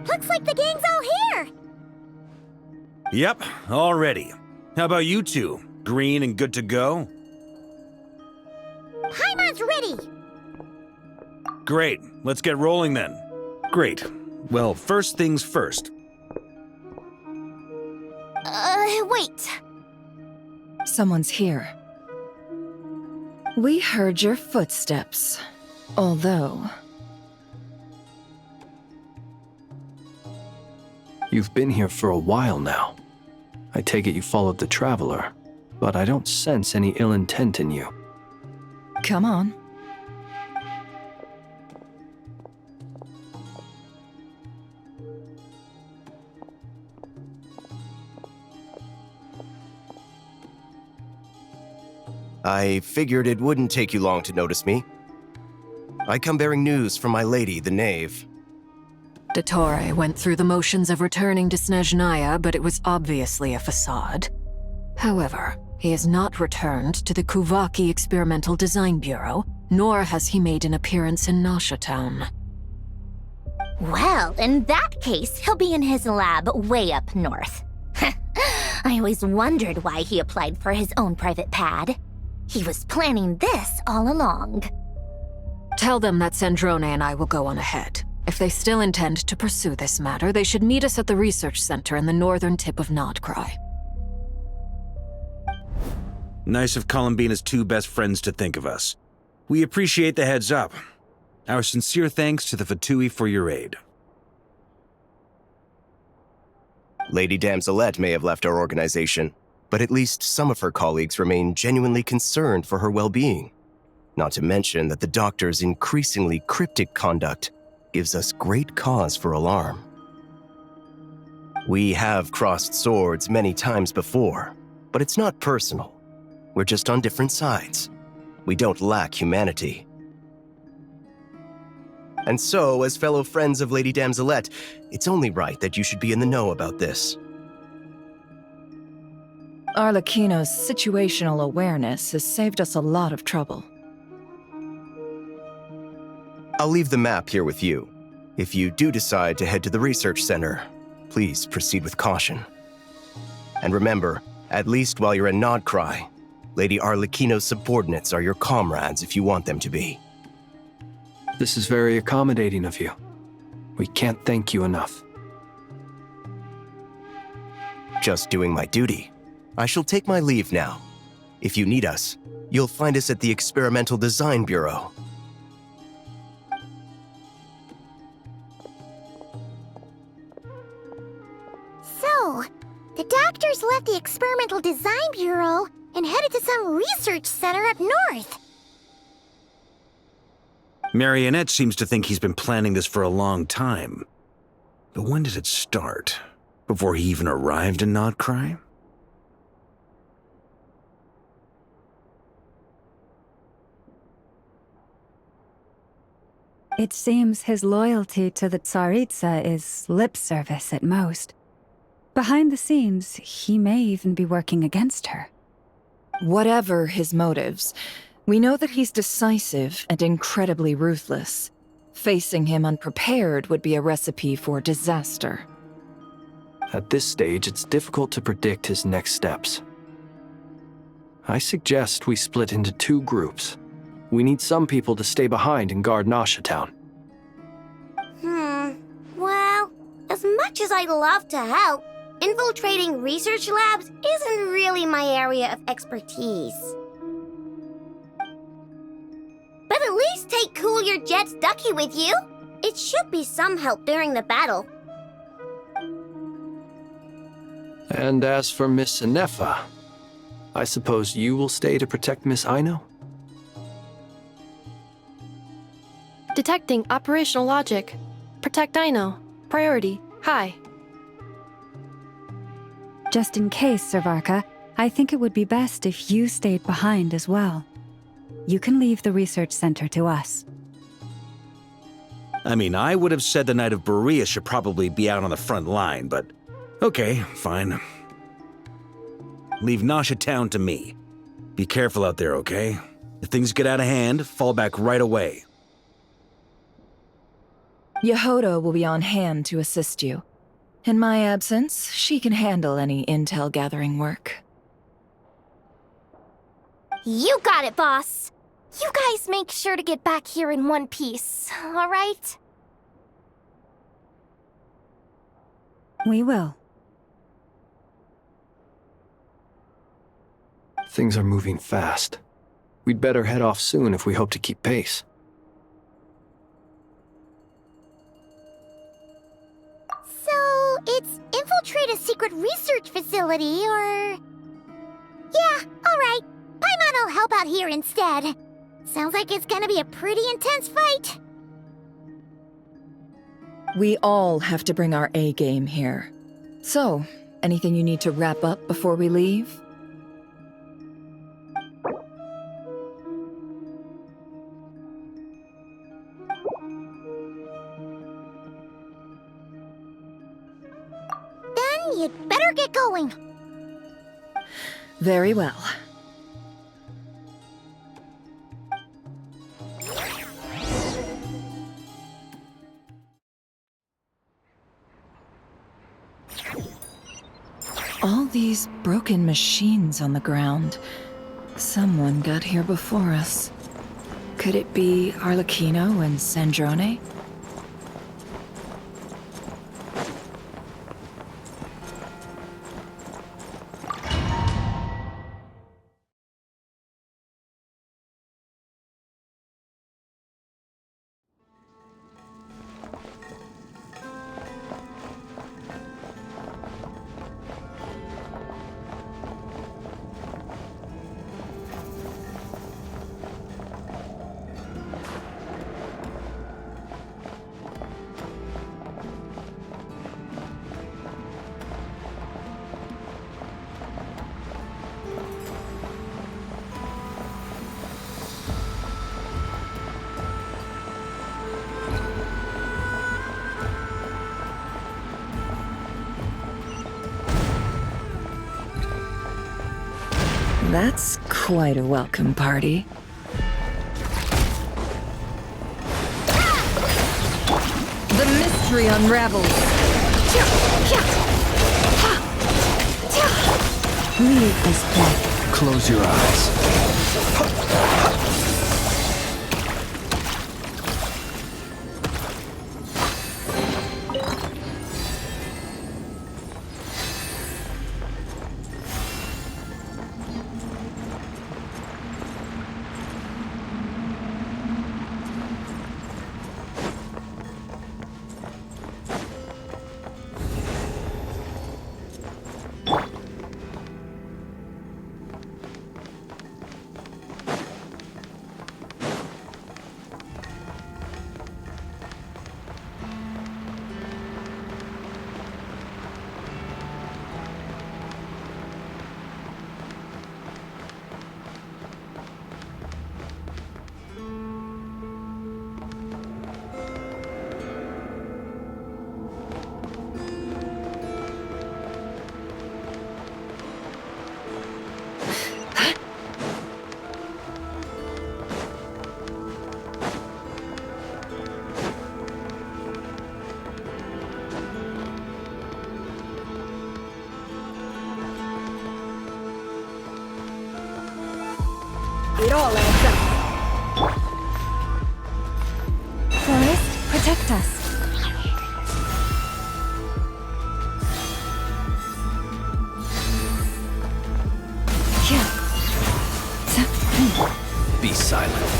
Looks like the gang's all here! Yep, all ready. How about you two? Green and good to go? Paimon's ready! Great, let's get rolling then. Great. Well, first things first. Wait. Someone's here. We heard your footsteps. Although... You've been here for a while now. I take it you followed the Traveler, but I don't sense any ill intent in you. Come on. I figured it wouldn't take you long to notice me. I come bearing news from my lady, the Knave. Dottore went through the motions of returning to Snezhnaya, but it was obviously a facade. However, he has not returned to the Kuvaki Experimental Design Bureau, nor has he made an appearance in Nasha Town. Well, in that case, he'll be in his lab way up north. I always wondered why he applied for his own private pad. He was planning this all along. Tell them that Sandrone and I will go on ahead. If they still intend to pursue this matter, they should meet us at the research center in the northern tip of Nodcry. Nice of Columbina's two best friends to think of us. We appreciate the heads up. Our sincere thanks to the Fatui for your aid. Lady Damselette may have left our organization, but at least some of her colleagues remain genuinely concerned for her well-being. Not to mention that the Doctor's increasingly cryptic conduct gives us great cause for alarm. We have crossed swords many times before, but it's not personal. We're just on different sides. We don't lack humanity. And so, as fellow friends of Lady Damselette, it's only right that you should be in the know about this. Arlecchino's situational awareness has saved us a lot of trouble. I'll leave the map here with you. If you do decide to head to the research center, please proceed with caution. And remember, at least while you're in Nodcry, Lady Arlecchino's subordinates are your comrades if you want them to be. This is very accommodating of you. We can't thank you enough. Just doing my duty. I shall take my leave now. If you need us, you'll find us at the Experimental Design Bureau. So, the Doctors left the Experimental Design Bureau and headed to some research center up north. Marionette seems to think he's been planning this for a long time. But when did it start? Before he even arrived in Nodcry? It seems his loyalty to the Tsaritsa is lip service at most. Behind the scenes, he may even be working against her. Whatever his motives, we know that he's decisive and incredibly ruthless. Facing him unprepared would be a recipe for disaster. At this stage, it's difficult to predict his next steps. I suggest we split into two groups. We need some people to stay behind and guard Nasha Town. Well, as much as I'd love to help, infiltrating research labs isn't really my area of expertise. But at least take Cool Your Jet's Ducky with you. It should be some help during the battle. And as for Miss Inefa, I suppose you will stay to protect Miss Aino? Detecting operational logic. Protect Aino. Priority. High. Just in case, Servarka, I think it would be best if you stayed behind as well. You can leave the research center to us. I mean, I would have said the Knight of Berea should probably be out on the front line, but okay, fine. Leave Nasha Town to me. Be careful out there, okay? If things get out of hand, fall back right away. Yehoda will be on hand to assist you. In my absence, she can handle any intel gathering work. You got it, boss! You guys make sure to get back here in one piece, alright? We will. Things are moving fast. We'd better head off soon if we hope to keep pace. So, it's infiltrate a secret research facility, or... Yeah, alright. Paimon will help out here instead. Sounds like it's gonna be a pretty intense fight. We all have to bring our A-game here. So, anything you need to wrap up before we leave? Then you'd better get going. Very well. All these broken machines on the ground. Someone got here before us. Could it be Arlecchino and Sandrone? That's quite a welcome party. The mystery unravels. Leave this place. Close your eyes. It all adds up. Forest, protect us. Be silent.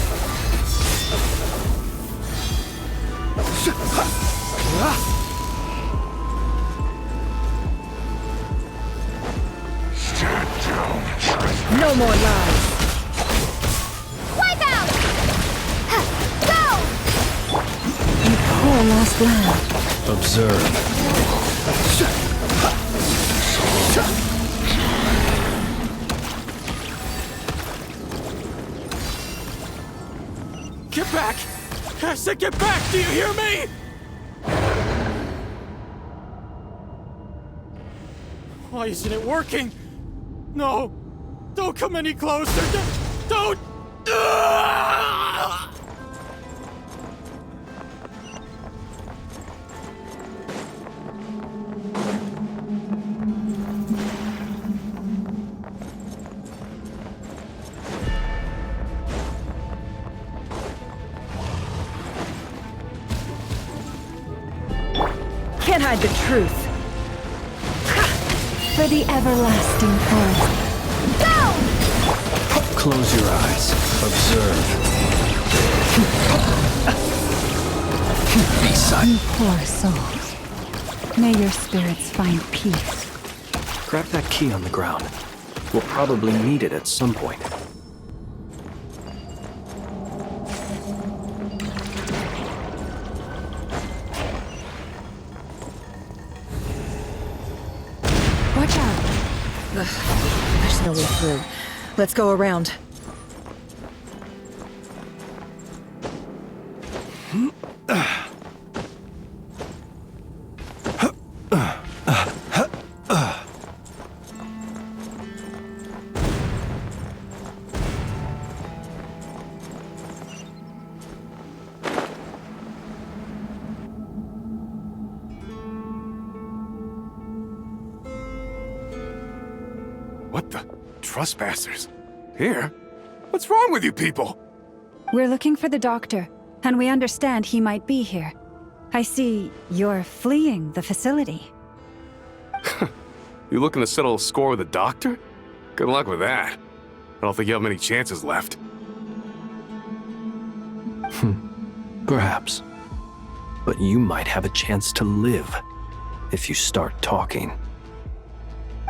No more lies. Wipe out! Go! You poor lost lamb. Observe. Get back! I said get back! Do you hear me? Why isn't it working? No! Don't come any closer! Don't! can't hide the truth. For the everlasting forest. Close your eyes. Observe. Be silent. Poor souls. May your spirits find peace. Grab that key on the ground. We'll probably need it at some point. Watch out. There's no way through. Let's go around. What the? Trespassers? Here? What's wrong with you people? We're looking for the doctor, and we understand he might be here. I see you're fleeing the facility. You looking to settle a score with the doctor? Good luck with that. I don't think you have many chances left. Perhaps. But you might have a chance to live if you start talking.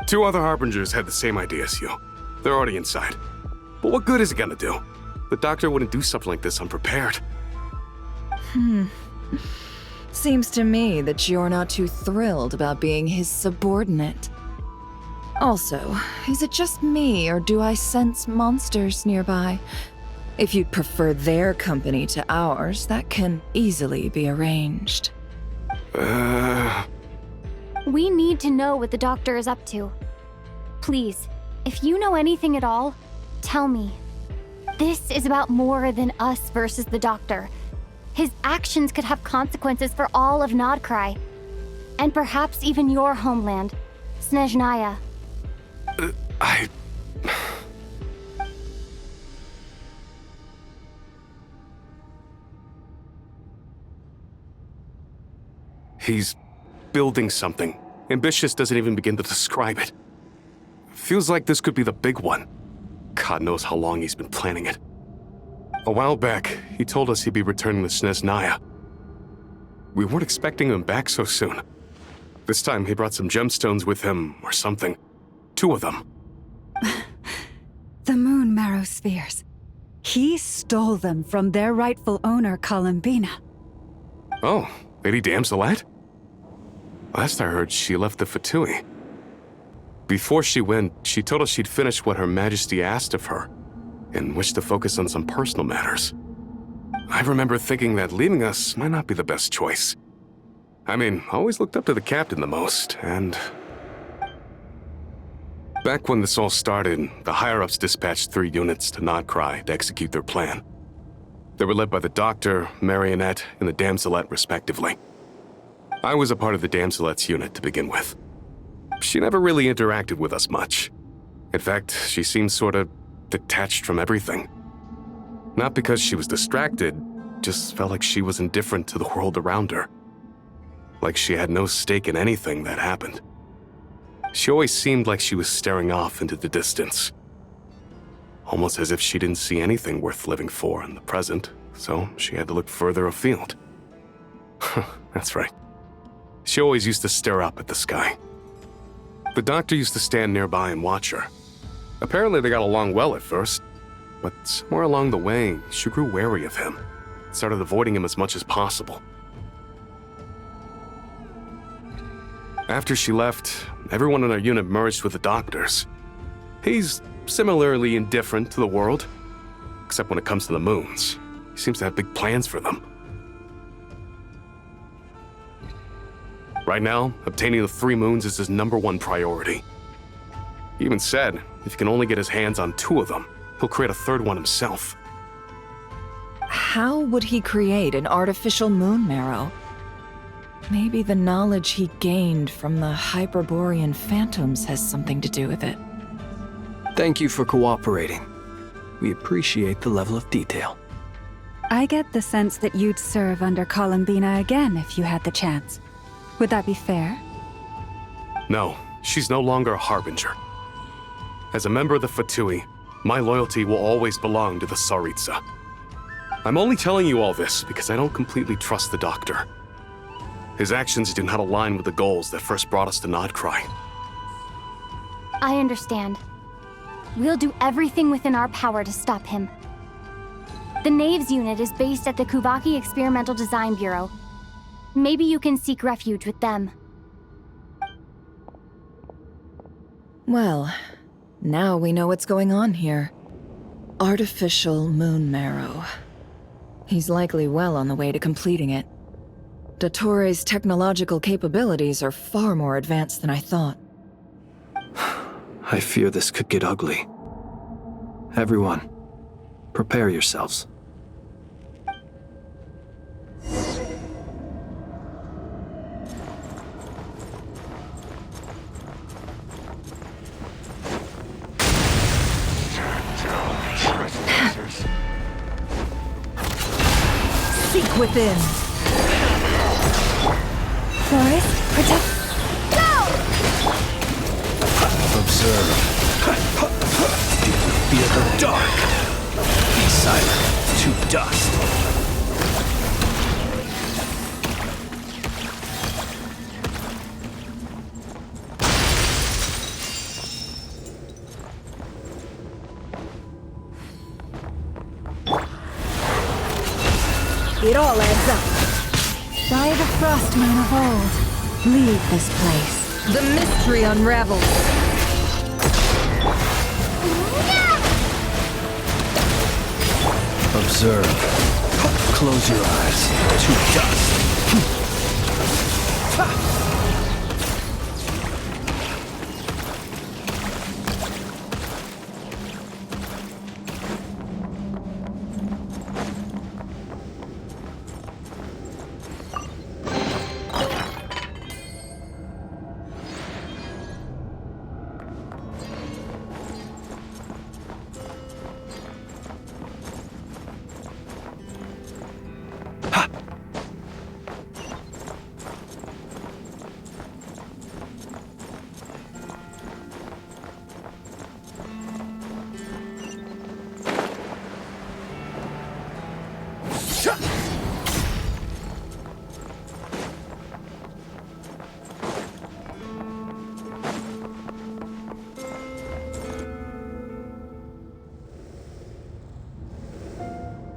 2 other Harbingers had the same idea as you. They're already inside. But what good is it gonna do? The doctor wouldn't do something like this unprepared. Seems to me that you're not too thrilled about being his subordinate. Also, is it just me, or do I sense monsters nearby? If you'd prefer their company to ours, that can easily be arranged. We need to know what the doctor is up to. Please, if you know anything at all, tell me. This is about more than us versus the doctor. His actions could have consequences for all of Nodcry. And perhaps even your homeland, Snezhnaya. He's building something. Ambitious doesn't even begin to describe it. Feels like this could be the big one. God knows how long he's been planning it. A while back, he told us he'd be returning to Snezhnaya. We weren't expecting him back so soon. This time he brought some gemstones with him, or something. 2 of them. The moon marrow spheres. He stole them from their rightful owner, Columbina. Oh, Lady Damselette? Last I heard, she left the Fatui. Before she went, she told us she'd finished what Her Majesty asked of her, and wished to focus on some personal matters. I remember thinking that leaving us might not be the best choice. I mean, I always looked up to the captain the most, and... Back when this all started, the higher-ups dispatched 3 units to Nodcry to execute their plan. They were led by the Doctor, Marionette, and the Damselette, respectively. I was a part of the Damselette's unit to begin with. She never really interacted with us much. In fact, she seemed sort of detached from everything. Not because she was distracted, just felt like she was indifferent to the world around her. Like she had no stake in anything that happened. She always seemed like she was staring off into the distance. Almost as if she didn't see anything worth living for in the present, so she had to look further afield. That's right. She always used to stare up at the sky. The Doctor used to stand nearby and watch her. Apparently they got along well at first, but somewhere along the way, she grew wary of him, started avoiding him as much as possible. After she left, everyone in our unit merged with the Doctor's. He's similarly indifferent to the world, except when it comes to the moons. He seems to have big plans for them. Right now, obtaining the 3 moons is his #1 priority. He even said, if he can only get his hands on 2 of them, he'll create a 3rd one himself. How would he create an artificial moon marrow? Maybe the knowledge he gained from the Hyperborean phantoms has something to do with it. Thank you for cooperating. We appreciate the level of detail. I get the sense that you'd serve under Columbina again if you had the chance. Would that be fair? No, she's no longer a harbinger. As a member of the Fatui, my loyalty will always belong to the Tsaritsa. I'm only telling you all this because I don't completely trust the Doctor. His actions do not align with the goals that first brought us to Nodcry. I understand. We'll do everything within our power to stop him. The Knaves unit is based at the Kuvaki Experimental Design Bureau. Maybe you can seek refuge with them. Well, now we know what's going on here. Artificial moon marrow. He's likely well on the way to completing it. Dottore's technological capabilities are far more advanced than I thought. I fear this could get ugly. Everyone, prepare yourselves. Seek within! Forest, protect. Observe. Fear the dark. Be silent to dust. It all adds up. By the Frostmoon of old, leave this place. The mystery unravels. Observe. Close your eyes to dust.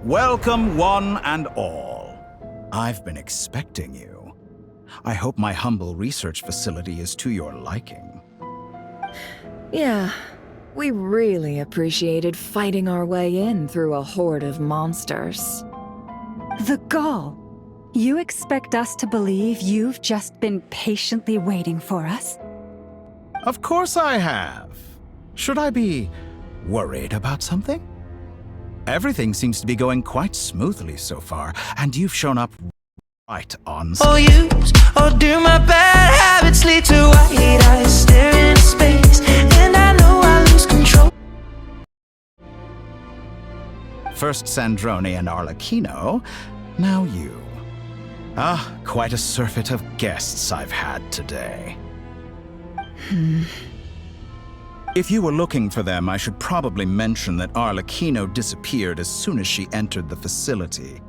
Welcome, one and all. I've been expecting you. I hope my humble research facility is to your liking. Yeah, we really appreciated fighting our way in through a horde of monsters. The gall. You expect us to believe you've just been patiently waiting for us? Of course I have. Should I be worried about something? Everything seems to be going quite smoothly so far, and you've shown up right on Or use, or do my bad habits lead to white eyes staring into space, and I know I lose control. First Sandrone and Arlecchino, now you. Ah, quite a surfeit of guests I've had today. If you were looking for them, I should probably mention that Arlecchino disappeared as soon as she entered the facility.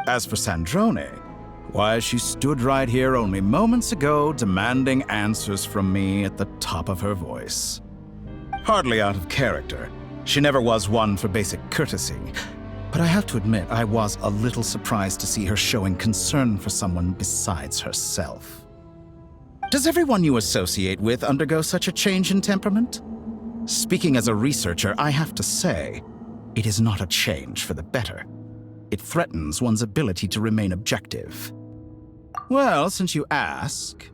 As for Sandrone, why, she stood right here only moments ago demanding answers from me at the top of her voice. Hardly out of character. She never was one for basic courtesy. But I have to admit, I was a little surprised to see her showing concern for someone besides herself. Does everyone you associate with undergo such a change in temperament? Speaking as a researcher, I have to say, it is not a change for the better. It threatens one's ability to remain objective. Well, since you ask...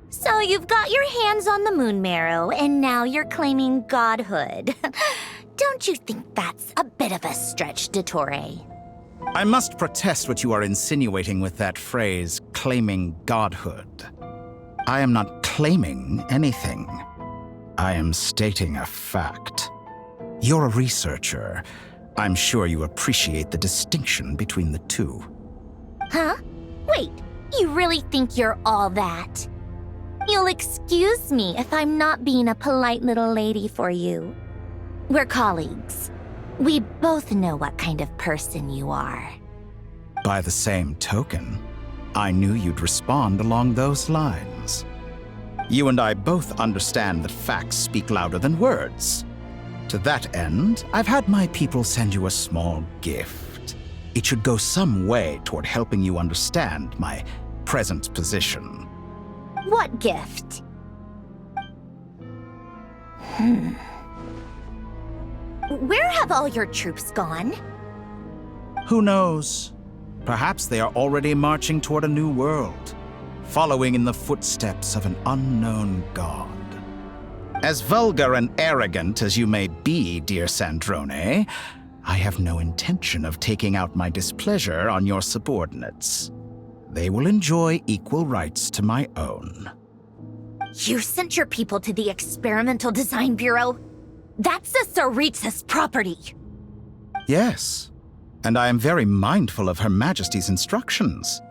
So you've got your hands on the moon marrow, and now you're claiming godhood. Don't you think that's a bit of a stretch, Dottore? I must protest what you are insinuating with that phrase, claiming godhood. I am not claiming anything. I am stating a fact. You're a researcher. I'm sure you appreciate the distinction between the two. Huh? Wait, you really think you're all that? You'll excuse me if I'm not being a polite little lady for you. We're colleagues. We both know what kind of person you are. By the same token, I knew you'd respond along those lines. You and I both understand that facts speak louder than words. To that end, I've had my people send you a small gift. It should go some way toward helping you understand my present position. What gift? Where have all your troops gone? Who knows? Perhaps they are already marching toward a new world, following in the footsteps of an unknown god. As vulgar and arrogant as you may be, dear Sandrone, I have no intention of taking out my displeasure on your subordinates. They will enjoy equal rights to my own. You sent your people to the Experimental Design Bureau? That's the Tsaritsa's property. Yes, and I am very mindful of Her Majesty's instructions.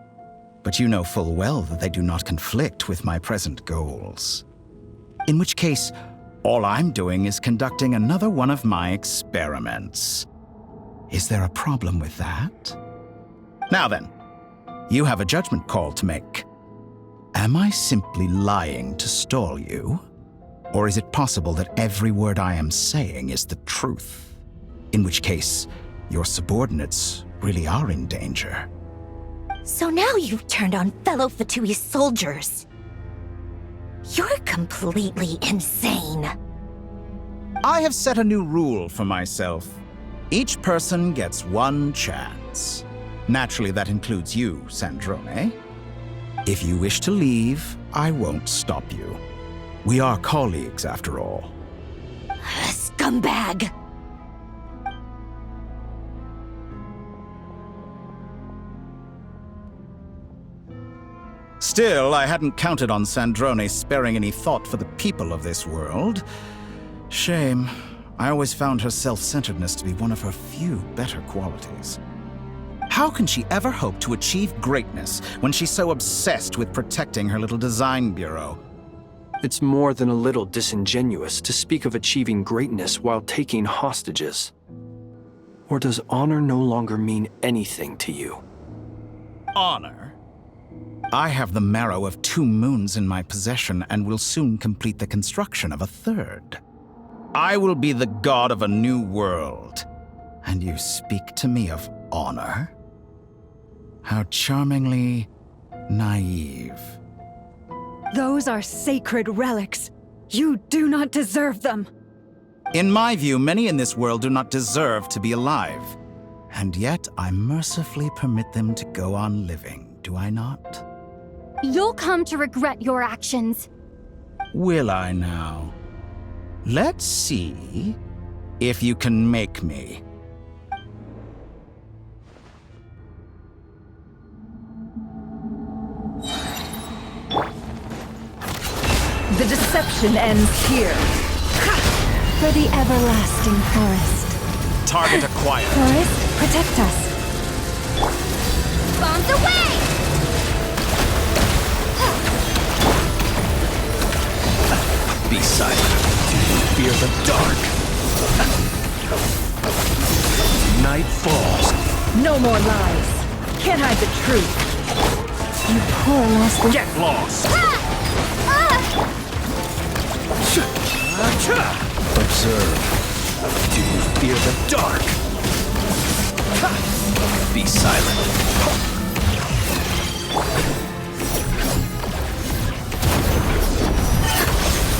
But you know full well that they do not conflict with my present goals. In which case, all I'm doing is conducting another one of my experiments. Is there a problem with that? Now then, you have a judgment call to make. Am I simply lying to stall you? Or is it possible that every word I am saying is the truth? In which case, your subordinates really are in danger. So now you've turned on fellow Fatui soldiers. You're completely insane. I have set a new rule for myself. Each person gets one chance. Naturally, that includes you, Sandrone. If you wish to leave, I won't stop you. We are colleagues, after all. Scumbag! Still, I hadn't counted on Sandrone sparing any thought for the people of this world. Shame. I always found her self-centeredness to be one of her few better qualities. How can she ever hope to achieve greatness when she's so obsessed with protecting her little design bureau? It's more than a little disingenuous to speak of achieving greatness while taking hostages. Or does honor no longer mean anything to you? Honor? I have the marrow of 2 moons in my possession and will soon complete the construction of a 3rd. I will be the god of a new world. And you speak to me of honor? How charmingly naive. Those are sacred relics. You do not deserve them. In my view, many in this world do not deserve to be alive. And yet, I mercifully permit them to go on living, do I not? You'll come to regret your actions. Will I now? Let's see if you can make me. The deception ends here. For the everlasting forest. Target acquired. Forest, protect us. Bombs away! Be silent. Fear the dark. Night falls. No more lies. Can't hide the truth. You poor lost. Get lost. Observe. Do you fear the dark? Be silent.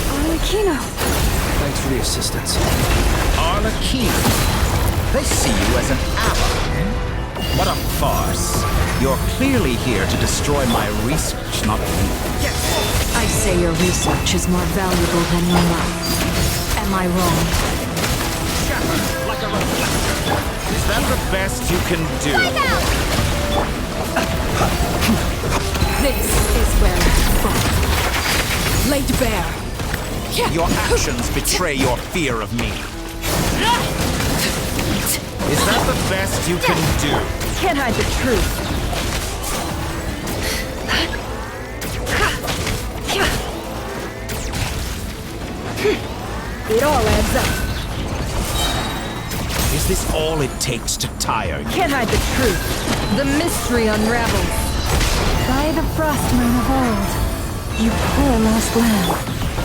Arlecchino. Thanks for the assistance. Arlecchino. They see you as an ally. What a farce. You're clearly here to destroy my research, not me. I say your research is more valuable than your life. Am I wrong? Like a reflector. Is that the best you can do? This is where it's from. Laid bare. Your actions betray your fear of me. Is that the best you can do? Can't hide the truth. It all adds up. Is this all it takes to tire you? Can't hide the truth. The mystery unravels. By the frostmoon of old, you poor lost lamb.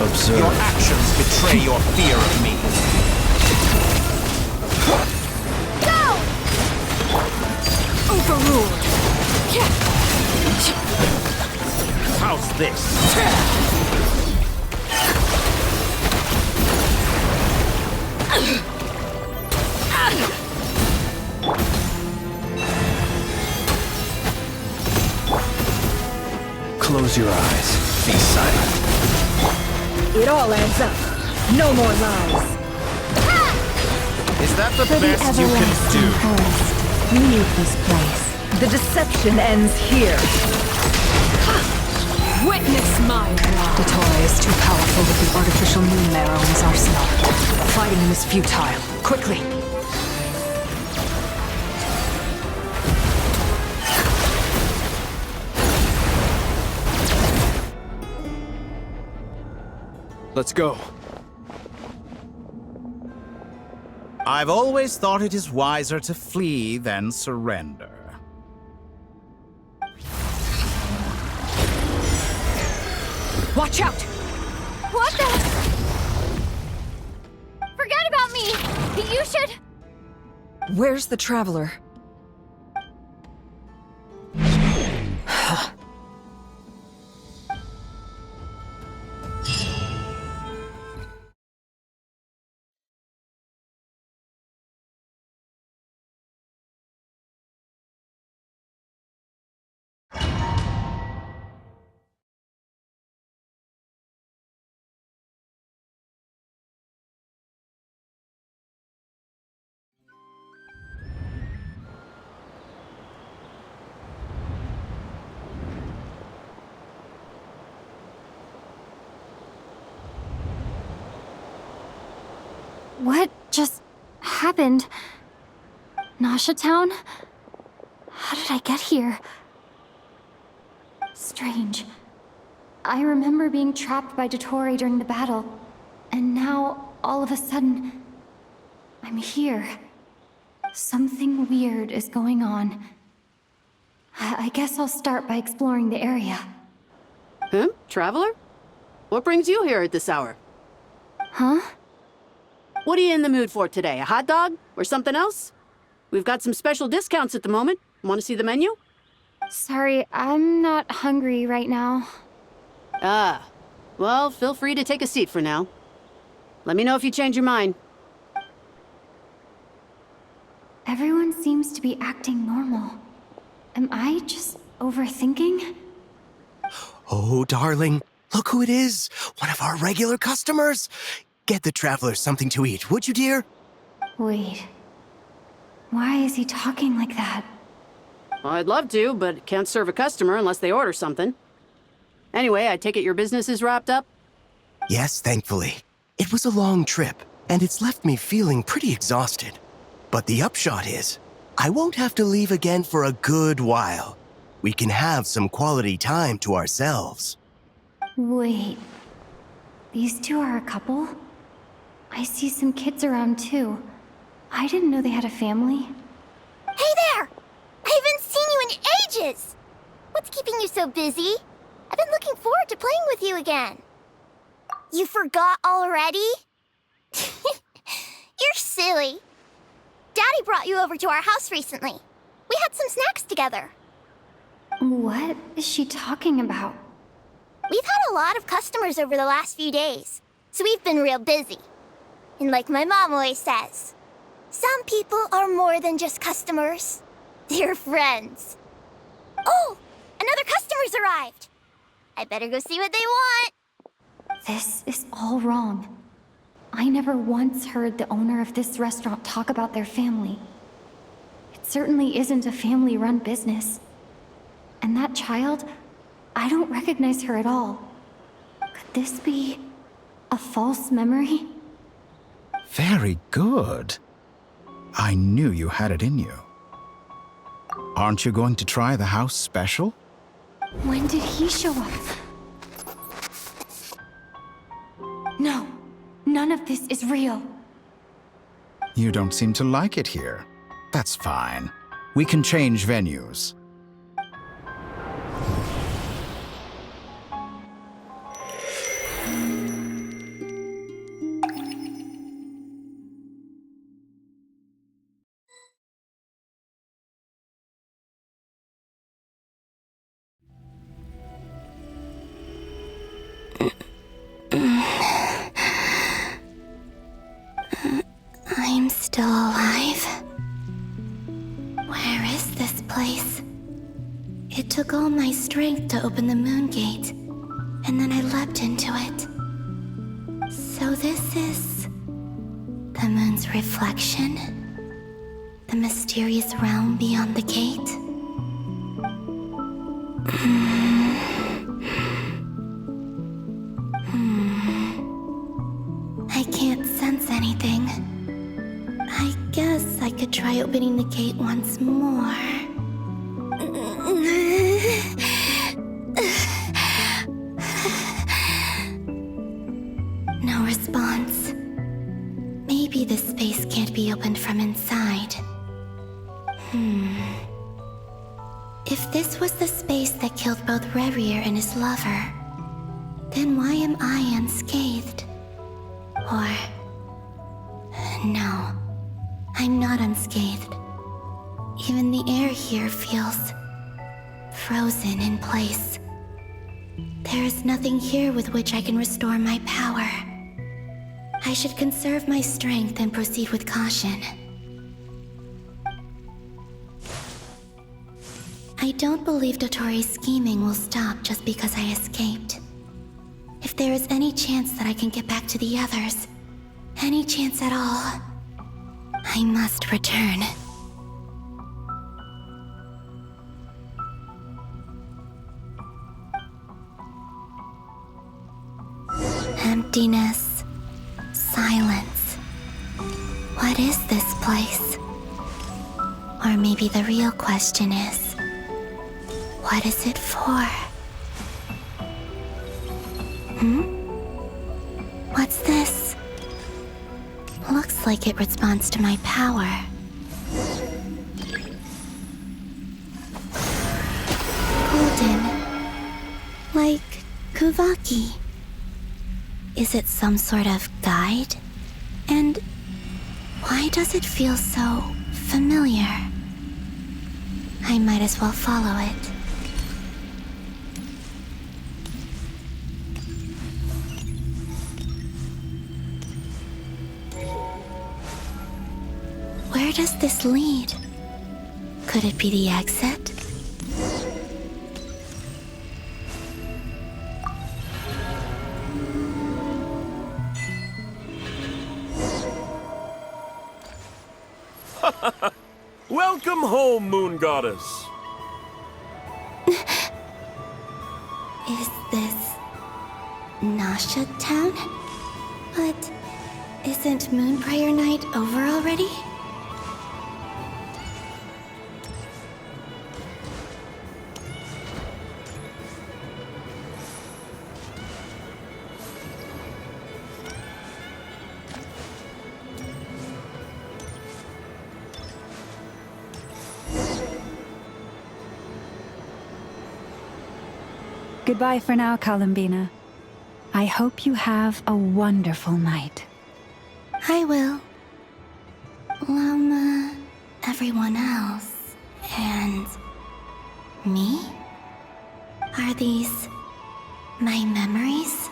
Observe. Your actions betray your fear of me. Go! Overruled. How's this? Close your eyes. Be silent. It all adds up. No more lies. Is that the For the best you can everlasting do? forest, leave this place. The deception ends here. Witness my wrath. Dottore is too powerful with the artificial moon marrow in his arsenal. Fighting him is futile. Quickly! Let's go. I've always thought it is wiser to flee than surrender. Watch out! What the? Forget about me! You should... Where's the traveler? What just happened? Nasha Town? How did I get here? Strange. I remember being trapped by Dottore during the battle, and now, all of a sudden, I'm here. Something weird is going on. I guess I'll start by exploring the area. Traveler? What brings you here at this hour? Huh? What are you in the mood for today? A hot dog? Or something else? We've got some special discounts at the moment. Want to see the menu? Sorry, I'm not hungry right now. Ah. Well, feel free to take a seat for now. Let me know if you change your mind. Everyone seems to be acting normal. Am I just overthinking? Oh, darling, look who it is. One of our regular customers. Get the traveler something to eat, would you, dear? Wait. Why is he talking like that? Well, I'd love to, but can't serve a customer unless they order something. Anyway, I take it your business is wrapped up? Yes, thankfully. It was a long trip, and it's left me feeling pretty exhausted. But the upshot is, I won't have to leave again for a good while. We can have some quality time to ourselves. Wait. These two are a couple? I see some kids around too. I didn't know they had a family. Hey there! I haven't seen you in ages! What's keeping you so busy? I've been looking forward to playing with you again. You forgot already? You're silly. Daddy brought you over to our house recently. We had some snacks together. What is she talking about? We've had a lot of customers over the last few days, so we've been real busy. And like my mom always says, some people are more than just customers. They're friends. Oh, another customer's arrived. I better go see what they want. This is all wrong. I never once heard the owner of this restaurant talk about their family. It certainly isn't a family-run business. And that child, I don't recognize her at all. Could this be a false memory? Very good. I knew you had it in you. Aren't you going to try the house special? When did he show up? No, None of this is real. You don't seem to like it here. That's fine. We can change venues. I'm still alive. Where is this place? It took all my strength to open the moon gate, and then I leapt into it. So this is the moon's reflection? The mysterious realm beyond the gate? I can't sense anything. I guess I could try opening the gate once more. No response. Maybe this space can't be opened from inside. If this was the space that killed both Revier and his lover, then why am I unscathed? Or... no, I'm not unscathed. Even the air here feels frozen in place. There is nothing here with which I can restore my power. I should conserve my strength and proceed with caution. I don't believe Dotori's scheming will stop just because I escaped. If there is any chance that I can get back to the others, any chance at all, I must return. Emptiness. Silence. What is this place? Or maybe the real question is, what is it for? What's this? Looks like it responds to my power. Golden. Like Kuvaki. Is it some sort of guide? And why does it feel so familiar? I might as well follow it. Where does this lead? Could it be the exit? Welcome home, Moon Goddess. Is this Nasha Town? But isn't Moonbriar Night over already? Goodbye for now, Columbina. I hope you have a wonderful night. I will. Llama, everyone else, and me? Are these my memories?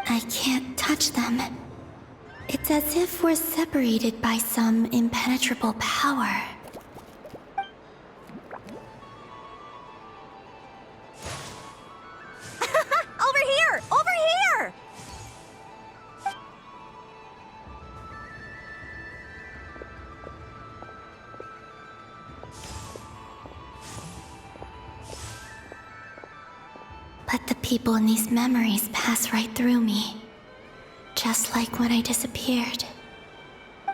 I can't touch them. It's as if we're separated by some impenetrable power. Over here! Over here! But the people in these memories pass right through me. just like when I disappeared.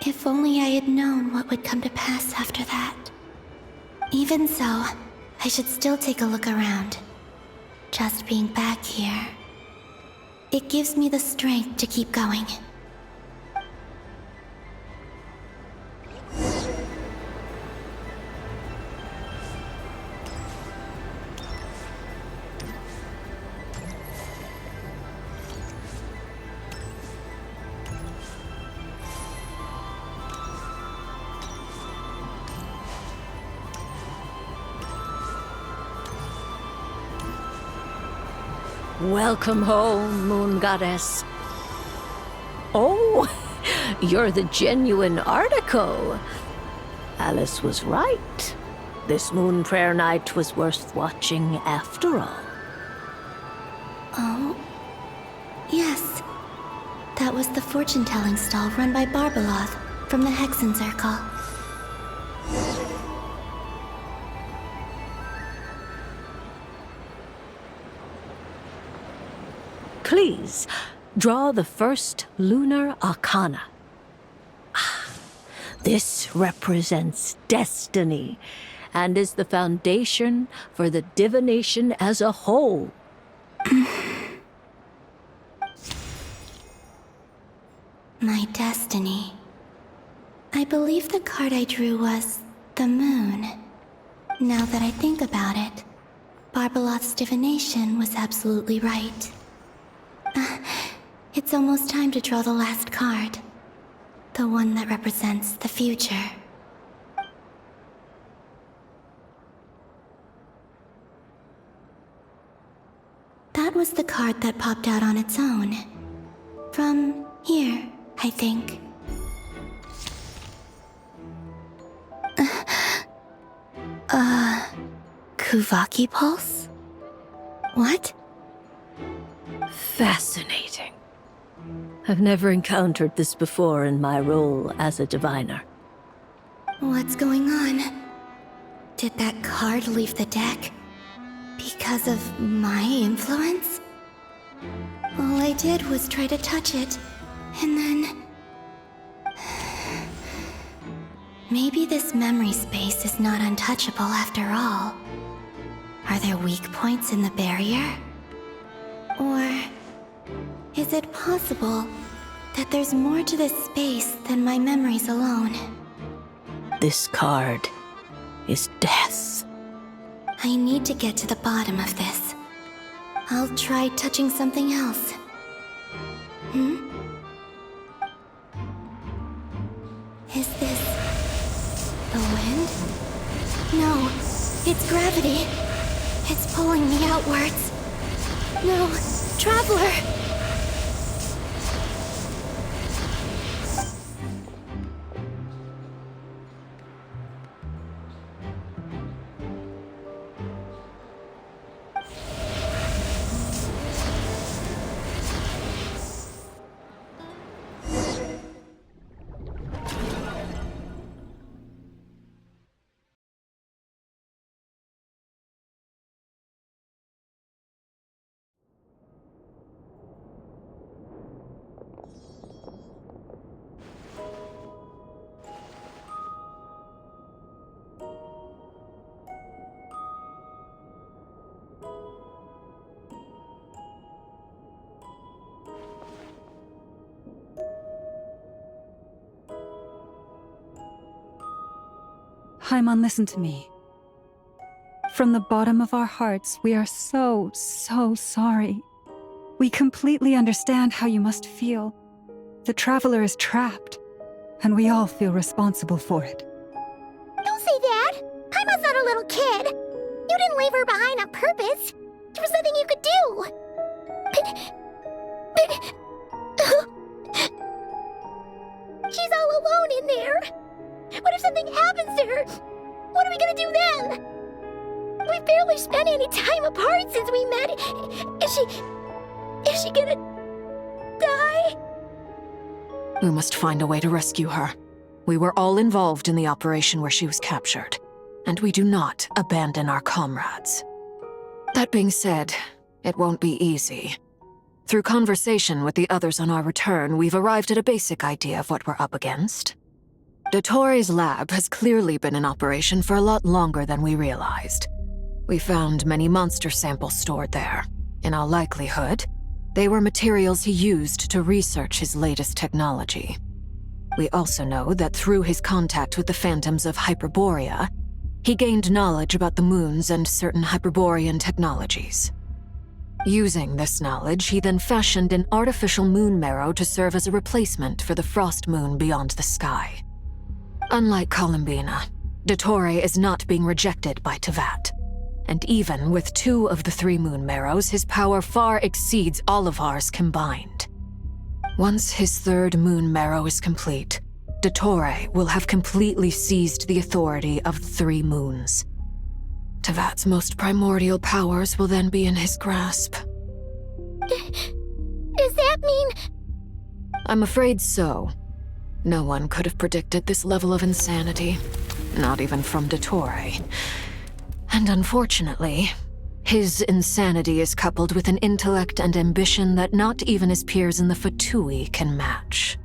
If only I had known what would come to pass after that. Even so, I should still take a look around. Just being back here, it gives me the strength to keep going. Welcome home, Moon Goddess. Oh, you're the genuine article. Alice was right. This moon prayer night was worth watching after all. Oh, yes. That was the fortune-telling stall run by Barbeloth from the Hexen Circle. Please, draw the first lunar arcana. This represents destiny and is the foundation for the divination as a whole. My destiny. I believe the card I drew was the moon. Now that I think about it, Barbeloth's divination was absolutely right. It's almost time to draw the last card. The one that represents the future. That was the card that popped out on its own. From here, I think. Kuvaki Pulse? What? Fascinating. I've never encountered this before in my role as a diviner. What's going on? Did that card leave the deck? Because of my influence? All I did was try to touch it, and then... Maybe this memory space is not untouchable after all. Are there weak points in the barrier? Or... is it possible that there's more to this space than my memories alone? This card is death. I need to get to the bottom of this. I'll try touching something else. Is this... the wind? No, it's gravity. It's pulling me outwards. No, Traveler! Paimon, listen to me. From the bottom of our hearts, we are so sorry. We completely understand how you must feel. The Traveler is trapped, and we all feel responsible for it. Don't say that! Paimon's not a little kid! You didn't leave her behind on purpose! There was nothing you could do! She's all alone in there! What if something happens to her? What are we gonna do then? We've barely spent any time apart since we met. Is she gonna die? We must find a way to rescue her. We were all involved in the operation where she was captured, and we do not abandon our comrades. That being said, it won't be easy. Through conversation with the others on our return, we've arrived at a basic idea of what we're up against. Dottore's lab has clearly been in operation for a lot longer than we realized. We found many monster samples stored there. In all likelihood, they were materials he used to research his latest technology. We also know that through his contact with the phantoms of Hyperborea, he gained knowledge about the moons and certain Hyperborean technologies. Using this knowledge, he then fashioned an artificial moon marrow to serve as a replacement for the frost moon beyond the sky. Unlike Columbina, Dottore is not being rejected by Tevat. And even with 2 of the 3 moon marrows, his power far exceeds all of ours combined. Once his 3rd moon marrow is complete, Dottore will have completely seized the authority of the 3 moons. Tevat's most primordial powers will then be in his grasp. Does that mean... I'm afraid so. No one could have predicted this level of insanity. Not even from Dottore. And unfortunately, his insanity is coupled with an intellect and ambition that not even his peers in the Fatui can match.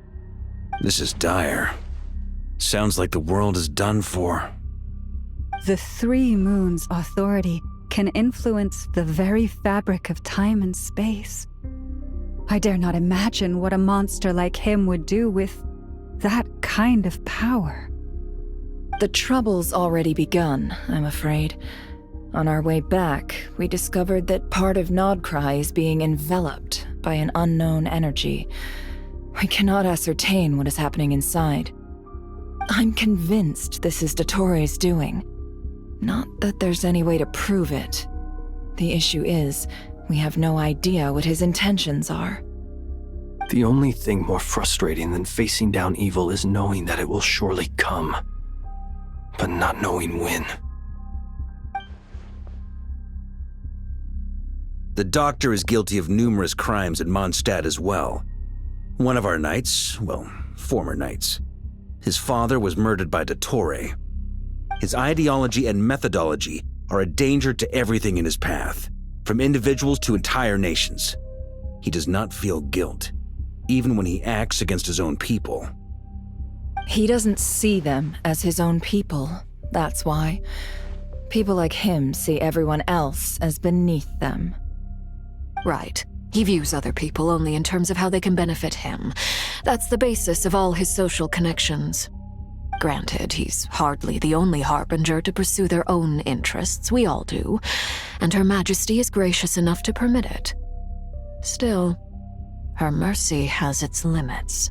This is dire. Sounds like the world is done for. The 3 moons' authority can influence the very fabric of time and space. I dare not imagine what a monster like him would do with that kind of power. The trouble's already begun, I'm afraid. On our way back, we discovered that part of Nodcry is being enveloped by an unknown energy. We cannot ascertain what is happening inside. I'm convinced this is Dottore's doing. Not that there's any way to prove it. The issue is, we have no idea what his intentions are. The only thing more frustrating than facing down evil is knowing that it will surely come, but not knowing when. The doctor is guilty of numerous crimes at Mondstadt as well. One of our knights, well, former knights. His father was murdered by Dottore. His ideology and methodology are a danger to everything in his path, from individuals to entire nations. He does not feel guilt, even when he acts against his own people. He doesn't see them as his own people, that's why. People like him see everyone else as beneath them. Right. He views other people only in terms of how they can benefit him. That's the basis of all his social connections. Granted, he's hardly the only harbinger to pursue their own interests. We all do. And Her Majesty is gracious enough to permit it. Still, her mercy has its limits.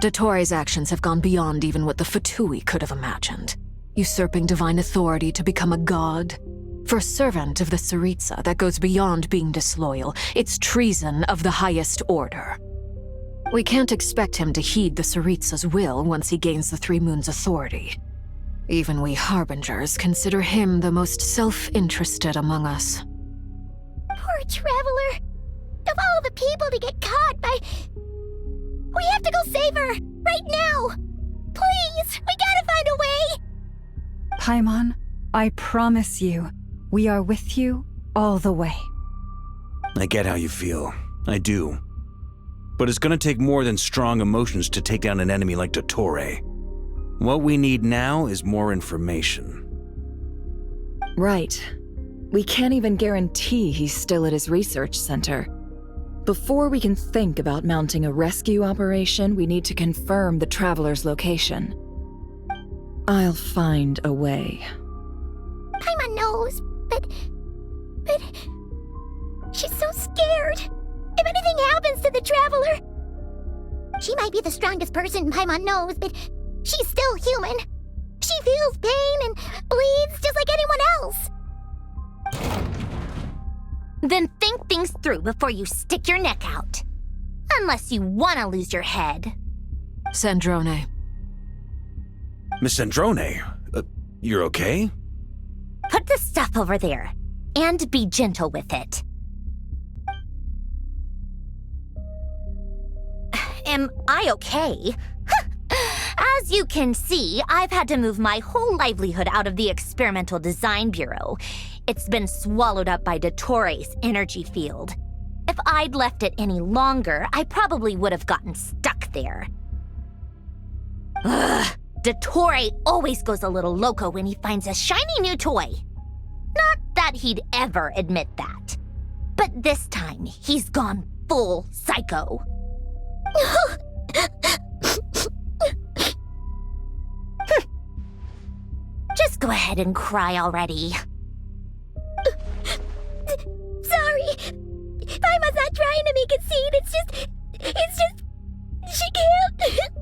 Dottore's actions have gone beyond even what the Fatui could have imagined. Usurping divine authority to become a god. For a servant of the Tsaritsa, that goes beyond being disloyal. It's treason of the highest order. We can't expect him to heed the Tsaritsa's will once he gains the 3 moons' authority. Even we harbingers consider him the most self-interested among us. Poor Traveler! Of all the people to get caught by... We have to go save her! Right now! Please! We gotta find a way! Paimon, I promise you, we are with you all the way. I get how you feel. I do. But it's gonna take more than strong emotions to take down an enemy like Dottore. What we need now is more information. Right. We can't even guarantee he's still at his research center. Before we can think about mounting a rescue operation, we need to confirm the Traveler's location. I'll find a way. Paimon knows, but... She's so scared. If anything happens to the Traveler... She might be the strongest person Paimon knows, but she's still human. She feels pain and bleeds just like anyone else. Then think things through before you stick your neck out. Unless you want to lose your head. Sandrone. Miss Sandrone, you're okay? Put the stuff over there, and be gentle with it. Am I okay? As you can see, I've had to move my whole livelihood out of the Experimental Design Bureau. It's been swallowed up by Dottore's energy field. If I'd left it any longer, I probably would have gotten stuck there. Ugh, Dottore always goes a little loco when he finds a shiny new toy. Not that he'd ever admit that. But this time, he's gone full psycho. Just go ahead and cry already. Sorry. Paimon's not trying to make it seem. It's just, she can't.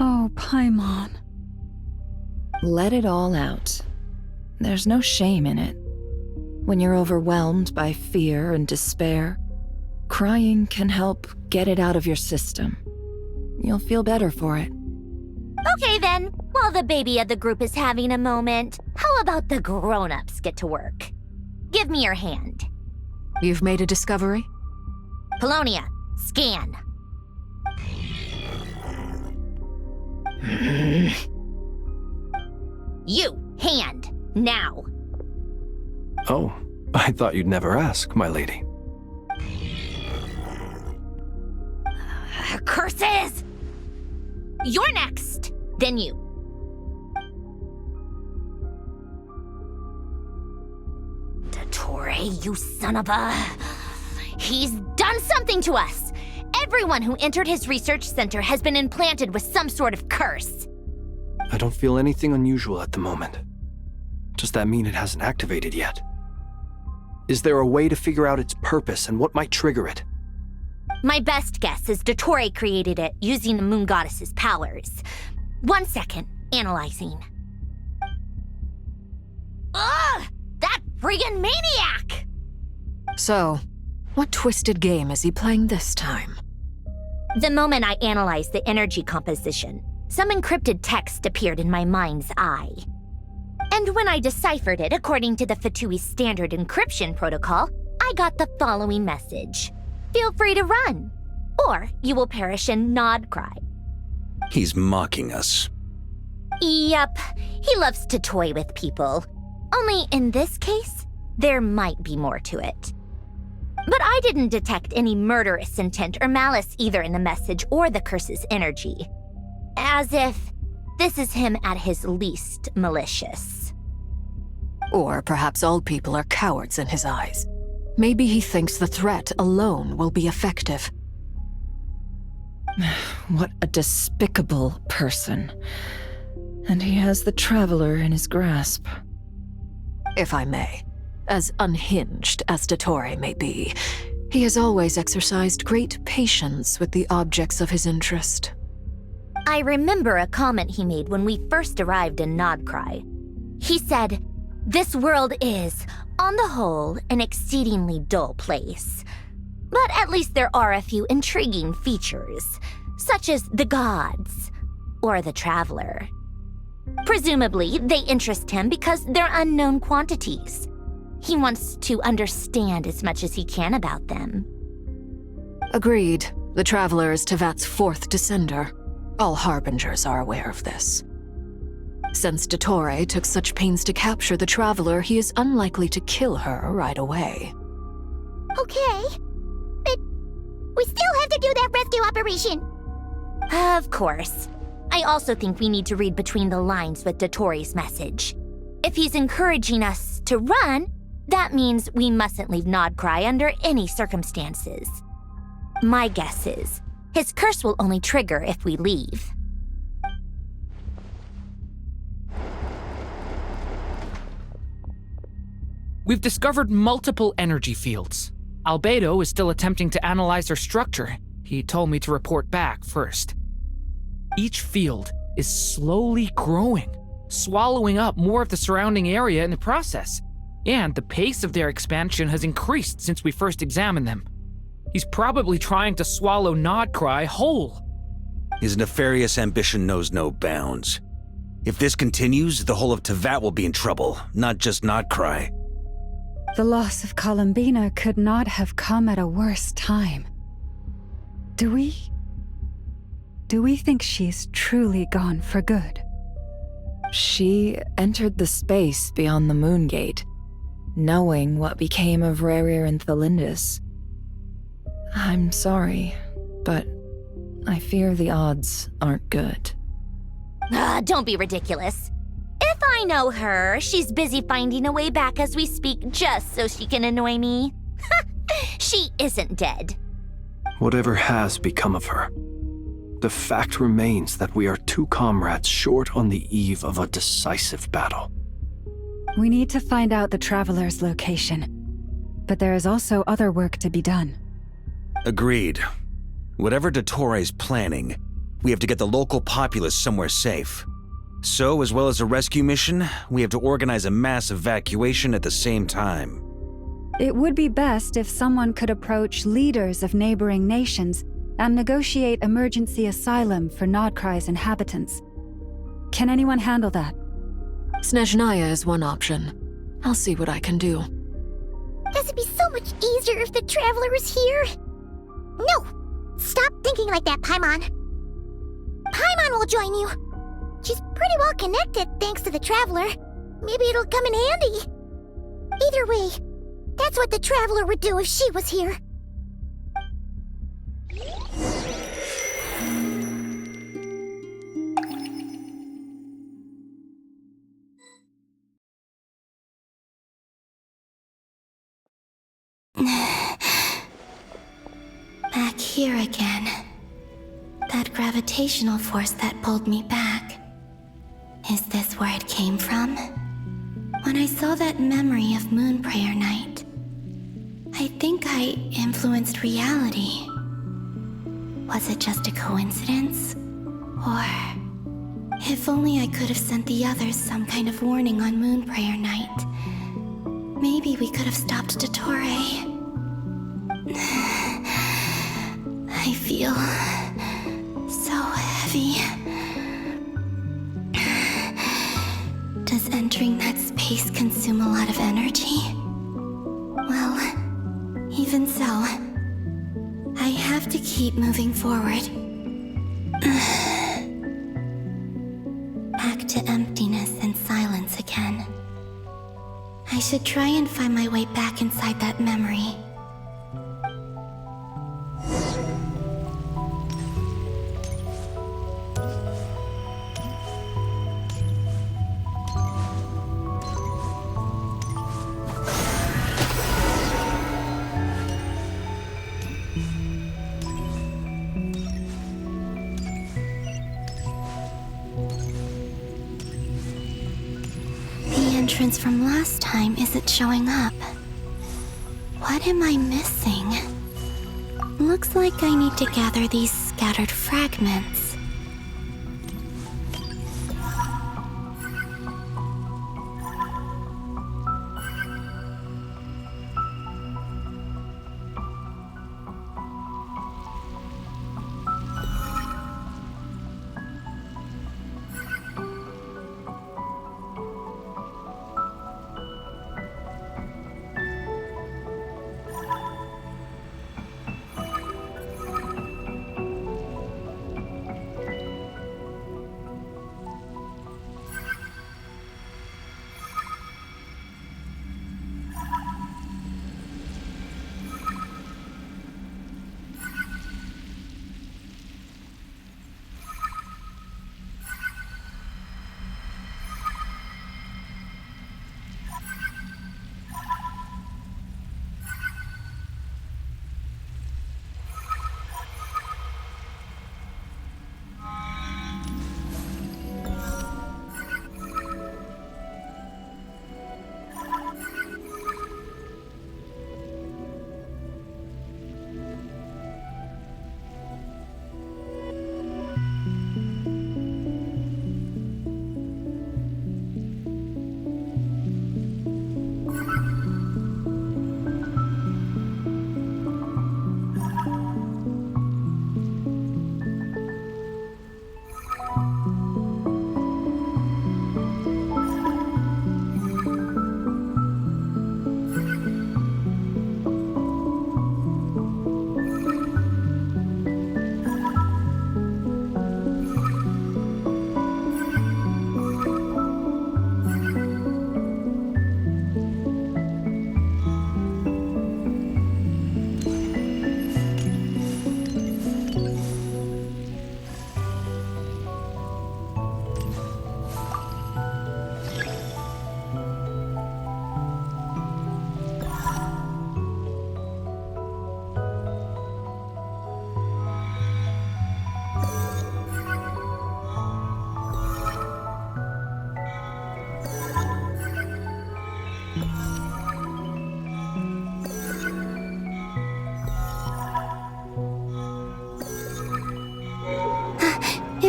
Oh, Paimon. Let it all out. There's no shame in it. When you're overwhelmed by fear and despair, crying can help get it out of your system. You'll feel better for it. Okay then, while the baby of the group is having a moment, how about the grown-ups get to work? Give me your hand. You've made a discovery? Polonia, scan. You, hand, now. Oh, I thought you'd never ask, my lady. Curses! You're next, then you. Dottore, you son of a... He's done something to us! Everyone who entered his research center has been implanted with some sort of curse. I don't feel anything unusual at the moment. Does that mean it hasn't activated yet? Is there a way to figure out its purpose and what might trigger it? My best guess is Dottore created it using the Moon Goddess's powers. 1 second, analyzing. Ugh! That friggin' maniac! So, what twisted game is he playing this time? The moment I analyzed the energy composition, some encrypted text appeared in my mind's eye. And when I deciphered it according to the Fatui standard encryption protocol, I got the following message. Feel free to run, or you will perish in nod cry. He's mocking us. Yep, he loves to toy with people. Only in this case, there might be more to it. But I didn't detect any murderous intent or malice either in the message or the curse's energy. As if this is him at his least malicious. Or perhaps all people are cowards in his eyes. Maybe he thinks the threat alone will be effective. What a despicable person. And he has the Traveler in his grasp. If I may, as unhinged as Dottore may be, he has always exercised great patience with the objects of his interest. I remember a comment he made when we first arrived in Nodcry. He said, "This world is, on the whole, an exceedingly dull place. But at least there are a few intriguing features, such as the gods, or the Traveler. Presumably, they interest him because they're unknown quantities. He wants to understand as much as he can about them." Agreed. The Traveler is Tevat's fourth descender. All Harbingers are aware of this. Since Dottore took such pains to capture the Traveler, he is unlikely to kill her right away. Okay, but we still have to do that rescue operation. Of course. I also think we need to read between the lines with Dottore's message. If he's encouraging us to run, that means we mustn't leave Nodcry under any circumstances. My guess is, his curse will only trigger if we leave. We've discovered multiple energy fields. Albedo is still attempting to analyze their structure. He told me to report back first. Each field is slowly growing, swallowing up more of the surrounding area in the process. And the pace of their expansion has increased since we first examined them. He's probably trying to swallow Nodcry whole. His nefarious ambition knows no bounds. If this continues, the whole of Tevat will be in trouble, not just Nodcry. The loss of Columbina could not have come at a worse time. Do we think she's truly gone for good? She entered the space beyond the Moon Gate. knowing what became of Rerir and Thalindus. I'm sorry, but I fear the odds aren't good. Don't be ridiculous. If I know her, she's busy finding a way back as we speak just so she can annoy me. She isn't dead. Whatever has become of her, the fact remains that we are two comrades short on the eve of a decisive battle. We need to find out the Traveler's location. But there is also other work to be done. Agreed. Whatever Dottore planning, we have to get the local populace somewhere safe. So, as well as a rescue mission, we have to organize a mass evacuation at the same time. It would be best if someone could approach leaders of neighboring nations and negotiate emergency asylum for Nodcry's inhabitants. Can anyone handle that? Snezhnaya is one option. I'll see what I can do. Does it be so much easier if the Traveler is here? No! Stop thinking like that, Paimon. Paimon will join you. She's pretty well connected thanks to the Traveler. Maybe it'll come in handy. Either way, that's what the Traveler would do if she was here. Back here again. That gravitational force that pulled me back. Is this where it came from? When I saw that memory of Moon Prayer Night, I think I influenced reality. Was it just a coincidence? Or if only I could have sent the others some kind of warning on Moon Prayer Night. Maybe we could have stopped Dottore. I feel so heavy. Does entering that space consume a lot of energy? Well, even so, I have to keep moving forward. Back to emptiness and silence again. I should try and find my way back inside that memory. Entrance from last time isn't showing up. What am I missing? Looks like I need to gather these scattered fragments.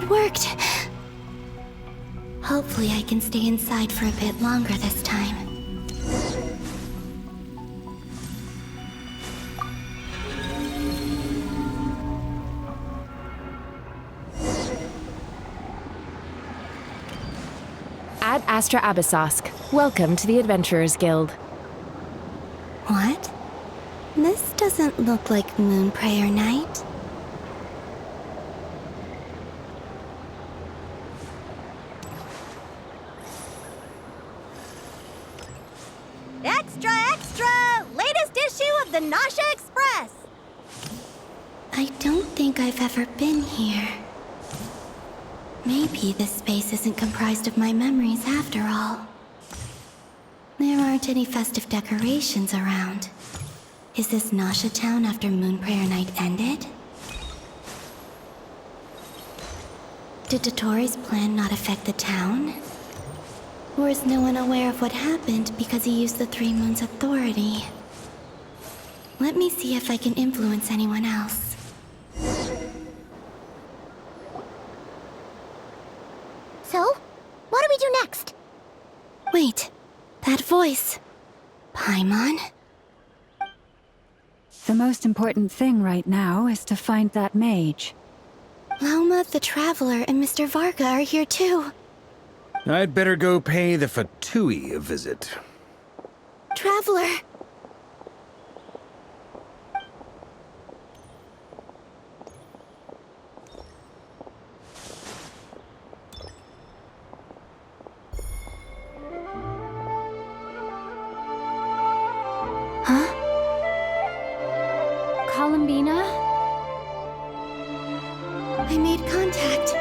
It worked! Hopefully I can stay inside for a bit longer this time. Ad Astra Abyssosk. Welcome to the Adventurers Guild. What? This doesn't look like Moon Prayer Night. Extra, extra! Latest issue of the Nasha Express! I don't think I've ever been here. Maybe this space isn't comprised of my memories after all. There aren't any festive decorations around. Is this Nasha Town after Moon Prayer Night ended? Did Dottore plan not affect the town? Or is no one aware of what happened because he used the Three Moons' authority? Let me see if I can influence anyone else. So, what do we do next? Wait, that voice. Paimon? The most important thing right now is to find that mage. Lauma the Traveler and Mr. Varga are here too. I'd better go pay the Fatui a visit. Traveler! Huh? Columbina? I made contact.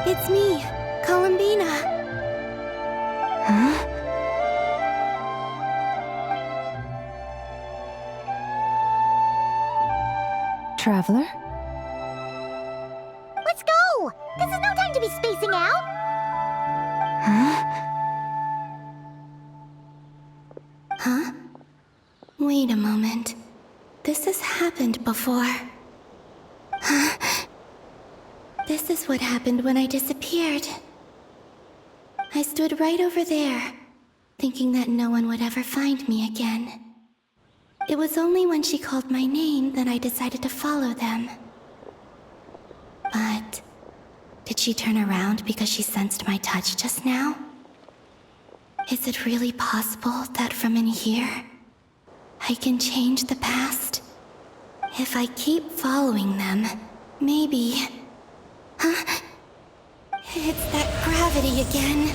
It's me, Columbina. Huh? Traveler? Let's go! This is no time to be spacing out! Huh? Wait a moment. This has happened before. This is what happened when I disappeared. I stood right over there, thinking that no one would ever find me again. It was only when she called my name that I decided to follow them. But did she turn around because she sensed my touch just now? Is it really possible that from in here, I can change the past? If I keep following them, maybe... Huh? It's that gravity again.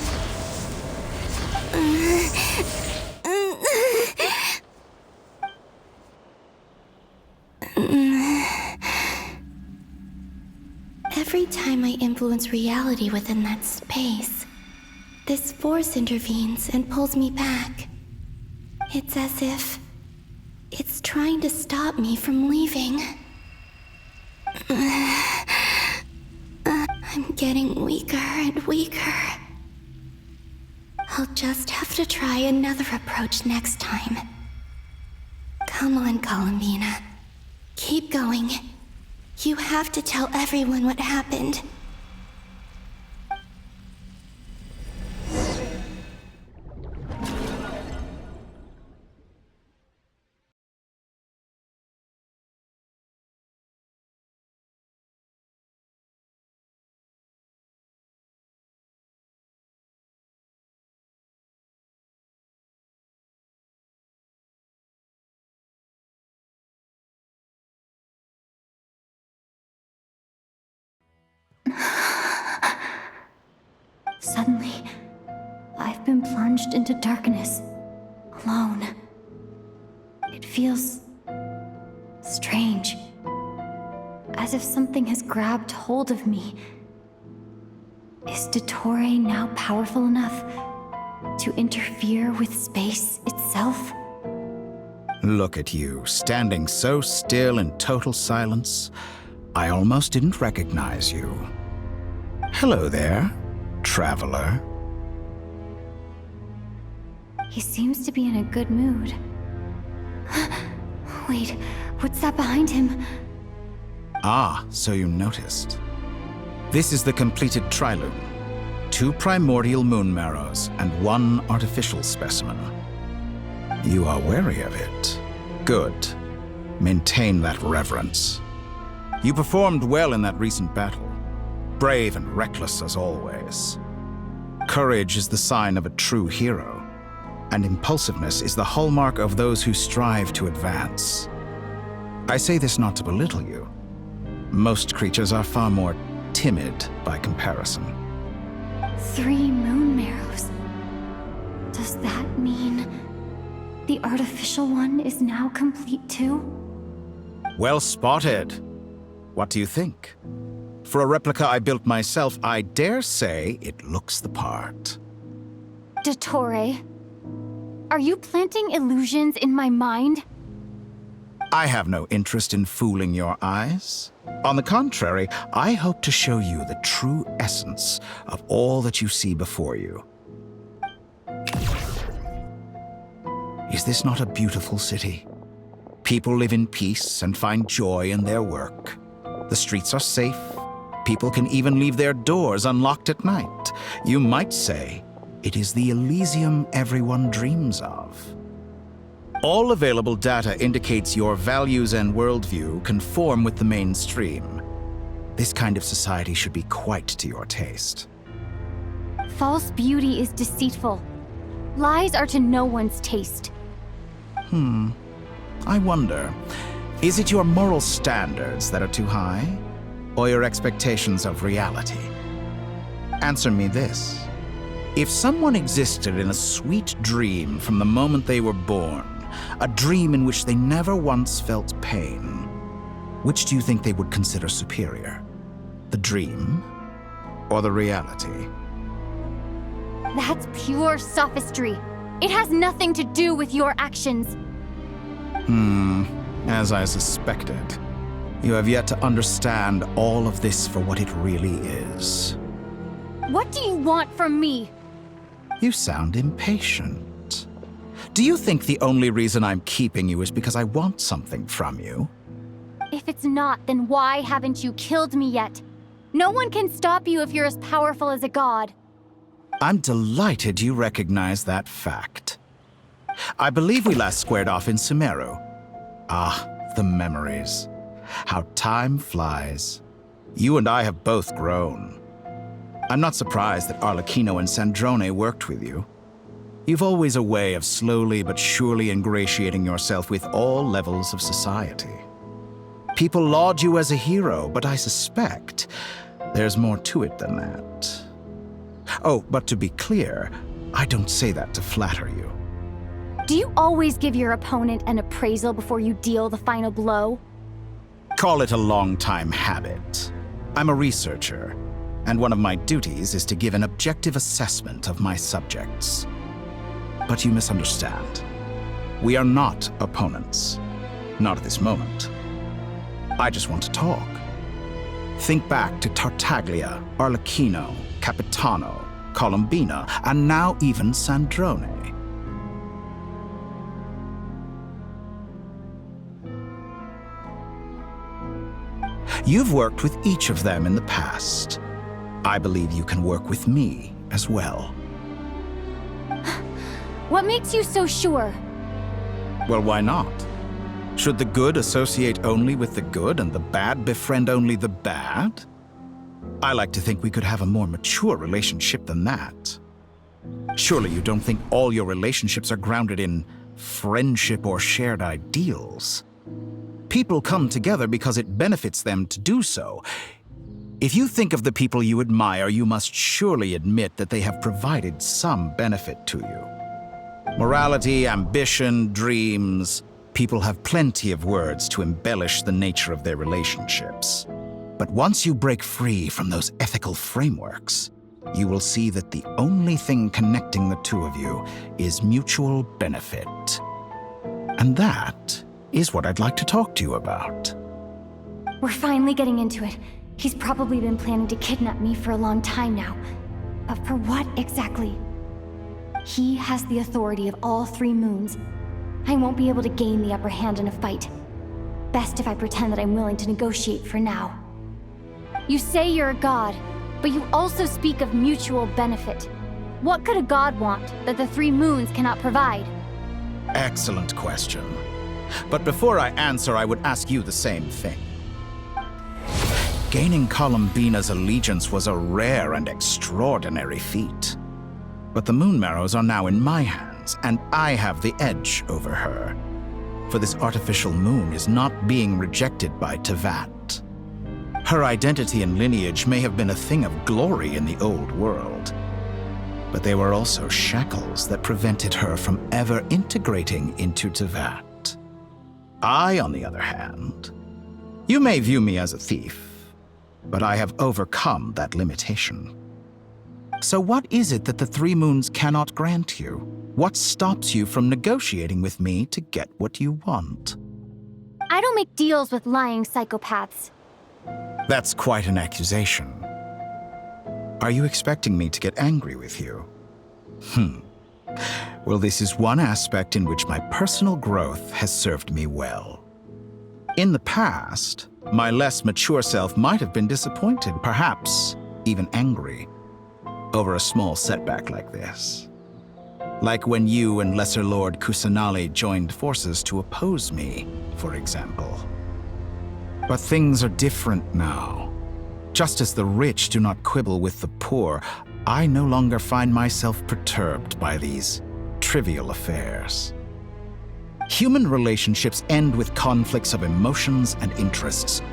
Every time I influence reality within that space, this force intervenes and pulls me back. It's as if it's trying to stop me from leaving. I'm getting weaker and weaker. I'll just have to try another approach next time. Come on, Columbina. Keep going. You have to tell everyone what happened. Suddenly, I've been plunged into darkness, alone. It feels strange, as if something has grabbed hold of me. Is Dottore now powerful enough to interfere with space itself? Look at you, standing so still in total silence. I almost didn't recognize you. Hello there, traveler. He seems to be in a good mood. Wait, what's that behind him? Ah, so you noticed. This is the completed trilune. 2 primordial moon marrows and 1 artificial specimen. You are wary of it. Good. Maintain that reverence. You performed well in that recent battle. Brave and reckless as always. Courage is the sign of a true hero, and impulsiveness is the hallmark of those who strive to advance. I say this not to belittle you. Most creatures are far more timid by comparison. 3 moon marrows. Does that mean the artificial one is now complete too? Well spotted. What do you think? For a replica I built myself, I dare say it looks the part. Dottore, are you planting illusions in my mind? I have no interest in fooling your eyes. On the contrary, I hope to show you the true essence of all that you see before you. Is this not a beautiful city? People live in peace and find joy in their work. The streets are safe. People can even leave their doors unlocked at night. You might say it is the Elysium everyone dreams of. All available data indicates your values and worldview conform with the mainstream. This kind of society should be quite to your taste. False beauty is deceitful. Lies are to no one's taste. I wonder, is it your moral standards that are too high, or your expectations of reality? Answer me this. If someone existed in a sweet dream from the moment they were born, a dream in which they never once felt pain, which do you think they would consider superior? The dream or the reality? That's pure sophistry. It has nothing to do with your actions. As I suspected. You have yet to understand all of this for what it really is. What do you want from me? You sound impatient. Do you think the only reason I'm keeping you is because I want something from you? If it's not, then why haven't you killed me yet? No one can stop you if you're as powerful as a god. I'm delighted you recognize that fact. I believe we last squared off in Sumeru. Ah, the memories. How time flies. You and I have both grown. I'm not surprised that Arlecchino and Sandrone worked with you. You've always a way of slowly but surely ingratiating yourself with all levels of society. People laud you as a hero, but I suspect there's more to it than that. Oh, but to be clear, I don't say that to flatter you. Do you always give your opponent an appraisal before you deal the final blow? Call it a long-time habit. I'm a researcher, and one of my duties is to give an objective assessment of my subjects. But you misunderstand. We are not opponents. Not at this moment. I just want to talk. Think back to Tartaglia, Arlecchino, Capitano, Colombina, and now even Sandrone. You've worked with each of them in the past. I believe you can work with me as well. What makes you so sure? Well, why not? Should the good associate only with the good and the bad befriend only the bad? I like to think we could have a more mature relationship than that. Surely you don't think all your relationships are grounded in friendship or shared ideals? People come together because it benefits them to do so. If you think of the people you admire, you must surely admit that they have provided some benefit to you. Morality, ambition, dreams. People have plenty of words to embellish the nature of their relationships. But once you break free from those ethical frameworks, you will see that the only thing connecting the two of you is mutual benefit. And that is what I'd like to talk to you about. We're finally getting into it. He's probably been planning to kidnap me for a long time now. But for what exactly? He has the authority of all 3 moons. I won't be able to gain the upper hand in a fight. Best if I pretend that I'm willing to negotiate for now. You say you're a god, but you also speak of mutual benefit. What could a god want that the three moons cannot provide? Excellent question. But before I answer, I would ask you the same thing. Gaining Columbina's allegiance was a rare and extraordinary feat. But the Moon Marrows are now in my hands, and I have the edge over her. For this artificial moon is not being rejected by Tevat. Her identity and lineage may have been a thing of glory in the old world, but they were also shackles that prevented her from ever integrating into Tevat. I, on the other hand, you may view me as a thief, but I have overcome that limitation. So what is it that the Three Moons cannot grant you? What stops you from negotiating with me to get what you want? I don't make deals with lying psychopaths. That's quite an accusation. Are you expecting me to get angry with you? Well, this is one aspect in which my personal growth has served me well. In the past, my less mature self might have been disappointed, perhaps even angry, over a small setback like this. Like when you and Lesser Lord Kusanali joined forces to oppose me, for example. But things are different now. Just as the rich do not quibble with the poor, I no longer find myself perturbed by these trivial affairs. Human relationships end with conflicts of emotions and interests.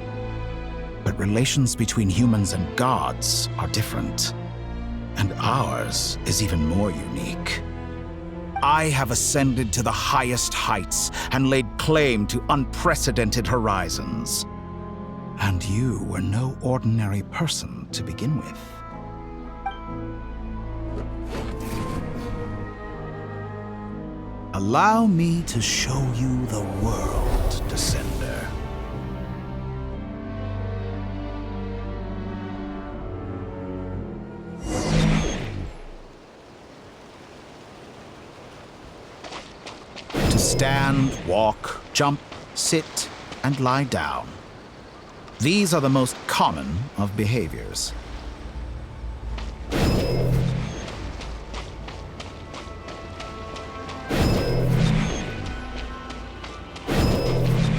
But relations between humans and gods are different. And ours is even more unique. I have ascended to the highest heights and laid claim to unprecedented horizons. And you were no ordinary person to begin with. Allow me to show you the world, Descender. To stand, walk, jump, sit, and lie down. These are the most common of behaviors.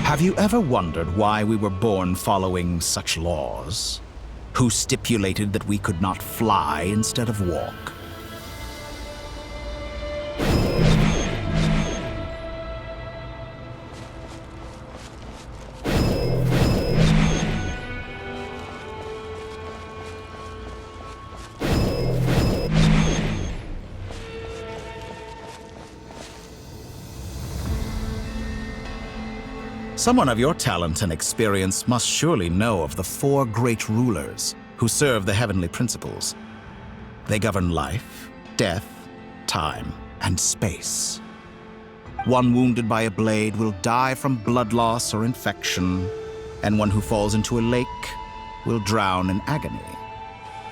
Have you ever wondered why we were born following such laws? Who stipulated that we could not fly instead of walk? Someone of your talent and experience must surely know of the four great rulers who serve the heavenly principles. They govern life, death, time, and space. One wounded by a blade will die from blood loss or infection, and one who falls into a lake will drown in agony.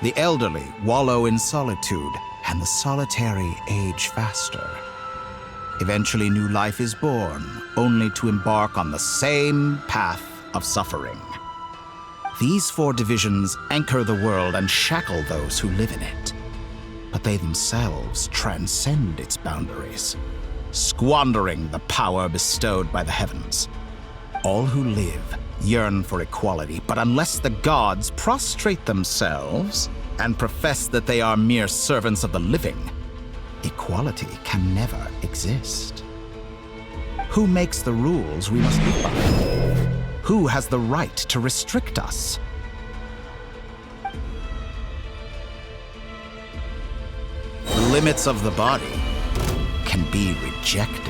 The elderly wallow in solitude, and the solitary age faster. Eventually, new life is born, only to embark on the same path of suffering. These four divisions anchor the world and shackle those who live in it. But they themselves transcend its boundaries, squandering the power bestowed by the heavens. All who live yearn for equality, but unless the gods prostrate themselves and profess that they are mere servants of the living, equality can never exist. Who makes the rules we must live by? Who has the right to restrict us? The limits of the body can be rejected.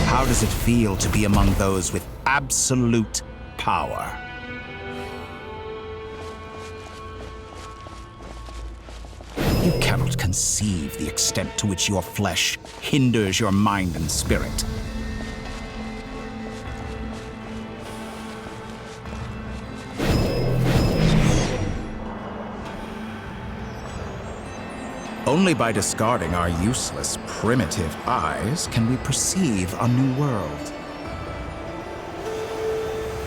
How does it feel to be among those with absolute power? You cannot conceive the extent to which your flesh hinders your mind and spirit. Only by discarding our useless, primitive eyes can we perceive a new world.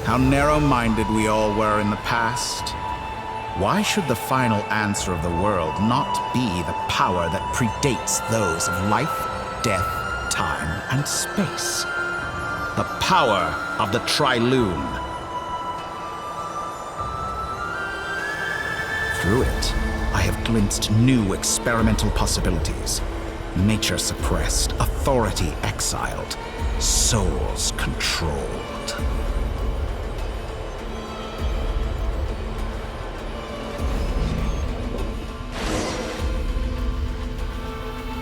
How narrow-minded we all were in the past. Why should the final answer of the world not be the power that predates those of life, death, time, and space? The power of the Trilune. Through it, I have glimpsed new experimental possibilities. Nature suppressed, authority exiled, souls controlled.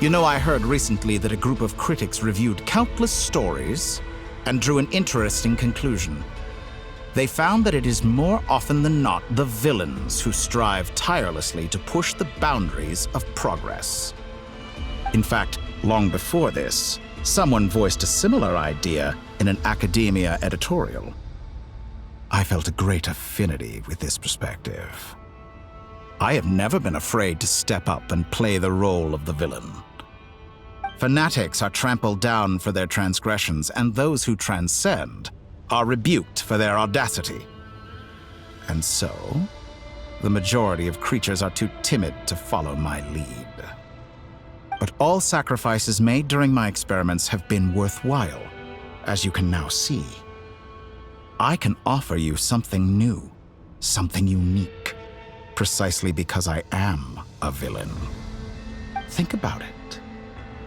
You know, I heard recently that a group of critics reviewed countless stories and drew an interesting conclusion. They found that it is more often than not the villains who strive tirelessly to push the boundaries of progress. In fact, long before this, someone voiced a similar idea in an academia editorial. I felt a great affinity with this perspective. I have never been afraid to step up and play the role of the villain. Fanatics are trampled down for their transgressions, and those who transcend are rebuked for their audacity. And so, the majority of creatures are too timid to follow my lead. But all sacrifices made during my experiments have been worthwhile, as you can now see. I can offer you something new, something unique, precisely because I am a villain. Think about it.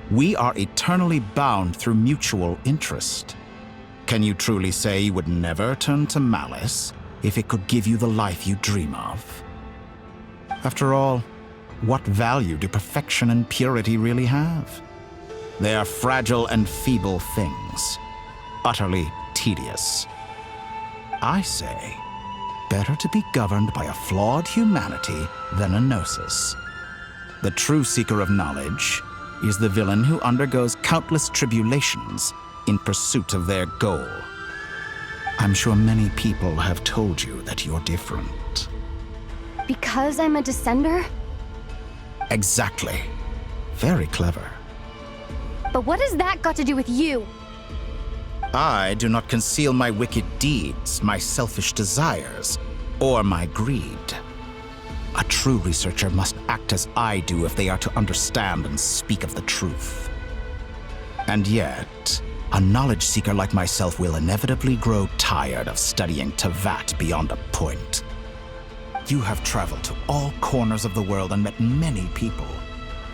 We are eternally bound through mutual interest. Can you truly say you would never turn to malice if it could give you the life you dream of? After all, what value do perfection and purity really have? They are fragile and feeble things, utterly tedious. I say, better to be governed by a flawed humanity than a gnosis. The true seeker of knowledge is the villain who undergoes countless tribulations in pursuit of their goal. I'm sure many people have told you that you're different. Because I'm a descender? Exactly. Very clever. But what has that got to do with you? I do not conceal my wicked deeds, my selfish desires, or my greed. A true researcher must act as I do if they are to understand and speak of the truth. And yet, a knowledge seeker like myself will inevitably grow tired of studying Tevat beyond a point. You have traveled to all corners of the world and met many people.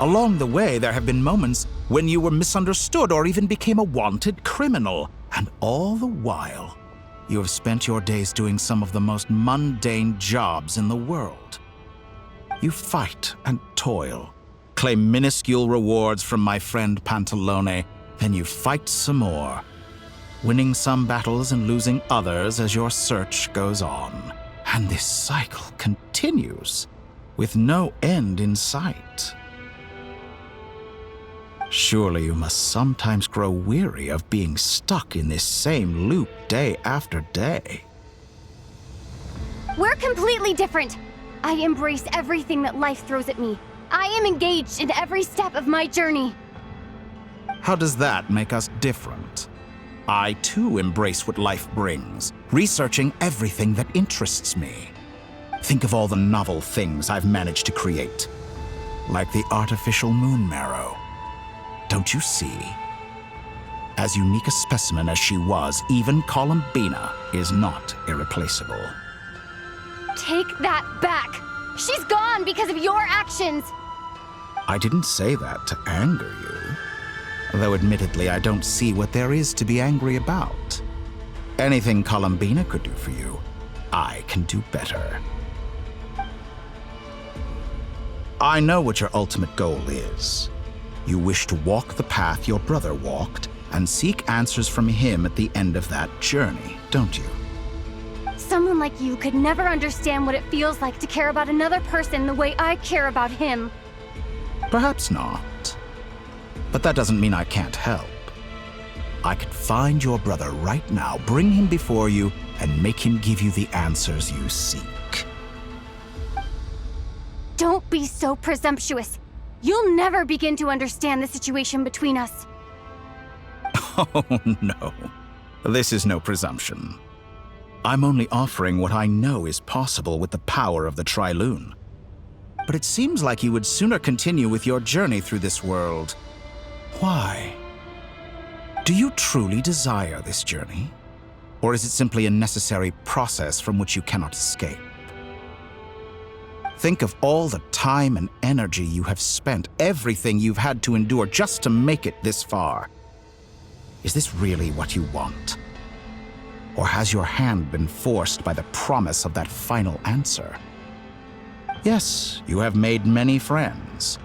Along the way, there have been moments when you were misunderstood or even became a wanted criminal. And all the while, you have spent your days doing some of the most mundane jobs in the world. You fight and toil, claim minuscule rewards from my friend Pantalone, then you fight some more, winning some battles and losing others as your search goes on. And this cycle continues, with no end in sight. Surely you must sometimes grow weary of being stuck in this same loop day after day. We're completely different. I embrace everything that life throws at me. I am engaged in every step of my journey. How does that make us different? I too embrace what life brings, researching everything that interests me. Think of all the novel things I've managed to create, like the artificial moon marrow. Don't you see? As unique a specimen as she was, even Columbina is not irreplaceable. Take that back! She's gone because of your actions! I didn't say that to anger you. Though admittedly, I don't see what there is to be angry about. Anything Columbina could do for you, I can do better. I know what your ultimate goal is. You wish to walk the path your brother walked and seek answers from him at the end of that journey, don't you? Someone like you could never understand what it feels like to care about another person the way I care about him. Perhaps not. But that doesn't mean I can't help. I could find your brother right now, bring him before you, and make him give you the answers you seek. Don't be so presumptuous. You'll never begin to understand the situation between us. Oh, no. This is no presumption. I'm only offering what I know is possible with the power of the Trilune. But it seems like you would sooner continue with your journey through this world. Why? Do you truly desire this journey? Or is it simply a necessary process from which you cannot escape? Think of all the time and energy you have spent, everything you've had to endure just to make it this far. Is this really what you want? Or has your hand been forced by the promise of that final answer? Yes, you have made many friends.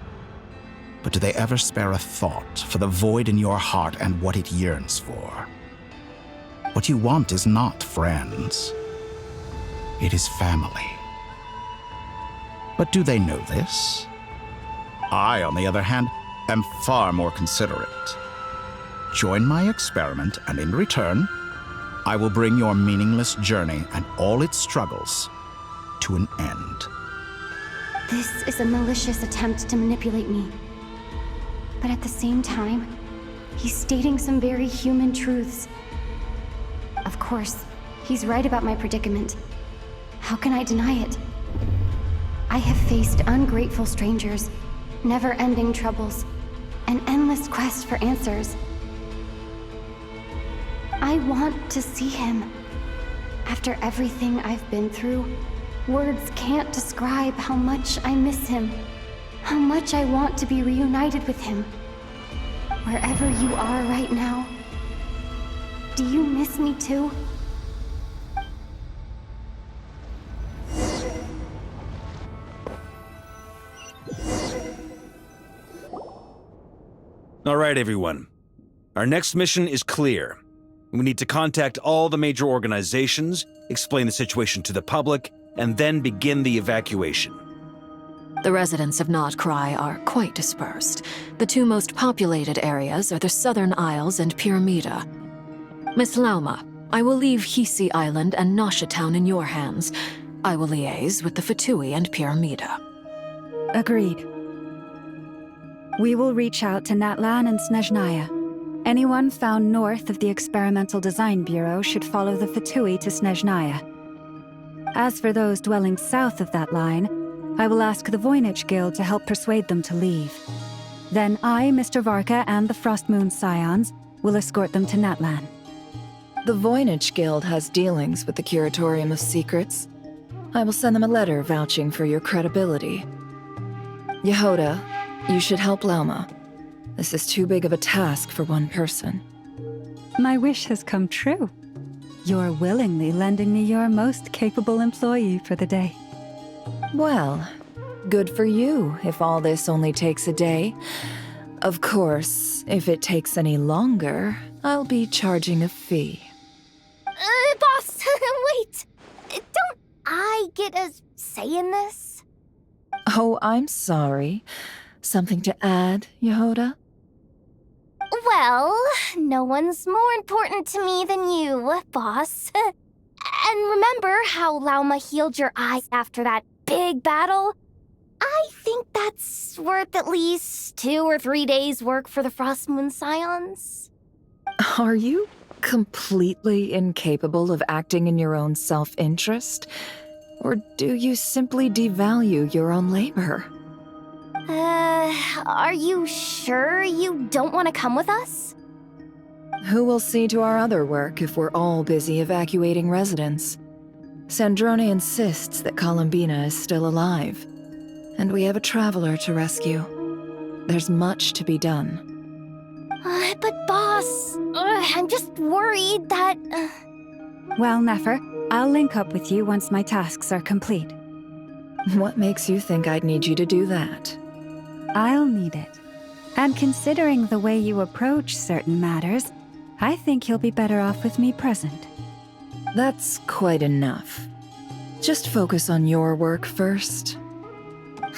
But do they ever spare a thought for the void in your heart and what it yearns for? What you want is not friends. It is family. But do they know this? I, on the other hand, am far more considerate. Join my experiment, and in return, I will bring your meaningless journey and all its struggles to an end. This is a malicious attempt to manipulate me. But at the same time, he's stating some very human truths. Of course, he's right about my predicament. How can I deny it? I have faced ungrateful strangers, never-ending troubles, an endless quest for answers. I want to see him. After everything I've been through, words can't describe how much I miss him, how much I want to be reunited with him. Wherever you are right now, do you miss me too? All right, everyone. Our next mission is clear. We need to contact all the major organizations, explain the situation to the public, and then begin the evacuation. The residents of Notcry are quite dispersed. The two most populated areas are the Southern Isles and Pyramida. Miss Lauma, I will leave Hisi Island and Nasha Town in your hands. I will liaise with the Fatui and Pyramida. Agreed. We will reach out to Natlan and Snezhnaya. Anyone found north of the Experimental Design Bureau should follow the Fatui to Snezhnaya. As for those dwelling south of that line, I will ask the Voynich Guild to help persuade them to leave. Then I, Mr. Varka, and the Frostmoon Scions will escort them to Natlan. The Voynich Guild has dealings with the Curatorium of Secrets. I will send them a letter vouching for your credibility. Yehoda, you should help Lauma. This is too big of a task for one person. My wish has come true. You're willingly lending me your most capable employee for the day. Well, good for you if all this only takes a day. Of course, if it takes any longer, I'll be charging a fee. Boss, wait! Don't I get a say in this? Oh, I'm sorry. Something to add, Yehoda? Well, no one's more important to me than you, boss. And remember how Lauma healed your eyes after that big battle? I think that's worth at least 2 or 3 days' work for the Frostmoon Scions. Are you completely incapable of acting in your own self-interest? Or do you simply devalue your own labor? Are you sure you don't want to come with us? Who will see to our other work if we're all busy evacuating residents? Sandrone insists that Columbina is still alive, and we have a traveler to rescue. There's much to be done. But boss, I'm just worried that... Well, Nefer, I'll link up with you once my tasks are complete. What makes you think I'd need you to do that? I'll need it. And considering the way you approach certain matters, I think you'll be better off with me present. That's quite enough. Just focus on your work first.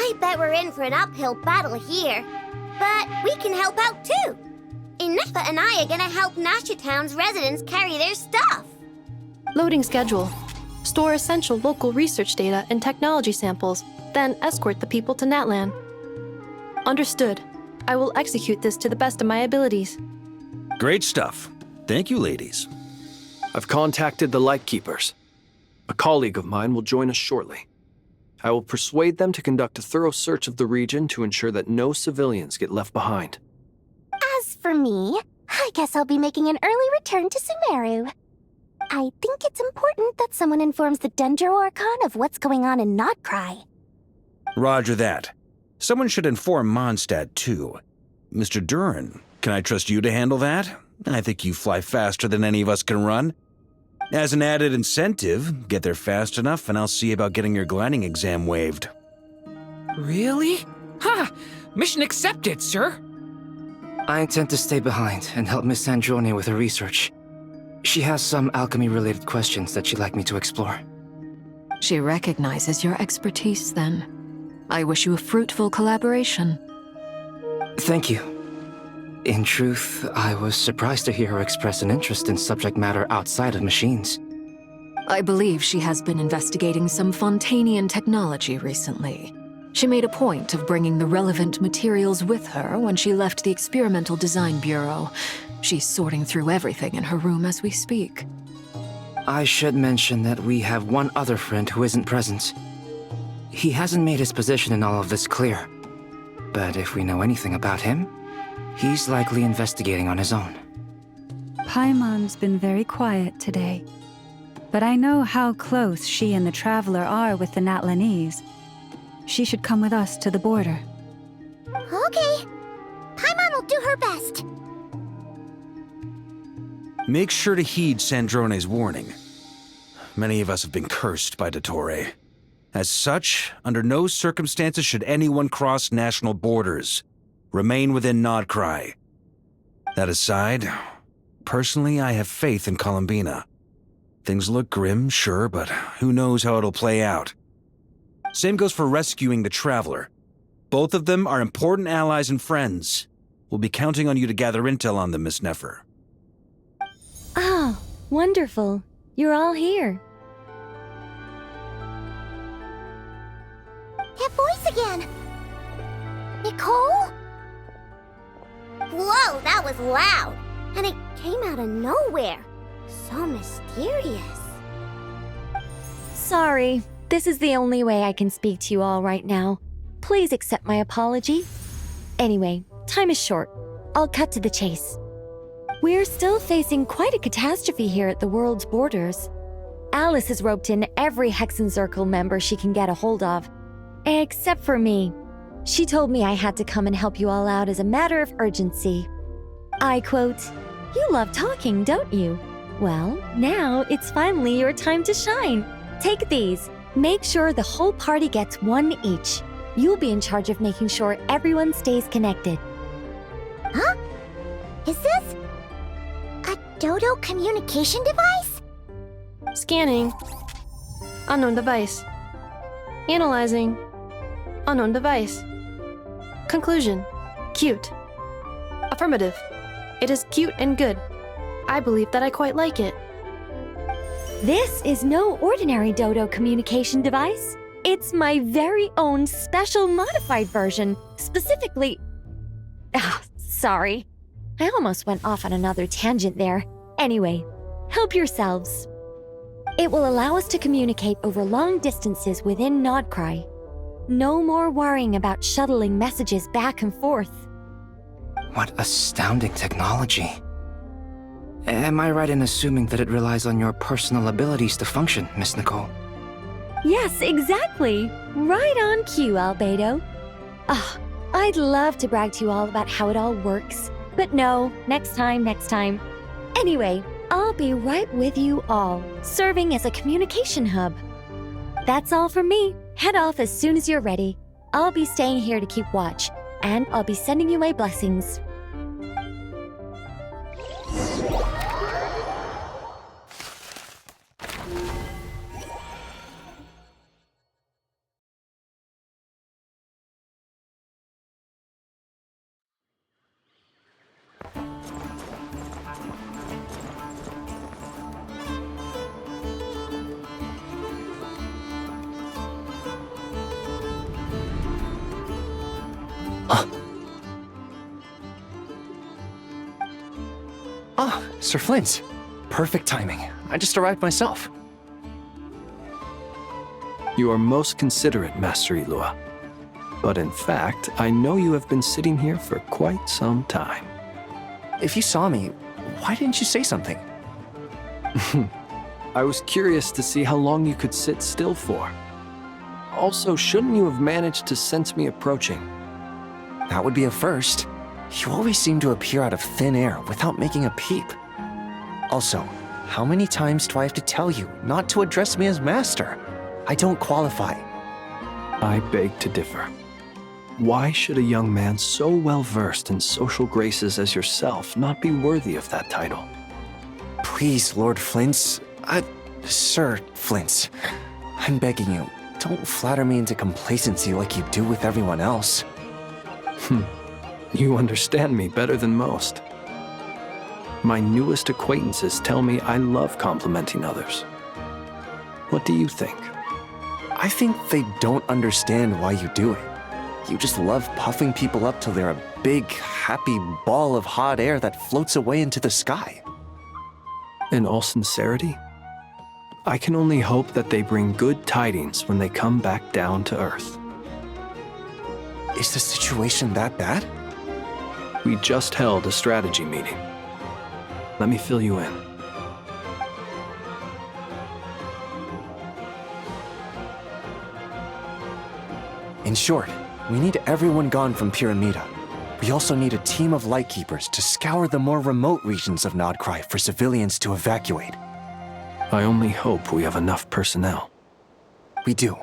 I bet we're in for an uphill battle here. But we can help out too. Inefa and I are gonna help Nasha Town's residents carry their stuff. Loading schedule. Store essential local research data and technology samples, then escort the people to Natlan. Understood. I will execute this to the best of my abilities. Great stuff. Thank you, ladies. I've contacted the Lightkeepers. A colleague of mine will join us shortly. I will persuade them to conduct a thorough search of the region to ensure that no civilians get left behind. As for me, I guess I'll be making an early return to Sumeru. I think it's important that someone informs the Dendro Archon of what's going on in Notcry. Roger that. Someone should inform Mondstadt, too. Mr. Duran, can I trust you to handle that? I think you fly faster than any of us can run. As an added incentive, get there fast enough and I'll see about getting your gliding exam waived. Really? Ha! Mission accepted, sir. I intend to stay behind and help Miss Sandrone with her research. She has some alchemy-related questions that she'd like me to explore. She recognizes your expertise, then. I wish you a fruitful collaboration. Thank you. In truth, I was surprised to hear her express an interest in subject matter outside of machines. I believe she has been investigating some Fontanian technology recently. She made a point of bringing the relevant materials with her when she left the Experimental Design Bureau. She's sorting through everything in her room as we speak. I should mention that we have one other friend who isn't present. He hasn't made his position in all of this clear. But if we know anything about him, he's likely investigating on his own. Paimon's been very quiet today. But I know how close she and the Traveler are with the Natlanese. She should come with us to the border. Okay. Paimon will do her best. Make sure to heed Sandrone's warning. Many of us have been cursed by Dottore. As such, under no circumstances should anyone cross national borders. Remain within Nodcry. That aside, personally I have faith in Columbina. Things look grim, sure, but who knows how it'll play out. Same goes for rescuing the Traveler. Both of them are important allies and friends. We'll be counting on you to gather intel on them, Miss Nefer. Oh, wonderful. You're all here. That voice again! Nicole? Whoa, that was loud! And it came out of nowhere. So mysterious. Sorry, this is the only way I can speak to you all right now. Please accept my apology. Anyway, time is short. I'll cut to the chase. We're still facing quite a catastrophe here at the world's borders. Alice has roped in every Hexenzirkel member she can get a hold of. Except for me. She told me I had to come and help you all out as a matter of urgency. I quote, "You love talking, don't you? Well, now it's finally your time to shine. Take these. Make sure the whole party gets one each. You'll be in charge of making sure everyone stays connected." Huh? Is this a Dodo communication device? Scanning. Unknown device. Analyzing. Unknown device. Conclusion. Cute. Affirmative. It is cute and good. I believe that I quite like it. This is no ordinary Dodo communication device. It's my very own special modified version, specifically... sorry. I almost went off on another tangent there. Anyway, help yourselves. It will allow us to communicate over long distances within Nodcry. No more worrying about shuttling messages back and forth. What astounding technology. Am I right in assuming that it relies on your personal abilities to function, Miss Nicole? Yes, exactly. Right on cue, Albedo. I'd love to brag to you all about how it all works. But no, next time. Anyway, I'll be right with you all, serving as a communication hub. That's all from me. Head off as soon as you're ready. I'll be staying here to keep watch, and I'll be sending you my blessings. Sir Flint, perfect timing. I just arrived myself. You are most considerate, Master Ilua. But in fact, I know you have been sitting here for quite some time. If you saw me, why didn't you say something? I was curious to see how long you could sit still for. Also, shouldn't you have managed to sense me approaching? That would be a first. You always seem to appear out of thin air without making a peep. Also, how many times do I have to tell you not to address me as master? I don't qualify. I beg to differ. Why should a young man so well versed in social graces as yourself not be worthy of that title? Please, Lord Flint's... Sir Flint's. I'm begging you, don't flatter me into complacency like you do with everyone else. You understand me better than most. My newest acquaintances tell me I love complimenting others. What do you think? I think they don't understand why you do it. You just love puffing people up till they're a big, happy ball of hot air that floats away into the sky. In all sincerity, I can only hope that they bring good tidings when they come back down to Earth. Is the situation that bad? We just held a strategy meeting. Let me fill you in. In short, we need everyone gone from Pyramida. We also need a team of lightkeepers to scour the more remote regions of Nodcry for civilians to evacuate. I only hope we have enough personnel. We do.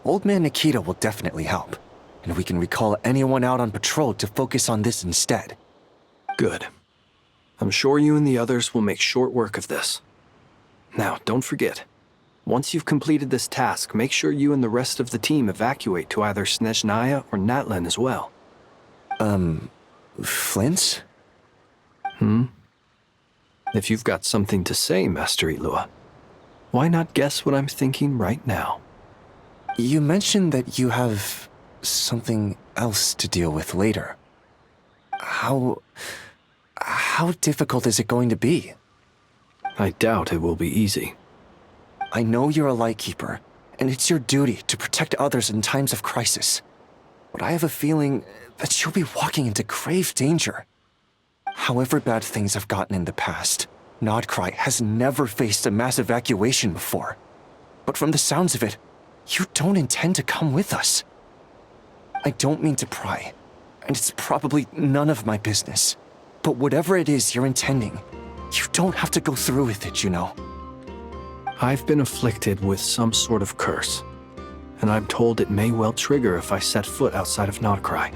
Old Man Nikita will definitely help, and we can recall anyone out on patrol to focus on this instead. Good. I'm sure you and the others will make short work of this. Now, don't forget, once you've completed this task, make sure you and the rest of the team evacuate to either Snezhnaya or Natlan as well. Flint? If you've got something to say, Master Ilua, why not guess what I'm thinking right now? You mentioned that you have something else to deal with later. How difficult is it going to be? I doubt it will be easy. I know you're a lightkeeper, and it's your duty to protect others in times of crisis. But I have a feeling that you'll be walking into grave danger. However bad things have gotten in the past, Nodcry has never faced a mass evacuation before. But from the sounds of it, you don't intend to come with us. I don't mean to pry, and it's probably none of my business. But whatever it is you're intending, you don't have to go through with it, you know. I've been afflicted with some sort of curse, and I'm told it may well trigger if I set foot outside of Nodcry.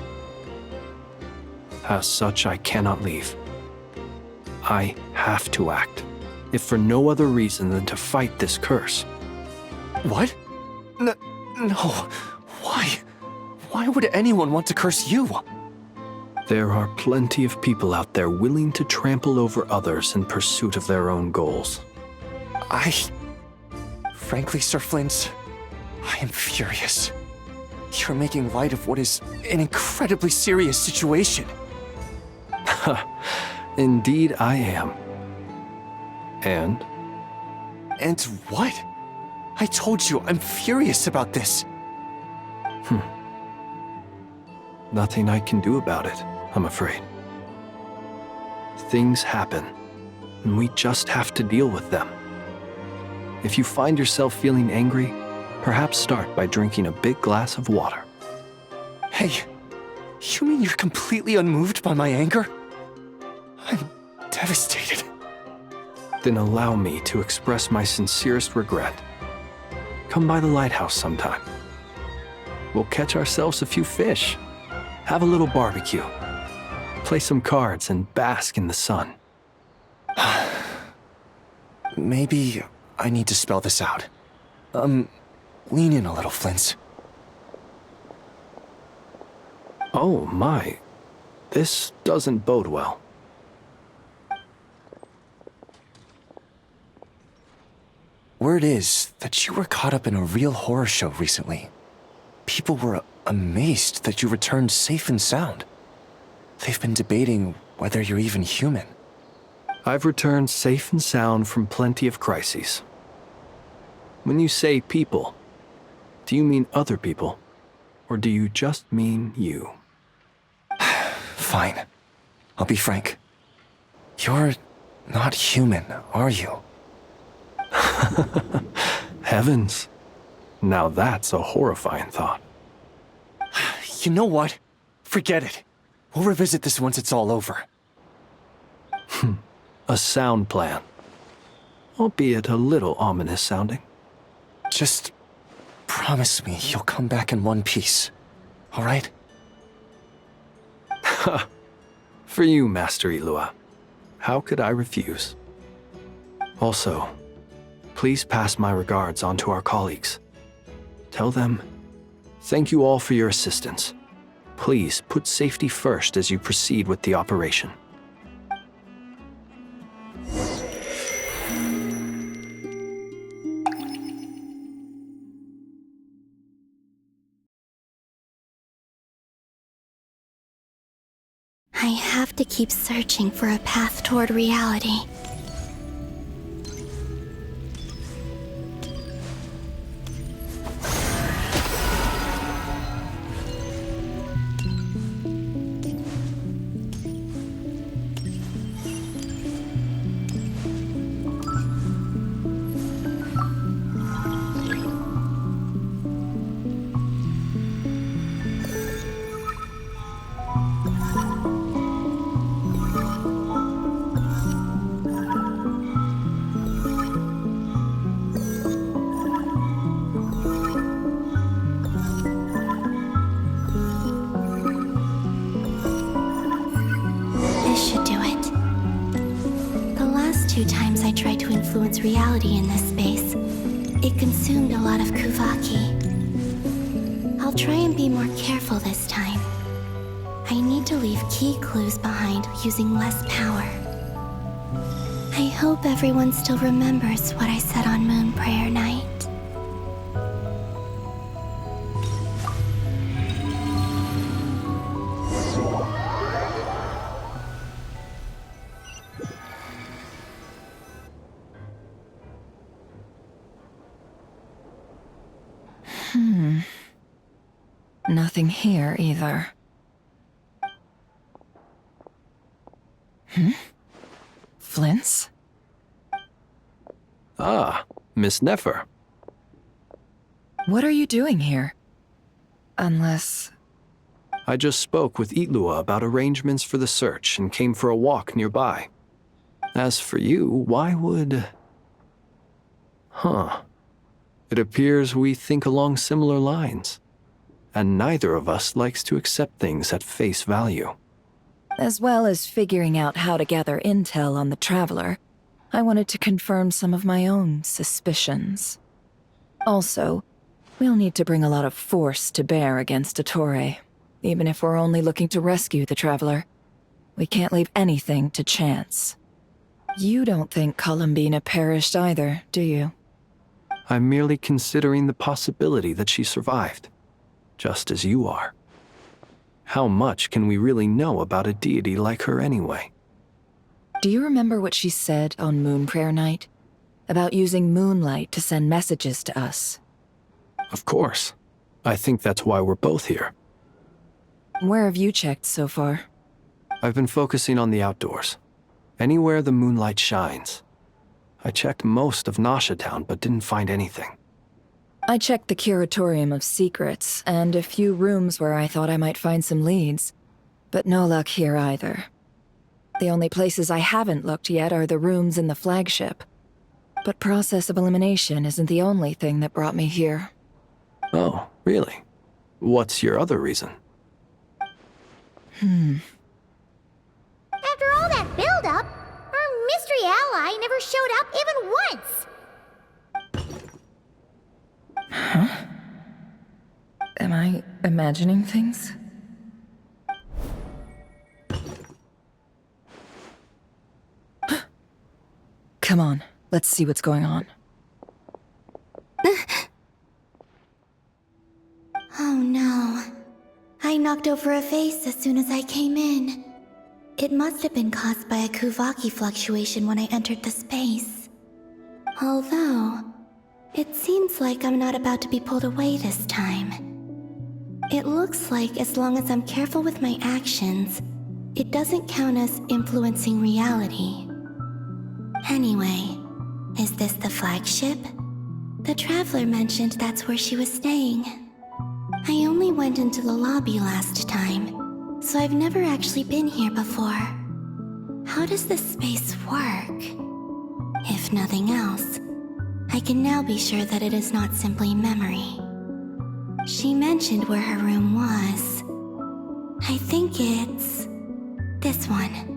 As such, I cannot leave. I have to act, if for no other reason than to fight this curse. What? No. Why? Why would anyone want to curse you? There are plenty of people out there willing to trample over others in pursuit of their own goals. Frankly, Sir Flint, I am furious. You're making light of what is an incredibly serious situation. Indeed I am. And? And what? I told you I'm furious about this. Nothing I can do about it, I'm afraid. Things happen, and we just have to deal with them. If you find yourself feeling angry, perhaps start by drinking a big glass of water. Hey, you mean you're completely unmoved by my anger? I'm devastated. Then allow me to express my sincerest regret. Come by the lighthouse sometime. We'll catch ourselves a few fish, have a little barbecue, play some cards, and bask in the sun. Maybe I need to spell this out. Lean in a little, Flint. Oh my, this doesn't bode well. Word is that you were caught up in a real horror show recently. People were amazed that you returned safe and sound. They've been debating whether you're even human. I've returned safe and sound from plenty of crises. When you say people, do you mean other people? Or do you just mean you? Fine. I'll be frank. You're not human, are you? Heavens. Now that's a horrifying thought. You know what? Forget it. We'll revisit this once it's all over. A sound plan. Albeit a little ominous sounding. Just promise me you'll come back in one piece, all right? For you, Master Ilua. How could I refuse? Also, please pass my regards on to our colleagues. Tell them, thank you all for your assistance. Please put safety first as you proceed with the operation. I have to keep searching for a path toward reality. Reality in this space. It consumed a lot of Kuvaki. I'll try and be more careful this time. I need to leave key clues behind using less power. I hope everyone still remembers what I said on Moon Prayer Night. Nothing here either. Flints? Ah, Miss Nefer. What are you doing here? Unless... I just spoke with Ilua about arrangements for the search and came for a walk nearby. As for you, why would... It appears we think along similar lines. And neither of us likes to accept things at face value. As well as figuring out how to gather intel on the Traveler, I wanted to confirm some of my own suspicions. Also, we'll need to bring a lot of force to bear against Dottore, even if we're only looking to rescue the Traveler. We can't leave anything to chance. You don't think Columbina perished either, do you? I'm merely considering the possibility that she survived. Just as you are. How much can we really know about a deity like her anyway? Do you remember what she said on Moon Prayer Night? About using moonlight to send messages to us? Of course. I think that's why we're both here. Where have you checked so far? I've been focusing on the outdoors. Anywhere the moonlight shines. I checked most of Nasha Town, but didn't find anything. I checked the Curatorium of Secrets, and a few rooms where I thought I might find some leads. But no luck here either. The only places I haven't looked yet are the rooms in the flagship. But process of elimination isn't the only thing that brought me here. Oh, really? What's your other reason? After all that build-up, our mystery ally never showed up even once! Huh? Am I imagining things? Come on, let's see what's going on. Oh no. I knocked over a vase as soon as I came in. It must have been caused by a Kuvaki fluctuation when I entered the space. Although, it seems like I'm not about to be pulled away this time. It looks like as long as I'm careful with my actions, it doesn't count as influencing reality. Anyway, is this the flagship? The Traveler mentioned that's where she was staying. I only went into the lobby last time, so I've never actually been here before. How does this space work? If nothing else, I can now be sure that it is not simply memory. She mentioned where her room was. I think it's this one.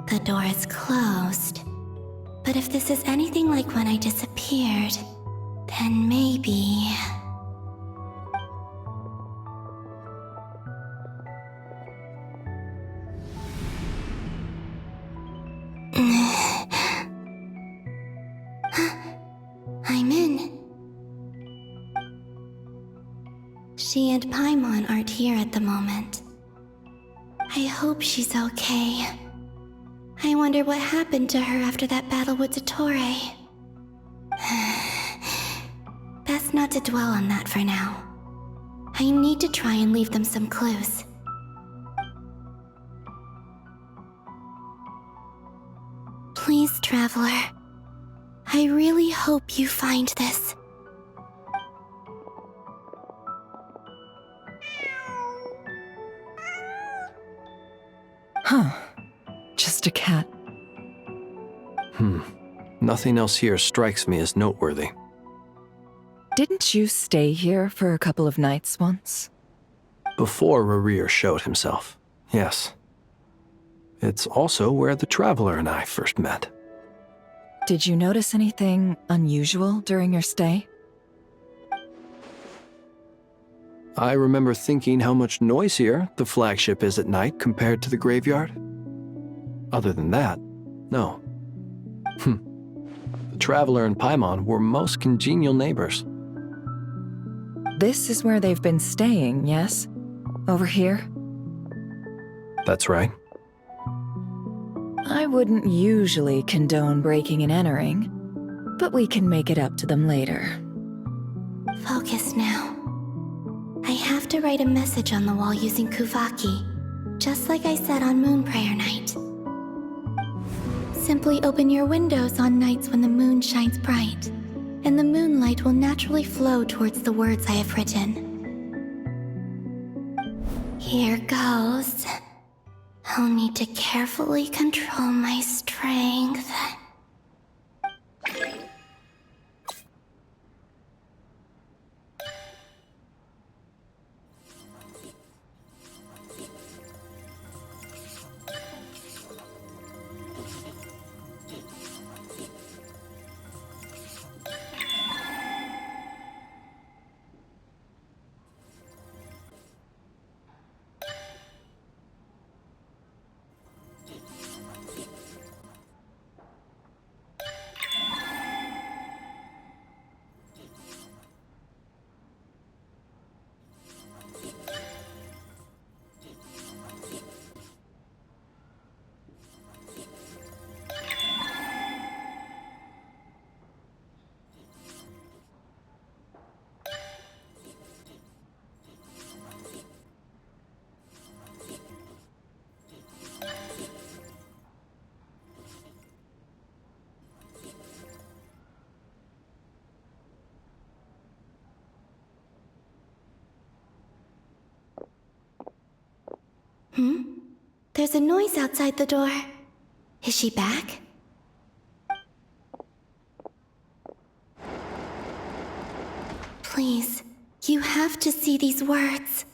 The door is closed. But if this is anything like when I disappeared, then maybe... I'm in. She and Paimon aren't here at the moment. I hope she's okay. I wonder what happened to her after that battle with Dottore. Best not to dwell on that for now. I need to try and leave them some clues. Please, Traveler. I really hope you find this. Huh. Just a cat. Nothing else here strikes me as noteworthy. Didn't you stay here for a couple of nights once? Before Rerir showed himself, yes. It's also where the Traveler and I first met. Did you notice anything unusual during your stay? I remember thinking how much noisier the flagship is at night compared to the graveyard. Other than that, no. The Traveler and Paimon were most congenial neighbors. This is where they've been staying, yes? Over here? That's right. I wouldn't usually condone breaking and entering, but we can make it up to them later. Focus now. I have to write a message on the wall using Kuvaki, just like I said on Moon Prayer Night. Simply open your windows on nights when the moon shines bright, and the moonlight will naturally flow towards the words I have written. Here goes. I'll need to carefully control my strength. There's a noise outside the door. Is she back? Please, you have to see these words.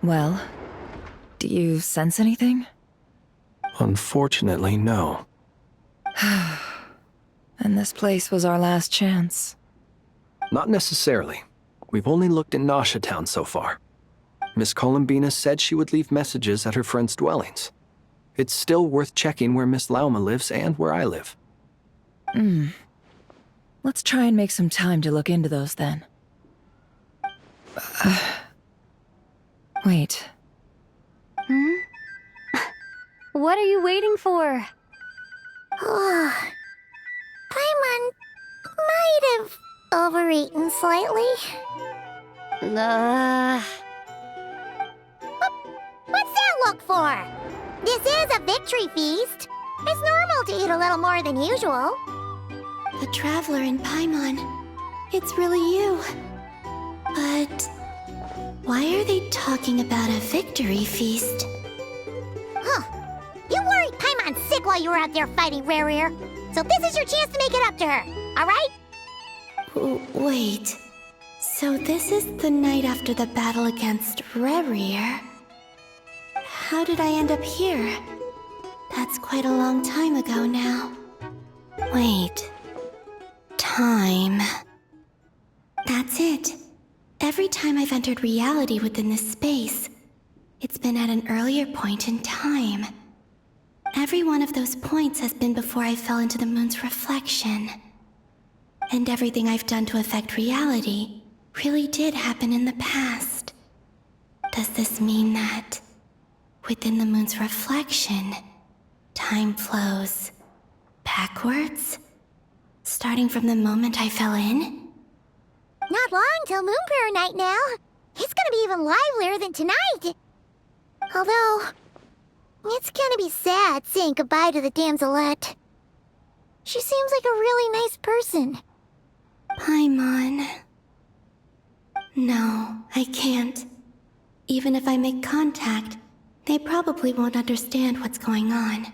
Well, do you sense anything? Unfortunately, no. And this place was our last chance. Not necessarily. We've only looked in Nasha Town so far. Miss Columbina said she would leave messages at her friends' dwellings. It's still worth checking where Miss Lauma lives and where I live. Let's try and make some time to look into those then. Wait. What are you waiting for? Paimon might have overeaten slightly. What's that look for? This is a victory feast. It's normal to eat a little more than usual. The Traveler in Paimon. It's really you. But why are they talking about a victory feast? Huh. You worried Paimon's sick while you were out there fighting Rare. So this is your chance to make it up to her, alright? Wait. So this is the night after the battle against Rare. How did I end up here? That's quite a long time ago now. Wait. Time. That's it. Every time I've entered reality within this space, it's been at an earlier point in time. Every one of those points has been before I fell into the moon's reflection. And everything I've done to affect reality really did happen in the past. Does this mean that within the moon's reflection, time flows backwards? Starting from the moment I fell in? Not long till Moon Prayer Night now. It's gonna be even livelier than tonight. Although, it's gonna be sad saying goodbye to the damselette. She seems like a really nice person. Paimon. No, I can't. Even if I make contact, they probably won't understand what's going on.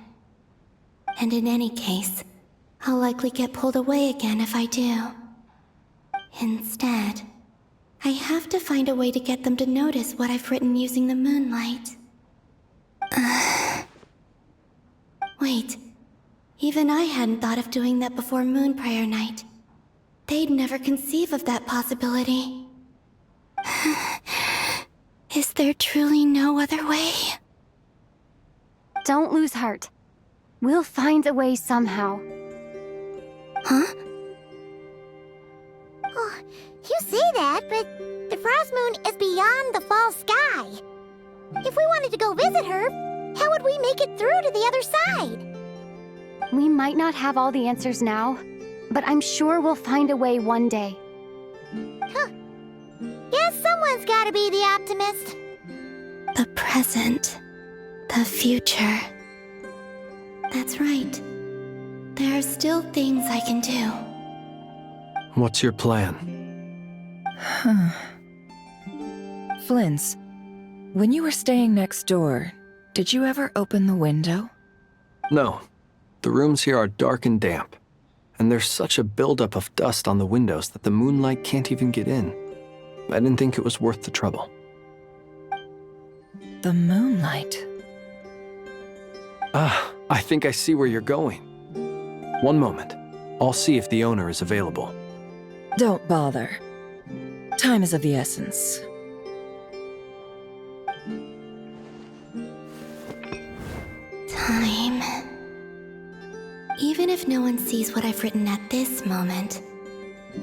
And in any case, I'll likely get pulled away again if I do. Instead, I have to find a way to get them to notice what I've written using the moonlight. Wait, even I hadn't thought of doing that before Moon Prayer Night. They'd never conceive of that possibility. Is there truly no other way? Don't lose heart. We'll find a way somehow. Huh? Oh, you say that, but the Frost Moon is beyond the fall sky. If we wanted to go visit her, how would we make it through to the other side? We might not have all the answers now, but I'm sure we'll find a way one day. Huh. Guess someone's gotta be the optimist. The present. The future. That's right. There are still things I can do. What's your plan? Flint's, when you were staying next door, did you ever open the window? No. The rooms here are dark and damp. And there's such a buildup of dust on the windows that the moonlight can't even get in. I didn't think it was worth the trouble. The moonlight. I think I see where you're going. One moment. I'll see if the owner is available. Don't bother. Time is of the essence. Time. Even if no one sees what I've written at this moment,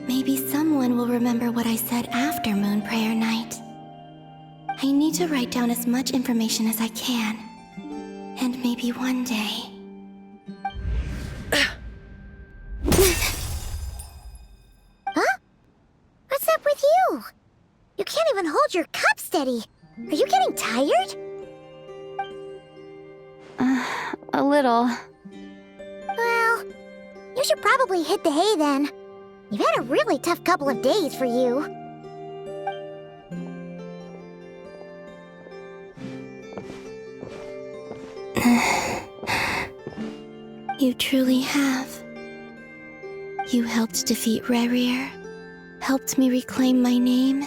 maybe someone will remember what I said after Moon Prayer Night. I need to write down as much information as I can. And maybe one day... Huh? What's up with you? You can't even hold your cup steady. Are you getting tired? A little. Well, you should probably hit the hay then. You've had a really tough couple of days for you. You truly have. You helped defeat Rare, helped me reclaim my name,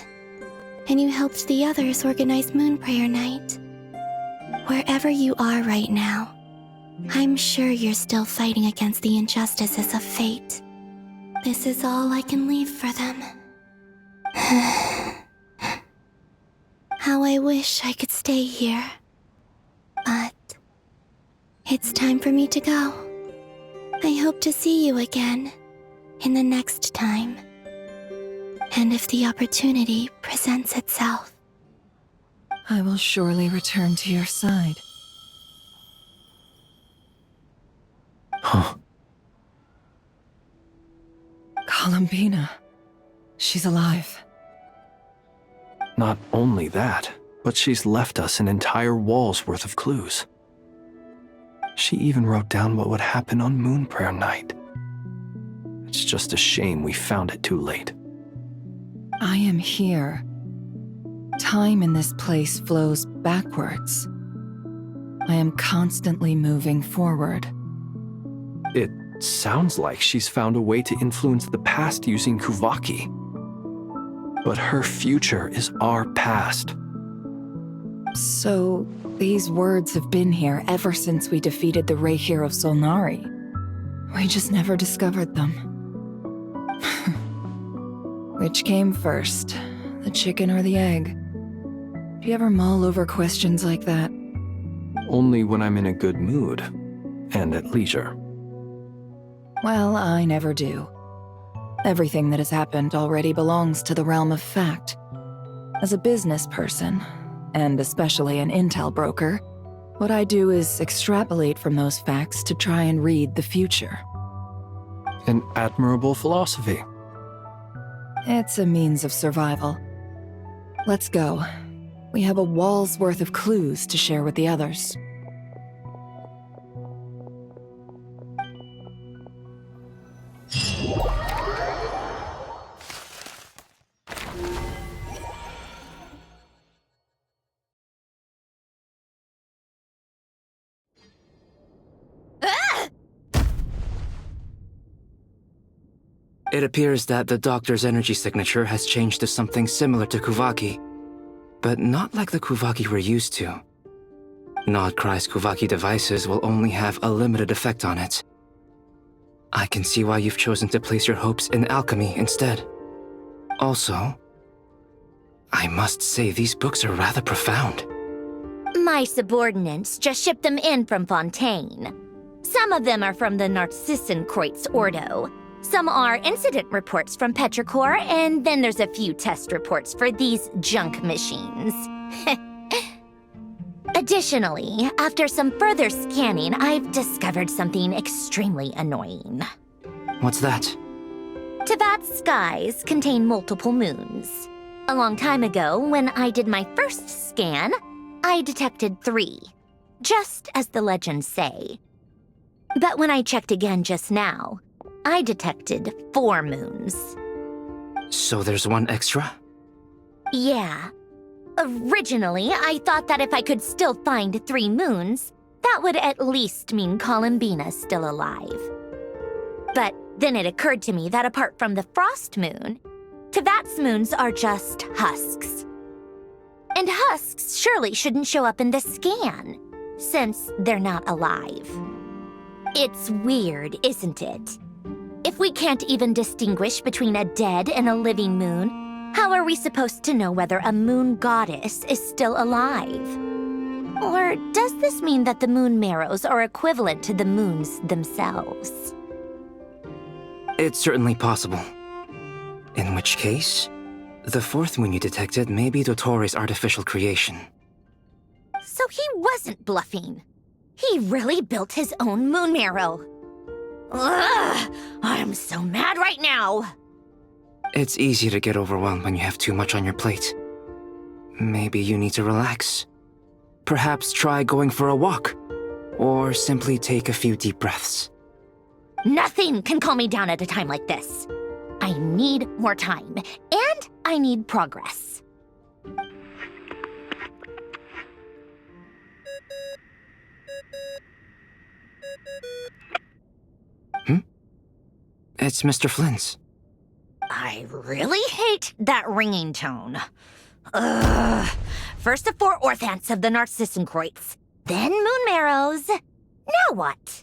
and you helped the others organize Moon Prayer Night. Wherever you are right now, I'm sure you're still fighting against the injustices of fate. This is all I can leave for them. How I wish I could stay here. But it's time for me to go. I hope to see you again in the next time. And if the opportunity presents itself. I will surely return to your side. Huh. Columbina. She's alive. Not only that, but she's left us an entire wall's worth of clues. She even wrote down what would happen on Moon Prayer Night. It's just a shame we found it too late. I am here. Time in this place flows backwards. I am constantly moving forward. It sounds like she's found a way to influence the past using Kuvaki. But her future is our past. So, these words have been here ever since we defeated the Ray Hero Solnari. We just never discovered them. Which came first, the chicken or the egg? Do you ever mull over questions like that? Only when I'm in a good mood and at leisure. Well, I never do. Everything that has happened already belongs to the realm of fact. As a business person, and especially an intel broker, what I do is extrapolate from those facts to try and read the future. An admirable philosophy. It's a means of survival. Let's go. We have a wall's worth of clues to share with the others. It appears that the doctor's energy signature has changed to something similar to Kuvaki, but not like the Kuvaki we're used to. Nodcry's Kuvaki devices will only have a limited effect on it. I can see why you've chosen to place your hopes in alchemy instead. Also, I must say these books are rather profound. My subordinates just shipped them in from Fontaine. Some of them are from the Narcissenkreuz Ordo. Some are incident reports from Petrichor, and then there's a few test reports for these junk machines. Additionally, after some further scanning, I've discovered something extremely annoying. What's that? Teyvat's skies contain multiple moons. A long time ago, when I did my first scan, I detected 3, just as the legends say. But when I checked again just now, I detected 4 moons. So there's one extra? Yeah. Originally, I thought that if I could still find 3 moons, that would at least mean Columbina's still alive. But then it occurred to me that apart from the frost moon, Teyvat's moons are just husks. And husks surely shouldn't show up in the scan, since they're not alive. It's weird, isn't it? If we can't even distinguish between a dead and a living moon, how are we supposed to know whether a moon goddess is still alive? Or does this mean that the moon marrows are equivalent to the moons themselves? It's certainly possible. In which case, the 4th moon you detected may be Dottore artificial creation. So he wasn't bluffing. He really built his own moon marrow. Ugh! I'm so mad right now! It's easy to get overwhelmed when you have too much on your plate. Maybe you need to relax. Perhaps try going for a walk. Or simply take a few deep breaths. Nothing can calm me down at a time like this. I need more time, and I need progress. It's Mr. Flynn's. I really hate that ringing tone. Ugh. First the 4 orthants of the Narcissenkreuz, then moon marrows. Now what?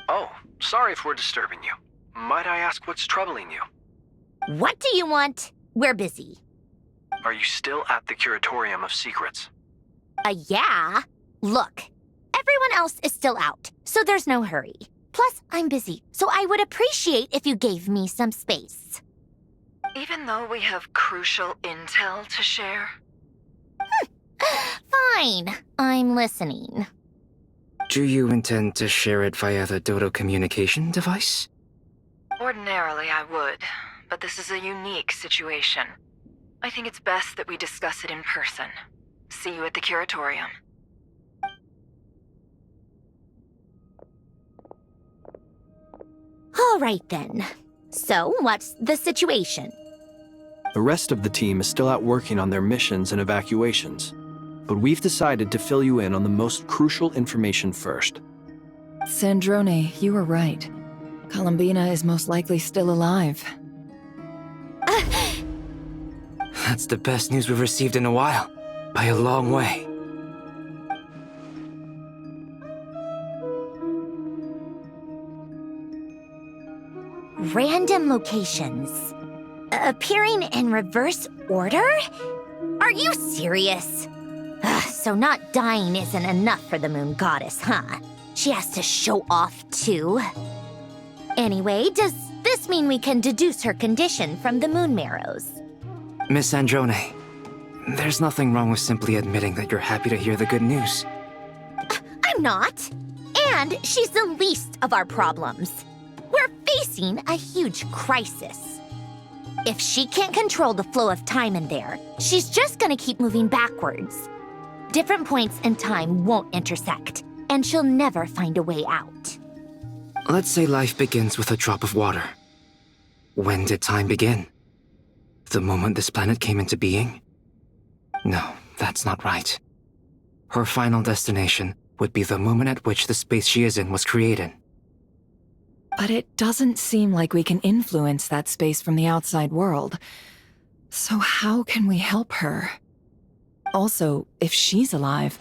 Oh, sorry if we're disturbing you. Might I ask what's troubling you? What do you want? We're busy. Are you still at the Curatorium of Secrets? Yeah. Look, everyone else is still out, so there's no hurry. Plus, I'm busy, so I would appreciate if you gave me some space. Even though we have crucial intel to share? Fine, I'm listening. Do you intend to share it via the Dodo communication device? Ordinarily, I would, but this is a unique situation. I think it's best that we discuss it in person. See you at the Curatorium. All right then. So, what's the situation? The rest of the team is still out working on their missions and evacuations, but we've decided to fill you in on the most crucial information first. Sandrone, you were right. Columbina is most likely still alive. That's the best news we've received in a while. By a long way. Random locations. Appearing in reverse order? Are you serious? So not dying isn't enough for the moon goddess, huh? She has to show off too. Anyway, does this mean we can deduce her condition from the moon marrows? Miss Androne, there's nothing wrong with simply admitting that you're happy to hear the good news. I'm not. And she's the least of our problems. We're facing a huge crisis. If she can't control the flow of time in there, she's just gonna keep moving backwards. Different points in time won't intersect, and she'll never find a way out. Let's say life begins with a drop of water. When did time begin? The moment this planet came into being? No, that's not right. Her final destination would be the moment at which the space she is in was created. But it doesn't seem like we can influence that space from the outside world. So how can we help her? Also, if she's alive,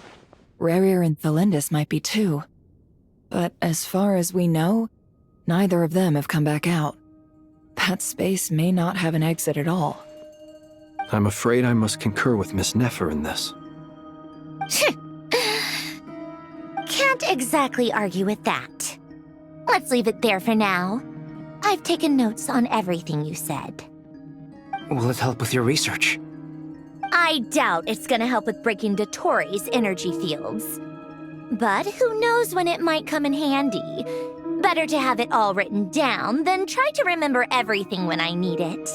Rerir and Thalindis might be too. But as far as we know, neither of them have come back out. That space may not have an exit at all. I'm afraid I must concur with Miss Nefer in this. Can't exactly argue with that. Let's leave it there for now. I've taken notes on everything you said. Will it help with your research? I doubt it's gonna help with breaking Dottoro's energy fields. But who knows when it might come in handy. Better to have it all written down than try to remember everything when I need it.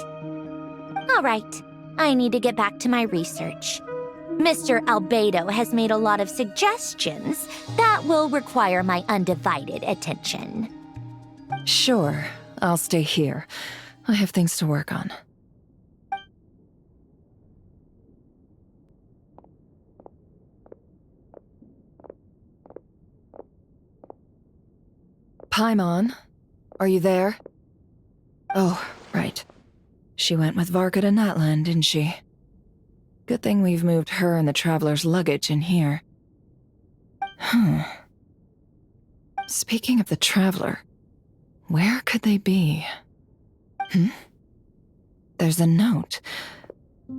All right, I need to get back to my research. Mr. Albedo has made a lot of suggestions that will require my undivided attention. Sure, I'll stay here. I have things to work on. Paimon, are you there? Oh, right. She went with Varka to Natlan, didn't she? Good thing we've moved her and the Traveler's luggage in here. Speaking of the Traveler, where could they be? There's a note.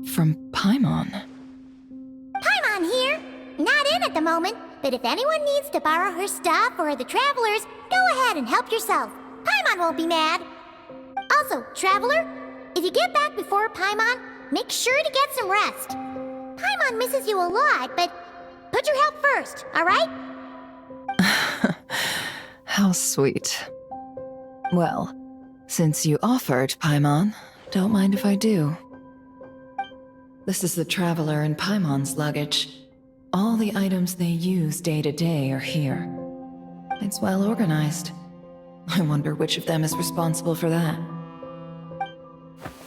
From Paimon. Paimon here. Not in at the moment, but if anyone needs to borrow her stuff or the Travelers, go ahead and help yourself. Paimon won't be mad. Also, Traveler, if you get back before Paimon, make sure to get some rest. Paimon misses you a lot, but put your health first, alright? How sweet. Well, since you offered, Paimon, don't mind if I do. This is the Traveler and Paimon's luggage. All the items they use day to day are here. It's well organized. I wonder which of them is responsible for that.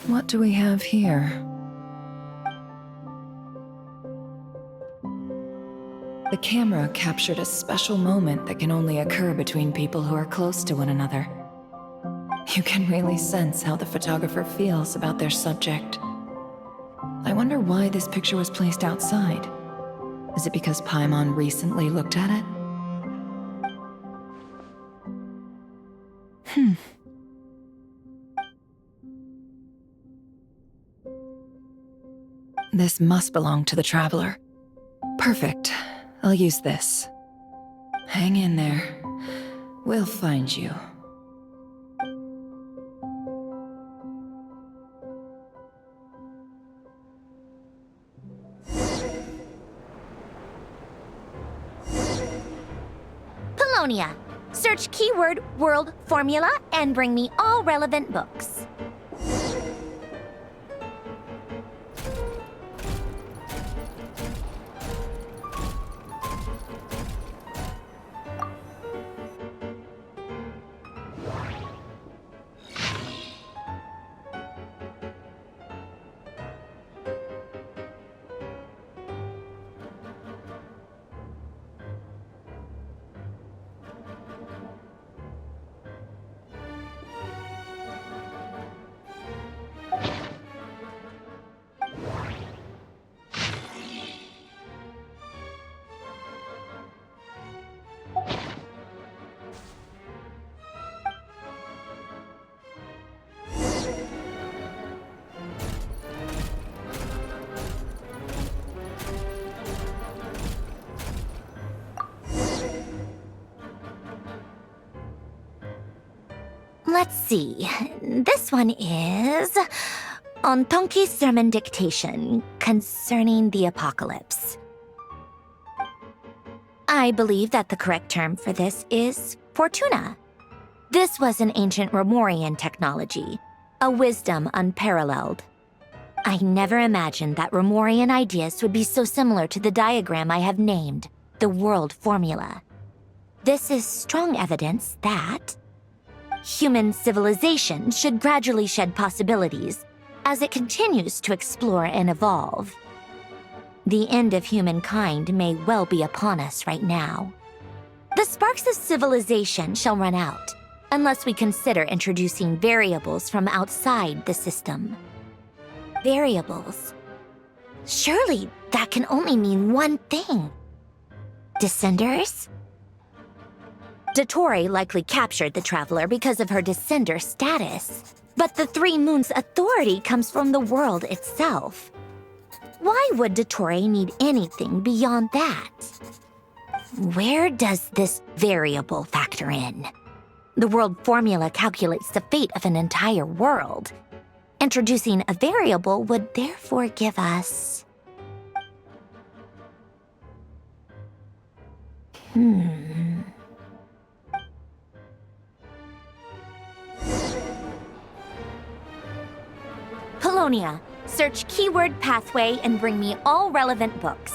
What do we have here? The camera captured a special moment that can only occur between people who are close to one another. You can really sense how the photographer feels about their subject. I wonder why this picture was placed outside. Is it because Paimon recently looked at it? This must belong to the Traveler. Perfect. I'll use this. Hang in there. We'll find you. Polonia. Search keyword world formula and bring me all relevant books. Let's see. This one is on Tonki's sermon dictation concerning the apocalypse. I believe that the correct term for this is Fortuna. This was an ancient Romorian technology, a wisdom unparalleled. I never imagined that Romorian ideas would be so similar to the diagram I have named, the world formula. This is strong evidence that human civilization should gradually shed possibilities as it continues to explore and evolve. The end of humankind may well be upon us right now. The sparks of civilization shall run out unless we consider introducing variables from outside the system. Variables. Surely that can only mean one thing. Descenders? Dottore likely captured the Traveler because of her descender status. But the Three Moons' authority comes from the world itself. Why would Dottore need anything beyond that? Where does this variable factor in? The world formula calculates the fate of an entire world. Introducing a variable would therefore give us... Polonia, search keyword pathway and bring me all relevant books.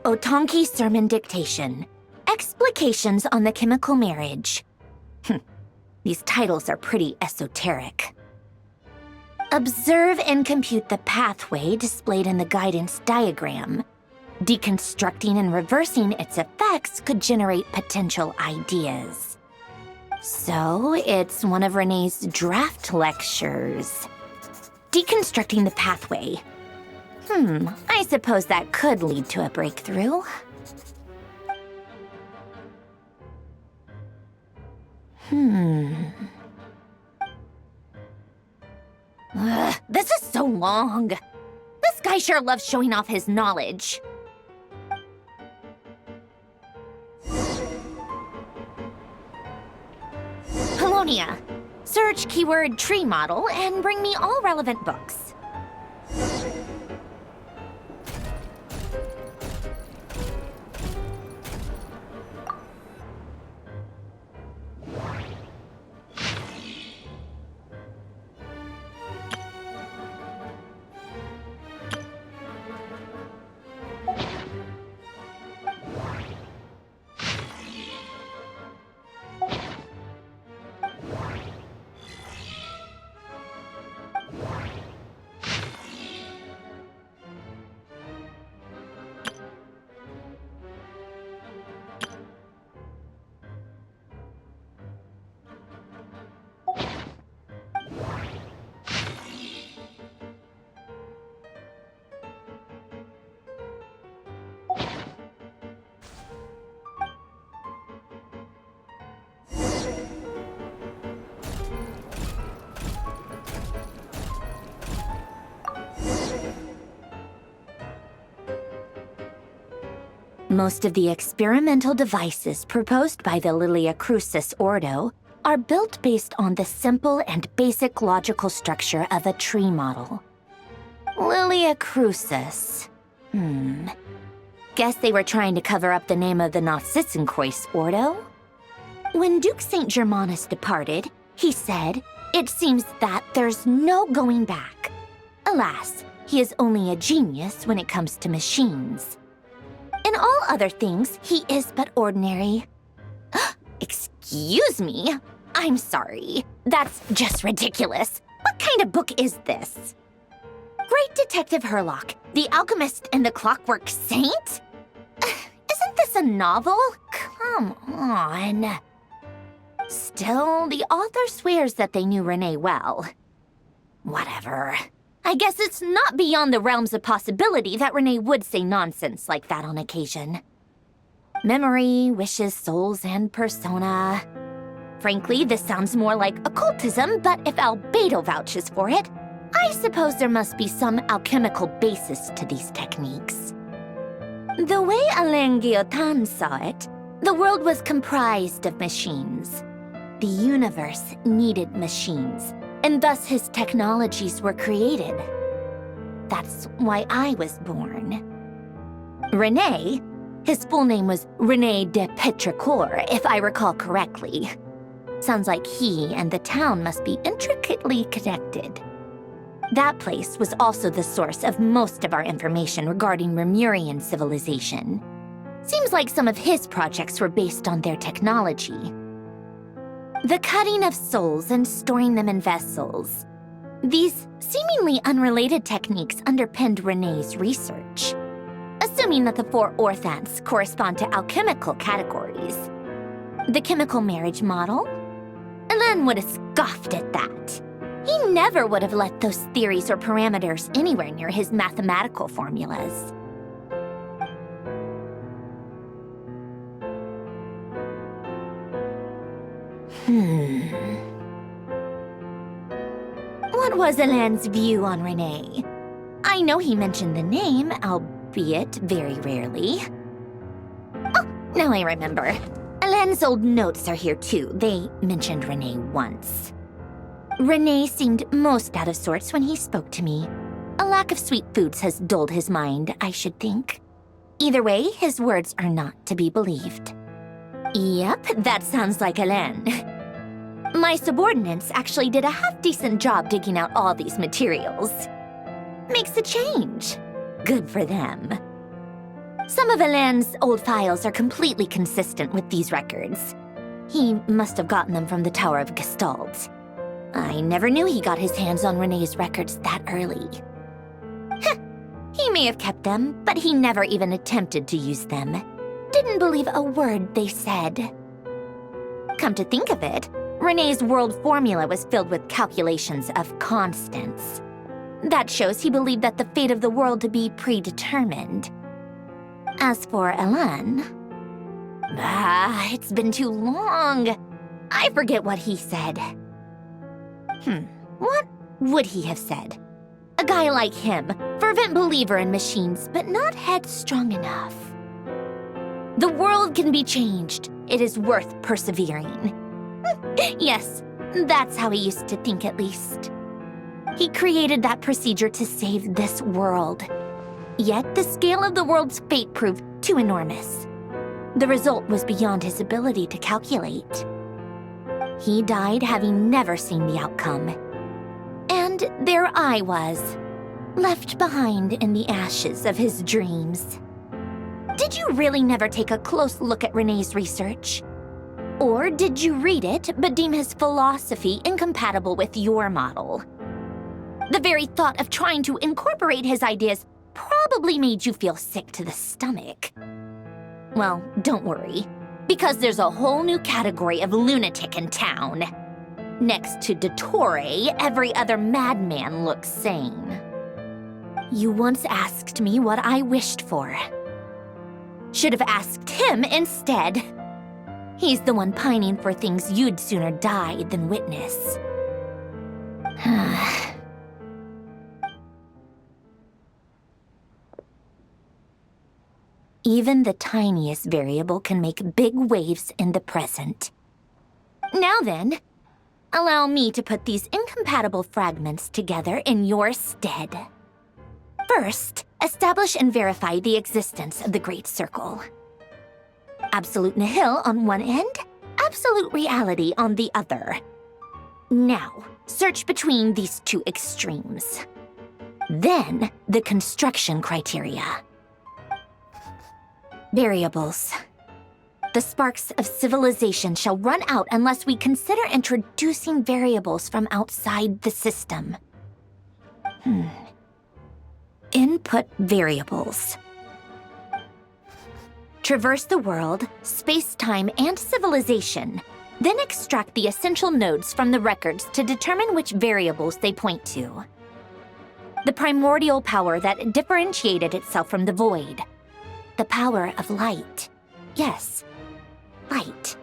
Otonki Sermon Dictation. Explications on the Chemical Marriage. These titles are pretty esoteric. Observe and compute the pathway displayed in the guidance diagram. Deconstructing and reversing its effects could generate potential ideas. So, it's one of Renee's draft lectures. Deconstructing the pathway. I suppose that could lead to a breakthrough. This is so long. This guy sure loves showing off his knowledge. Polonia, search keyword tree model and bring me all relevant books. Most of the experimental devices proposed by the Lilia Crucis Ordo are built based on the simple and basic logical structure of a tree model. Lilia Crucis. Guess they were trying to cover up the name of the Nausitzenkreuz Ordo? When Duke St. Germanus departed, he said, "It seems that there's no going back." Alas, he is only a genius when it comes to machines. In all other things, he is but ordinary. Excuse me? I'm sorry. That's just ridiculous. What kind of book is this? Great Detective Herlock, the Alchemist and the Clockwork Saint? Isn't this a novel? Come on. Still, the author swears that they knew Renee well. Whatever. I guess it's not beyond the realms of possibility that Renee would say nonsense like that on occasion. Memory, wishes, souls, and persona. Frankly, this sounds more like occultism, but if Albedo vouches for it, I suppose there must be some alchemical basis to these techniques. The way Alain Guillotin saw it, the world was comprised of machines. The universe needed machines, and thus his technologies were created. That's why I was born. René, his full name was René de Petrichor, if I recall correctly. Sounds like he and the town must be intricately connected. That place was also the source of most of our information regarding Remurian civilization. Seems like some of his projects were based on their technology. The cutting of souls and storing them in vessels. These seemingly unrelated techniques underpinned René's research. Assuming that the 4 orthants correspond to alchemical categories. The chemical marriage model? Alain would have scoffed at that. He never would have let those theories or parameters anywhere near his mathematical formulas. What was Alain's view on René? I know he mentioned the name, albeit very rarely. Oh, now I remember. Alain's old notes are here too. They mentioned René once. René seemed most out of sorts when he spoke to me. A lack of sweet foods has dulled his mind, I should think. Either way, his words are not to be believed. Yep, that sounds like Alain. My subordinates actually did a half-decent job digging out all these materials. Makes a change. Good for them. Some of Alain's old files are completely consistent with these records. He must have gotten them from the Tower of Gestalt. I never knew he got his hands on René's records that early. Heh, he may have kept them, but he never even attempted to use them. Didn't believe a word they said. Come to think of it, René's world formula was filled with calculations of constants. That shows he believed that the fate of the world to be predetermined. As for Alain... it's been too long. I forget what he said. What would he have said? A guy like him, fervent believer in machines, but not headstrong enough. The world can be changed. It is worth persevering. Yes, that's how he used to think at least. He created that procedure to save this world. Yet the scale of the world's fate proved too enormous. The result was beyond his ability to calculate. He died having never seen the outcome. And there I was, left behind in the ashes of his dreams. Did you really never take a close look at René's research? Or did you read it but deem his philosophy incompatible with your model? The very thought of trying to incorporate his ideas probably made you feel sick to the stomach. Well, don't worry, because there's a whole new category of lunatic in town. Next to Dottore, every other madman looks sane. You once asked me what I wished for. Should have asked him instead. He's the one pining for things you'd sooner die than witness. Even the tiniest variable can make big waves in the present. Now then, allow me to put these incompatible fragments together in your stead. First, establish and verify the existence of the Great Circle. Absolute nihil on one end, absolute reality on the other. Now, search between these two extremes. Then, the construction criteria. Variables. The sparks of civilization shall run out unless we consider introducing variables from outside the system. Input variables. Traverse the world, space-time, and civilization, then extract the essential nodes from the records to determine which variables they point to. The primordial power that differentiated itself from the void. The power of light. Yes, light.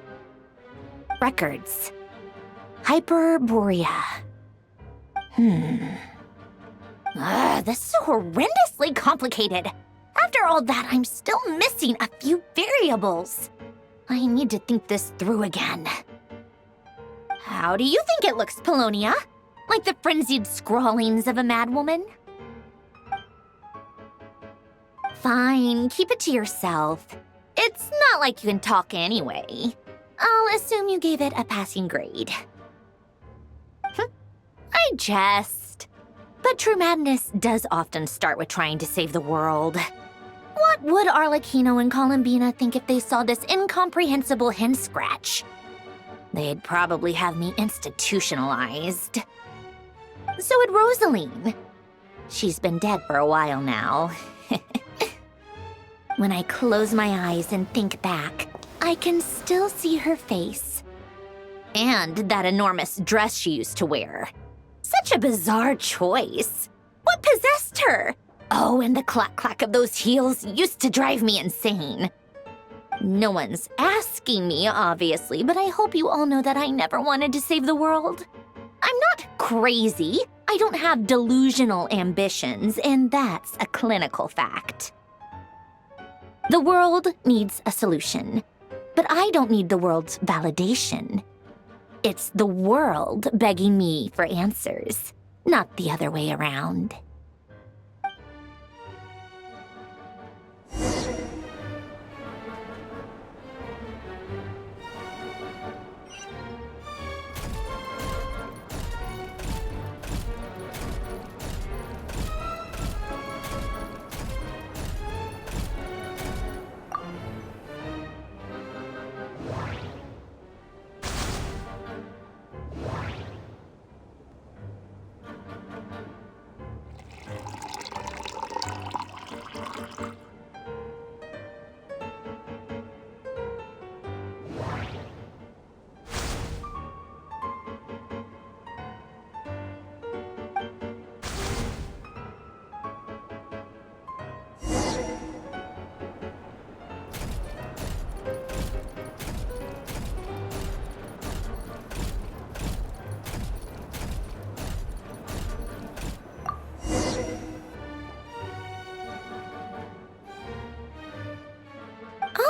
Records. Hyperborea. This is so horrendously complicated. After all that, I'm still missing a few variables. I need to think this through again. How do you think it looks, Polonia? Like the frenzied scrawlings of a madwoman? Fine, keep it to yourself. It's not like you can talk anyway. I'll assume you gave it a passing grade. I jest. But true madness does often start with trying to save the world. What would Arlecchino and Columbina think if they saw this incomprehensible hen scratch? They'd probably have me institutionalized. So would Rosaline. She's been dead for a while now. When I close my eyes and think back, I can still see her face. And that enormous dress she used to wear. Such a bizarre choice. What possessed her? Oh, and the clack-clack of those heels used to drive me insane. No one's asking me, obviously, but I hope you all know that I never wanted to save the world. I'm not crazy. I don't have delusional ambitions, and that's a clinical fact. The world needs a solution, but I don't need the world's validation. It's the world begging me for answers, not the other way around.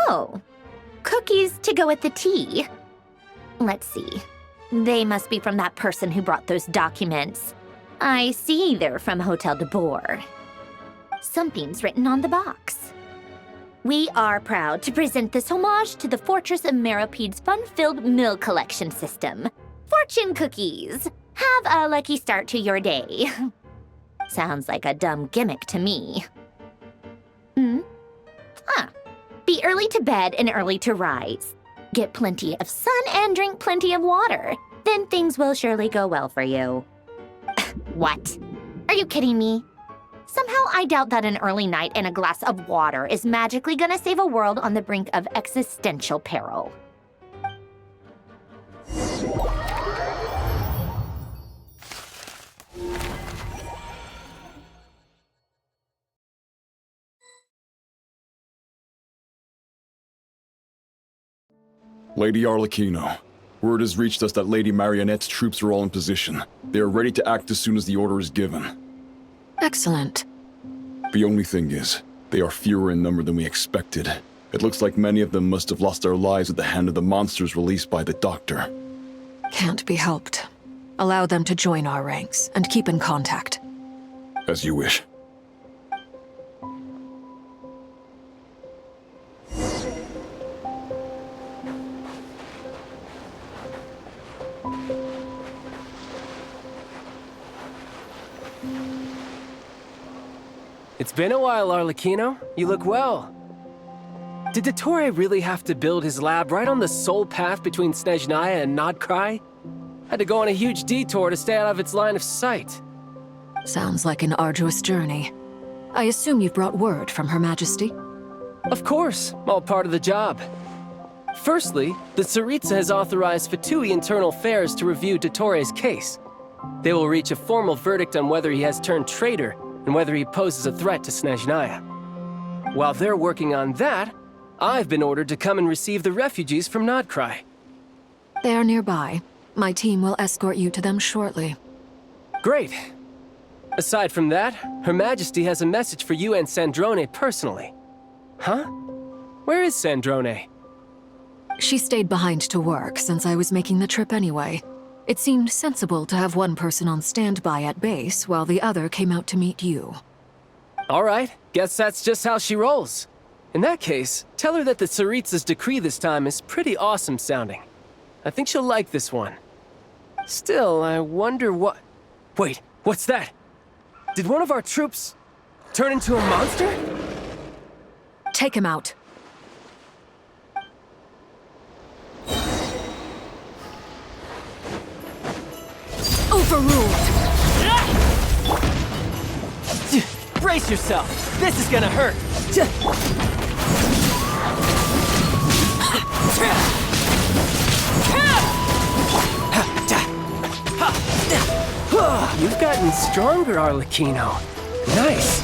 Oh, cookies to go with the tea. Let's see. They must be from that person who brought those documents. I see they're from Hotel de Boer. Something's written on the box. We are proud to present this homage to the Fortress of Meropede's fun-filled mill collection system. Fortune cookies. Have a lucky start to your day. Sounds like a dumb gimmick to me. Be early to bed and early to rise. Get plenty of sun and drink plenty of water. Then things will surely go well for you. What? Are you kidding me? Somehow I doubt that an early night and a glass of water is magically gonna save a world on the brink of existential peril. Lady Arlecchino, word has reached us that Lady Marionette's troops are all in position. They are ready to act as soon as the order is given. Excellent. The only thing is, They are fewer in number than we expected. It looks like many of them must have lost their lives at the hand of the monsters released by the Doctor. Can't be helped. Allow them to join our ranks and keep in contact. As you wish. It's been a while, Arlecchino. You look well. Did Dottore really have to build his lab right on the sole path between Snezhnaya and Nodcry? Had to go on a huge detour to stay out of its line of sight. Sounds like an arduous journey. I assume you've brought word from Her Majesty? Of course, all part of the job. Firstly, the Tsaritsa has authorized Fatui Internal Affairs to review Dottore's case. They will reach a formal verdict on whether he has turned traitor and whether he poses a threat to Snezhnaya. While they're working on that, I've been ordered to come and receive the refugees from Nodcry. They are nearby. My team will escort you to them shortly. Great. Aside from that, Her Majesty has a message for you and Sandrone personally. Huh? Where is Sandrone? She stayed behind to work since I was making the trip anyway. It seemed sensible to have one person on standby at base while the other came out to meet you. All right, guess that's just how she rolls. In that case, tell her that the Tsaritsa's decree this time is pretty awesome sounding. I think she'll like this one. Still, I wonder what... Wait, what's that? Did one of our troops turn into a monster? Take him out. Overruled! Brace yourself! This is gonna hurt! You've gotten stronger, Arlecchino. Nice.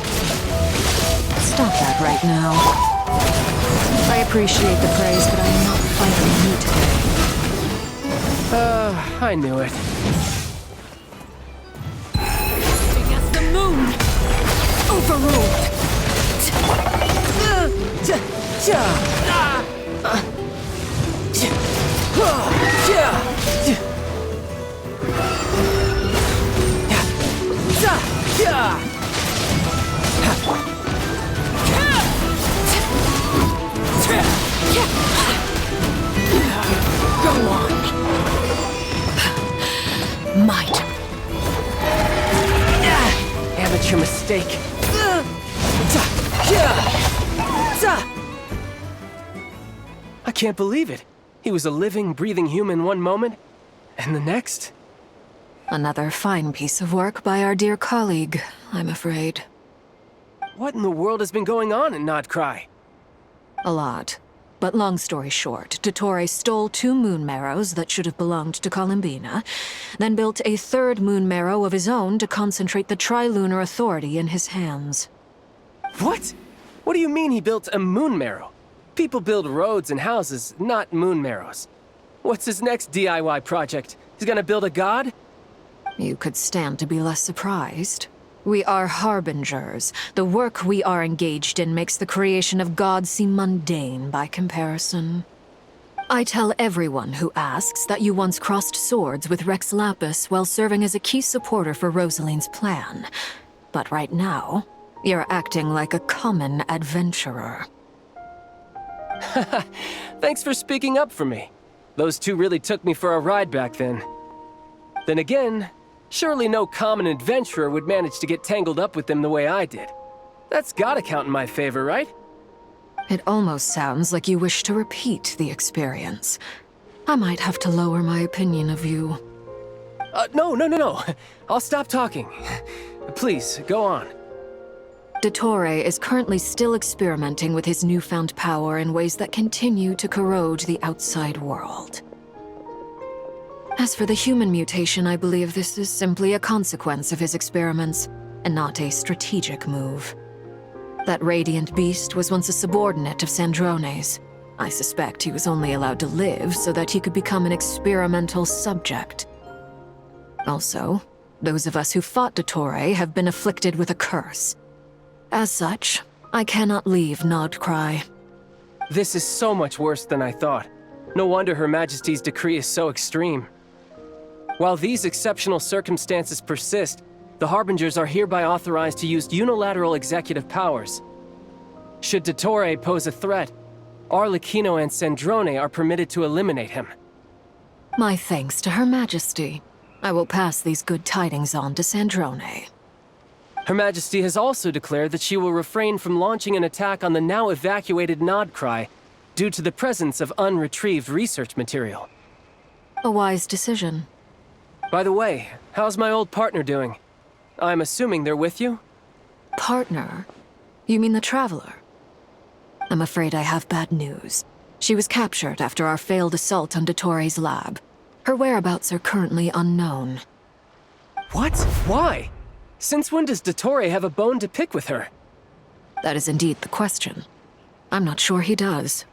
Stop that right now. I appreciate the praise, but I'm not fighting you today. I knew it. Against the moon! Overruled! Go on. Might. Amateur mistake. I can't believe it. He was a living, breathing human one moment, and the next... Another fine piece of work by our dear colleague, I'm afraid. What in the world has been going on in Nodcry? A lot. But long story short, Dottore stole 2 moon marrows that should have belonged to Columbina, then built a 3rd moon marrow of his own to concentrate the Trilunar Authority in his hands. What? What do you mean he built a moon marrow? People build roads and houses, not moon marrows. What's his next DIY project? He's gonna build a god? You could stand to be less surprised. We are harbingers. The work we are engaged in makes the creation of gods seem mundane by comparison. I tell everyone who asks that you once crossed swords with Rex Lapis while serving as a key supporter for Rosaline's plan. But right now, you're acting like a common adventurer. Thanks for speaking up for me. Those 2 really took me for a ride back then. Then again, surely no common adventurer would manage to get tangled up with them the way I did. That's gotta count in my favor, right? It almost sounds like you wish to repeat the experience. I might have to lower my opinion of you. No. I'll stop talking. Please, go on. Dottore is currently still experimenting with his newfound power in ways that continue to corrode the outside world. As for the human mutation, I believe this is simply a consequence of his experiments, and not a strategic move. That radiant beast was once a subordinate of Sandrone's. I suspect he was only allowed to live so that he could become an experimental subject. Also, those of us who fought Dottore have been afflicted with a curse. As such, I cannot leave Nodcry. This is so much worse than I thought. No wonder Her Majesty's decree is so extreme. While these exceptional circumstances persist, the Harbingers are hereby authorized to use unilateral executive powers. Should Dottore pose a threat, Arlecchino and Sandrone are permitted to eliminate him. My thanks to Her Majesty. I will pass these good tidings on to Sandrone. Her Majesty has also declared that she will refrain from launching an attack on the now evacuated Nodcry due to the presence of unretrieved research material. A wise decision. By the way, how's my old partner doing? I'm assuming they're with you? Partner? You mean the Traveler? I'm afraid I have bad news. She was captured after our failed assault on Dottore's lab. Her whereabouts are currently unknown. What? Why? Since when does Dottore have a bone to pick with her? That is indeed the question. I'm not sure he does.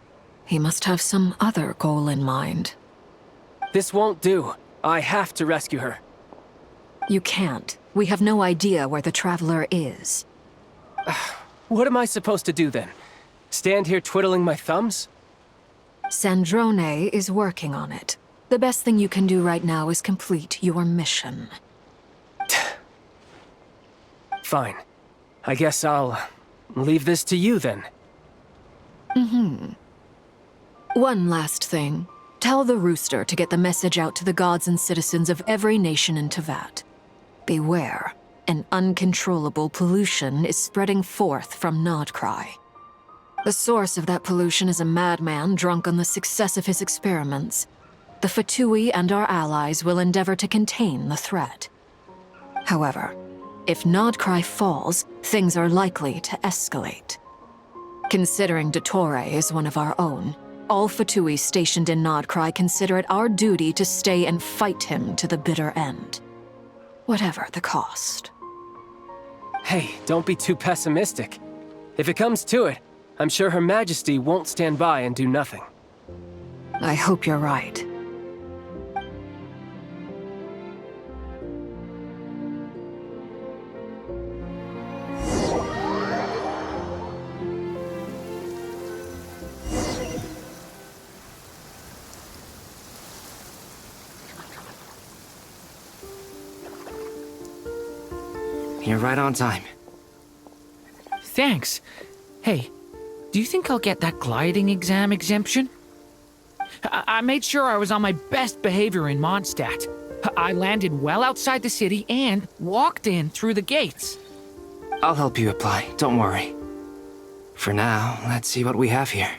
He must have some other goal in mind. This won't do. I have to rescue her. You can't. We have no idea where the Traveler is. What am I supposed to do then? Stand here twiddling my thumbs? Sandrone is working on it. The best thing you can do right now is complete your mission. Fine. I guess I'll leave this to you then. One last thing. Tell the Rooster to get the message out to the gods and citizens of every nation in Tevat. Beware. An uncontrollable pollution is spreading forth from Nodcry. The source of that pollution is a madman drunk on the success of his experiments. The Fatui and our allies will endeavor to contain the threat. However, if Nodcry falls, things are likely to escalate. Considering Dottore is one of our own, all Fatui stationed in Nodcry consider it our duty to stay and fight him to the bitter end. Whatever the cost. Hey, don't be too pessimistic. If it comes to it, I'm sure Her Majesty won't stand by and do nothing. I hope you're right. You're right on time. Thanks. Hey, do you think I'll get that gliding exam exemption? I made sure I was on my best behavior in Mondstadt. I landed well outside the city and walked in through the gates. I'll help you apply, don't worry. For now, let's see what we have here.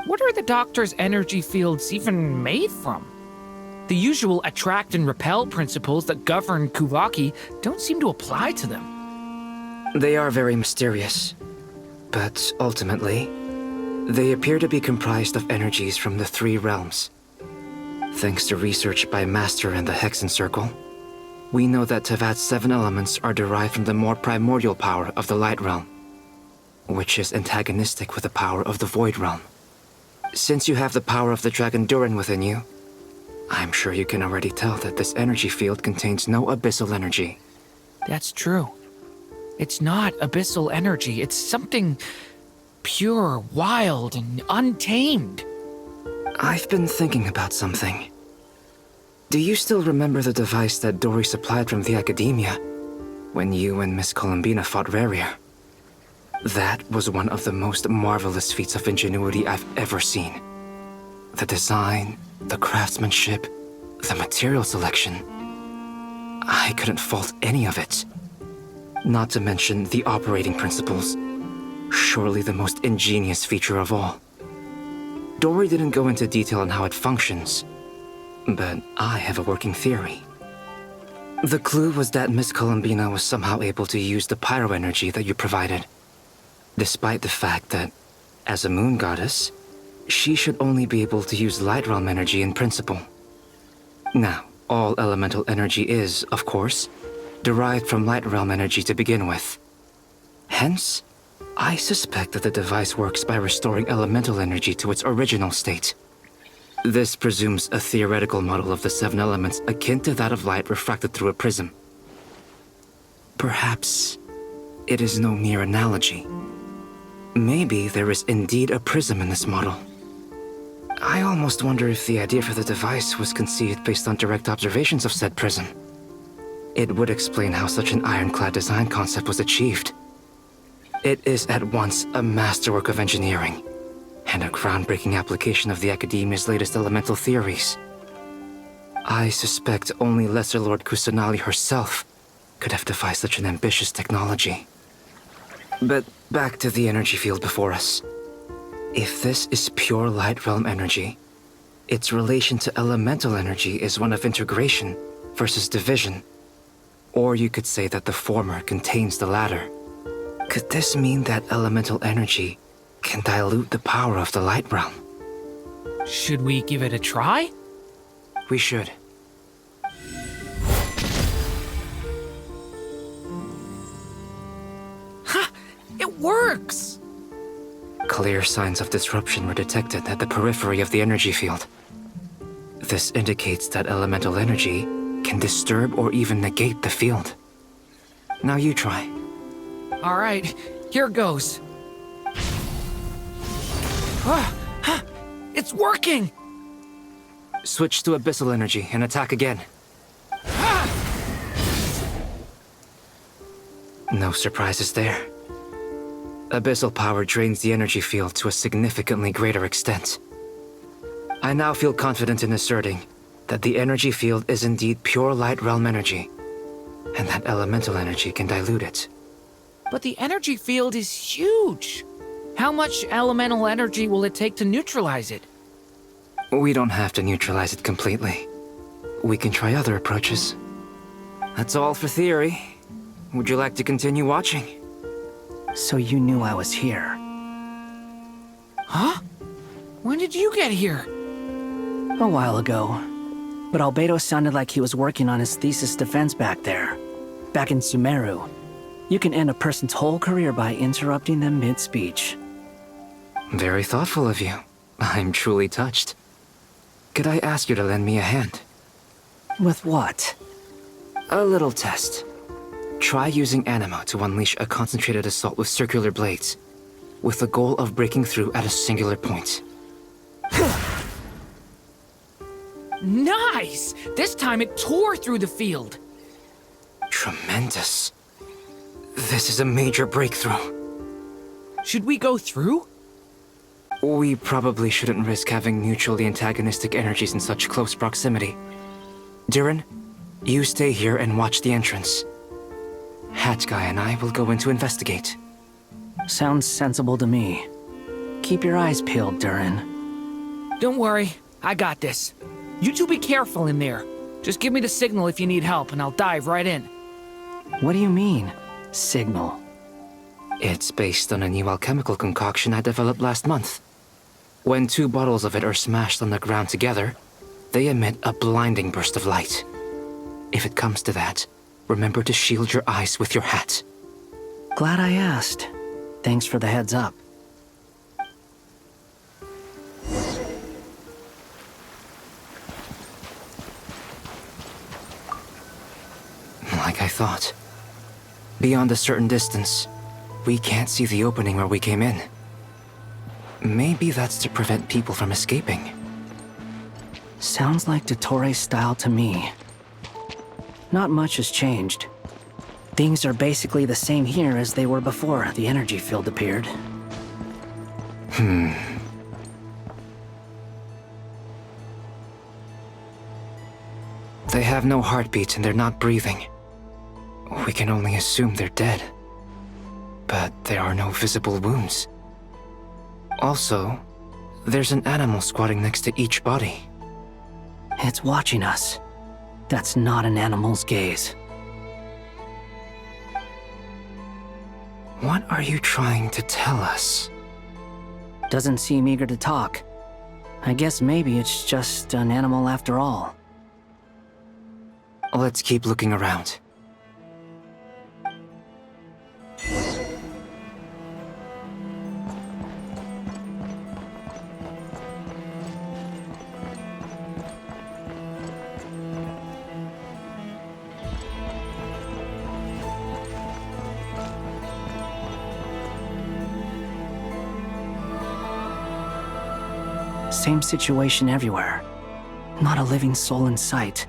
What are the doctor's energy fields even made from? The usual attract and repel principles that govern Kuvaki don't seem to apply to them. They are very mysterious, but ultimately, they appear to be comprised of energies from the three realms. Thanks to research by Master and the Hexen Circle, we know that Tevat's 7 elements are derived from the more primordial power of the Light Realm, which is antagonistic with the power of the Void Realm. Since you have the power of the Dragon Durin within you, I'm sure you can already tell that this energy field contains no abyssal energy. That's true. It's not abyssal energy. It's something pure, wild, and untamed. I've been thinking about something. Do you still remember the device that Dory supplied from the Academia when you and Miss Columbina fought Rarier? That was one of the most marvelous feats of ingenuity I've ever seen. The design, the craftsmanship, the material selection. I couldn't fault any of it. Not to mention the operating principles. Surely the most ingenious feature of all. Dory didn't go into detail on how it functions, but I have a working theory. The clue was that Miss Columbina was somehow able to use the pyro energy that you provided, despite the fact that, as a moon goddess, she should only be able to use Light Realm energy in principle. Now, all elemental energy is, of course, derived from Light Realm energy to begin with. Hence, I suspect that the device works by restoring elemental energy to its original state. This presumes a theoretical model of the 7 elements akin to that of light refracted through a prism. Perhaps it is no mere analogy, Maybe there is indeed a prism in this model. I almost wonder if the idea for the device was conceived based on direct observations of said prism. It would explain how such an ironclad design concept was achieved. It is at once a masterwork of engineering and a groundbreaking application of the Academia's latest elemental theories. I suspect only Lesser Lord Kusanali herself could have devised such an ambitious technology. But back to the energy field before us. If this is pure light realm energy, its relation to elemental energy is one of integration versus division. Or you could say that the former contains the latter. Could this mean that elemental energy can dilute the power of the light realm? Should we give it a try? We should. Ha! It works! Clear signs of disruption were detected at the periphery of the energy field. This indicates that elemental energy can disturb or even negate the field. Now you try. All right, here goes. It's working! Switch to abyssal energy and attack again. No surprises there. Abyssal power drains the energy field to a significantly greater extent. I now feel confident in asserting that the energy field is indeed pure light realm energy, and that elemental energy can dilute it. But the energy field is huge. How much elemental energy will it take to neutralize it? We don't have to neutralize it completely. We can try other approaches. That's all for theory. Would you like to continue watching? So you knew I was here. Huh? When did you get here? A while ago. But Albedo sounded like he was working on his thesis defense back there. Back in Sumeru. You can end a person's whole career by interrupting them mid-speech. Very thoughtful of you. I'm truly touched. Could I ask you to lend me a hand? With what? A little test. Try using Anima to unleash a concentrated assault with circular blades, with the goal of breaking through at a singular point. Nice! This time it tore through the field. Tremendous. This is a major breakthrough. Should we go through? We probably shouldn't risk having mutually antagonistic energies in such close proximity. Durin, you stay here and watch the entrance. Hat Guy and I will go in to investigate. Sounds sensible to me. Keep your eyes peeled, Durin. Don't worry, I got this. You two be careful in there. Just give me the signal if you need help and I'll dive right in. What do you mean, signal? It's based on a new alchemical concoction I developed last month. When 2 bottles of it are smashed on the ground together, they emit a blinding burst of light. If it comes to that, remember to shield your eyes with your hat. Glad I asked. Thanks for the heads up. Like I thought. Beyond a certain distance, we can't see the opening where we came in. Maybe that's to prevent people from escaping. Sounds like Dottore style to me. Not much has changed. Things are basically the same here as they were before the energy field appeared. They have no heartbeat and they're not breathing. We can only assume they're dead. But there are no visible wounds. Also, there's an animal squatting next to each body. It's watching us. That's not an animal's gaze. What are you trying to tell us? Doesn't seem eager to talk. I guess maybe it's just an animal after all. Let's keep looking around. Same situation everywhere. Not a living soul in sight.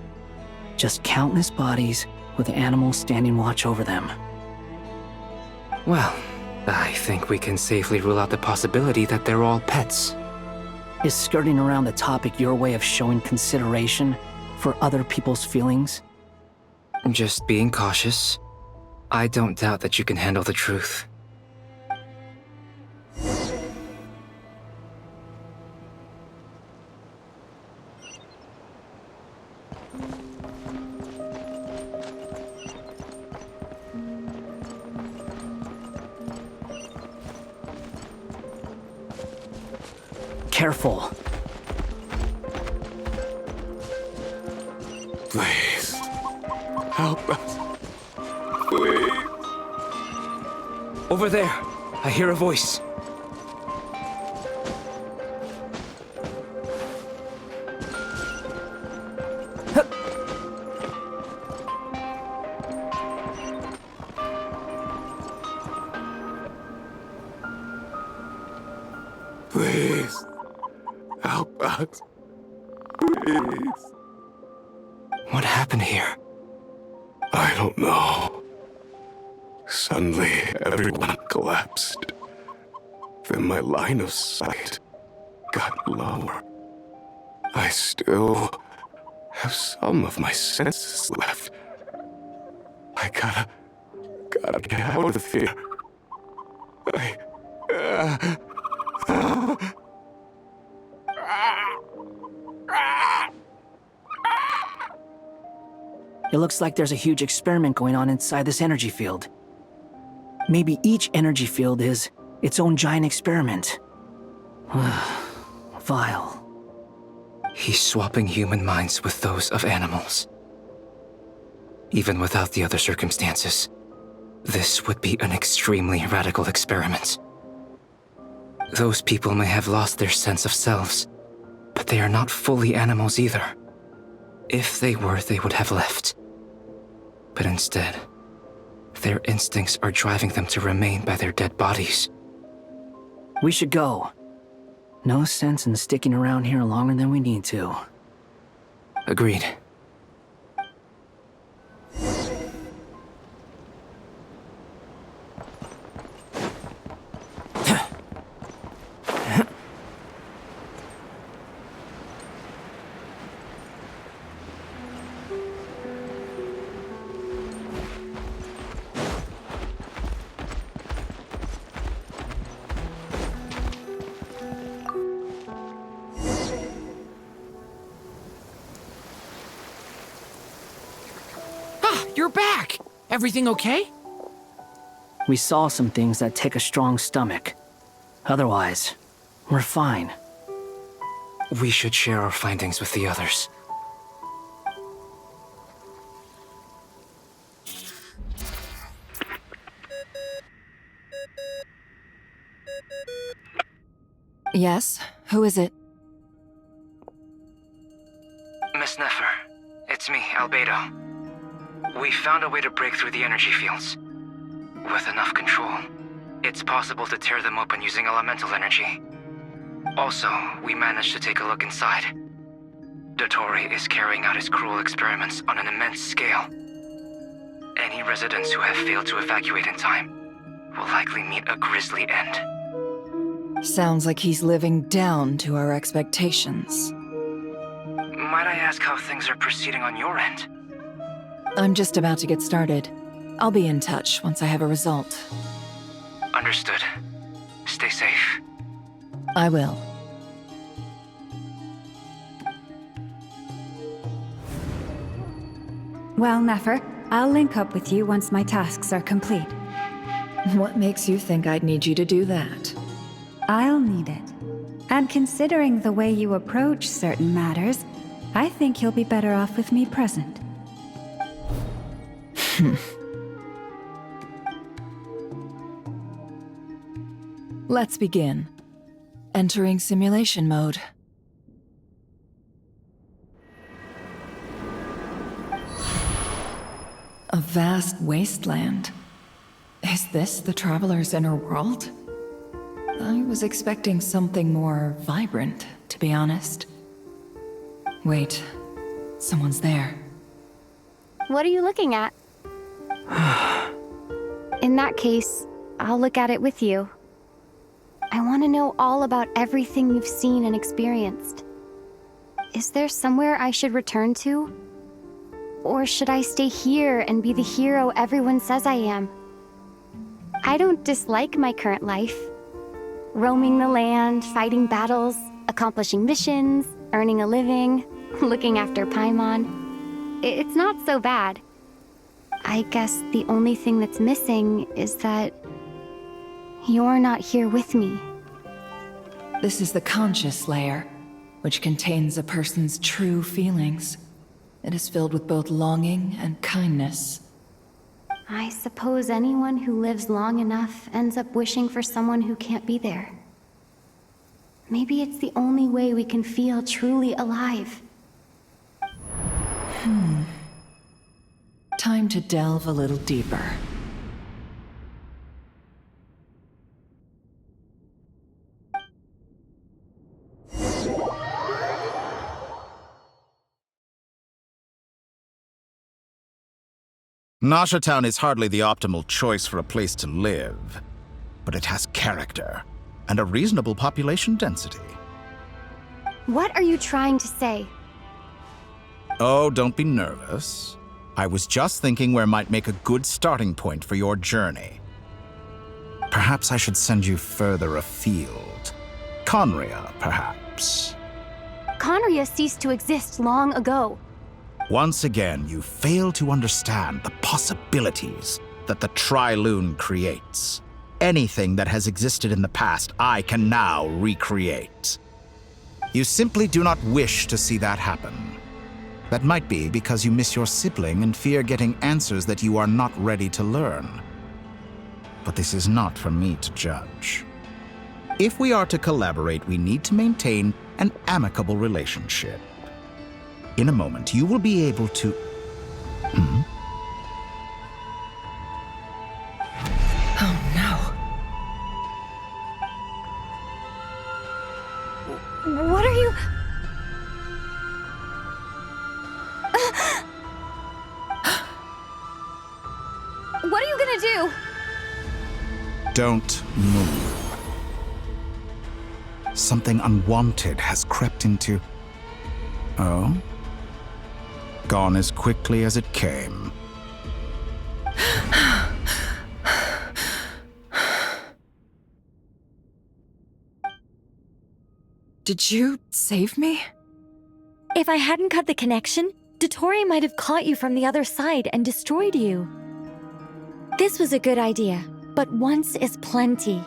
Just countless bodies with animals standing watch over them. Well, I think we can safely rule out the possibility that they're all pets. Is skirting around the topic your way of showing consideration for other people's feelings? Just being cautious. I don't doubt that you can handle the truth. Careful. Please, help us. Please. Over there, I hear a voice. Please, help us. Please. What happened here? I don't know. Suddenly, everyone collapsed. Then my line of sight got lower. I still have some of my senses left. I gotta get out of here. It looks like there's a huge experiment going on inside this energy field. Maybe each energy field is its own giant experiment. Vile. He's swapping human minds with those of animals. Even without the other circumstances, this would be an extremely radical experiment. Those people may have lost their sense of selves, but they are not fully animals either. If they were, they would have left. But instead, their instincts are driving them to remain by their dead bodies. We should go. No sense in sticking around here longer than we need to. Agreed. You're back! Everything okay? We saw some things that take a strong stomach. Otherwise, we're fine. We should share our findings with the others. Yes? Who is it? Miss Nefer, it's me, Albedo. We found a way to break through the energy fields. With enough control, it's possible to tear them open using elemental energy. Also, we managed to take a look inside. Dottore is carrying out his cruel experiments on an immense scale. Any residents who have failed to evacuate in time will likely meet a grisly end. Sounds like he's living down to our expectations. Might I ask how things are proceeding on your end? I'm just about to get started. I'll be in touch once I have a result. Understood. Stay safe. I will. Well, Nefer, I'll link up with you once my tasks are complete. What makes you think I'd need you to do that? I'll need it. And considering the way you approach certain matters, I think you'll be better off with me present. Let's begin. Entering simulation mode. A vast wasteland. Is this the Traveler's inner world? I was expecting something more vibrant, to be honest. Wait, someone's there. What are you looking at? In that case, I'll look at it with you. I want to know all about everything you've seen and experienced. Is there somewhere I should return to? Or should I stay here and be the hero everyone says I am? I don't dislike my current life. Roaming the land, fighting battles, accomplishing missions, earning a living, looking after Paimon. It's not so bad. I guess the only thing that's missing is that you're not here with me. This is the conscious layer, which contains a person's true feelings. It is filled with both longing and kindness. I suppose anyone who lives long enough ends up wishing for someone who can't be there. Maybe it's the only way we can feel truly alive. Time to delve a little deeper. Nasha Town is hardly the optimal choice for a place to live, but it has character and a reasonable population density. What are you trying to say? Oh, don't be nervous. I was just thinking where might make a good starting point for your journey. Perhaps I should send you further afield. Conria, perhaps. Conria ceased to exist long ago. Once again, you fail to understand the possibilities that the Tri-Lune creates. Anything that has existed in the past, I can now recreate. You simply do not wish to see that happen. That might be because you miss your sibling and fear getting answers that you are not ready to learn. But this is not for me to judge. If we are to collaborate, we need to maintain an amicable relationship. In a moment, you will be able to... Oh no. What are you... What are you gonna do? Don't move. Something unwanted has crept into... Oh? Gone as quickly as it came. Did you save me? If I hadn't cut the connection, Dottore might have caught you from the other side and destroyed you. This was a good idea, but once is plenty.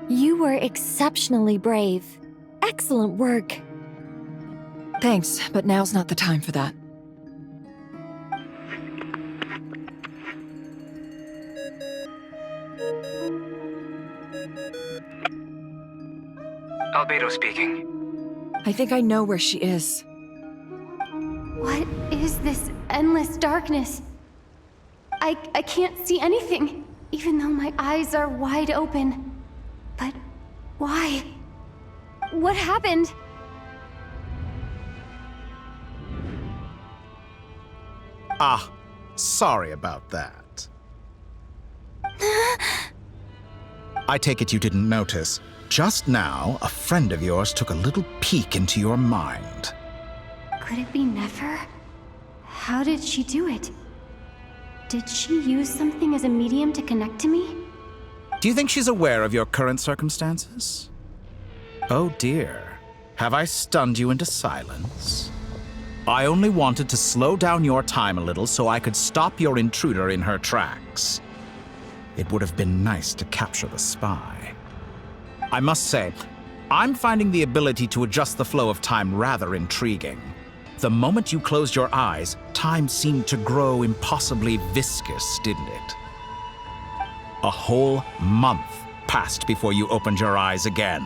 You were exceptionally brave. Excellent work. Thanks, but now's not the time for that. Albedo speaking. I think I know where she is. What is this endless darkness? I can't see anything, even though my eyes are wide open. But why? What happened? Ah, sorry about that. I take it you didn't notice. Just now, a friend of yours took a little peek into your mind. Could it be Nefer? How did she do it? Did she use something as a medium to connect to me? Do you think she's aware of your current circumstances? Oh dear. Have I stunned you into silence? I only wanted to slow down your time a little so I could stop your intruder in her tracks. It would have been nice to capture the spy. I must say, I'm finding the ability to adjust the flow of time rather intriguing. The moment you closed your eyes, time seemed to grow impossibly viscous, didn't it? A whole month passed before you opened your eyes again,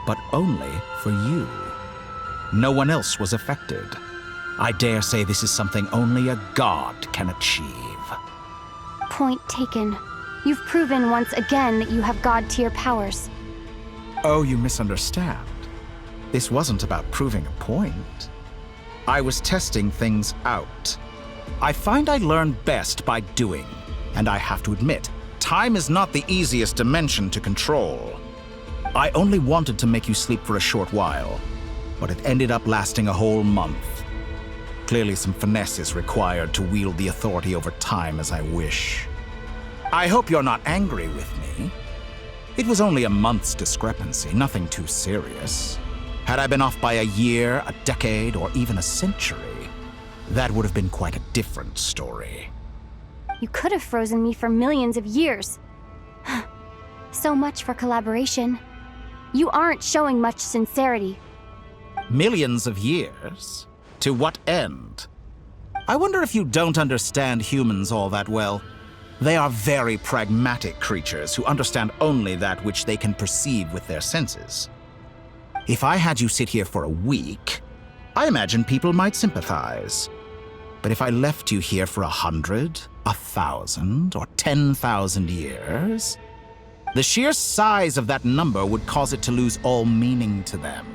but only for you. No one else was affected. I dare say this is something only a god can achieve. Point taken. You've proven once again that you have god-tier powers. Oh, you misunderstand. This wasn't about proving a point. I was testing things out. I find I learn best by doing, and I have to admit, time is not the easiest dimension to control. I only wanted to make you sleep for a short while, but it ended up lasting a whole month. Clearly some finesse is required to wield the authority over time as I wish. I hope you're not angry with me. It was only a month's discrepancy, nothing too serious. Had I been off by a year, a decade, or even a century, that would have been quite a different story. You could have frozen me for millions of years. So much for collaboration. You aren't showing much sincerity. Millions of years? To what end? I wonder if you don't understand humans all that well. They are very pragmatic creatures who understand only that which they can perceive with their senses. If I had you sit here for a week, I imagine people might sympathize. But if I left you here for 100, 1,000, or 10,000 years, the sheer size of that number would cause it to lose all meaning to them.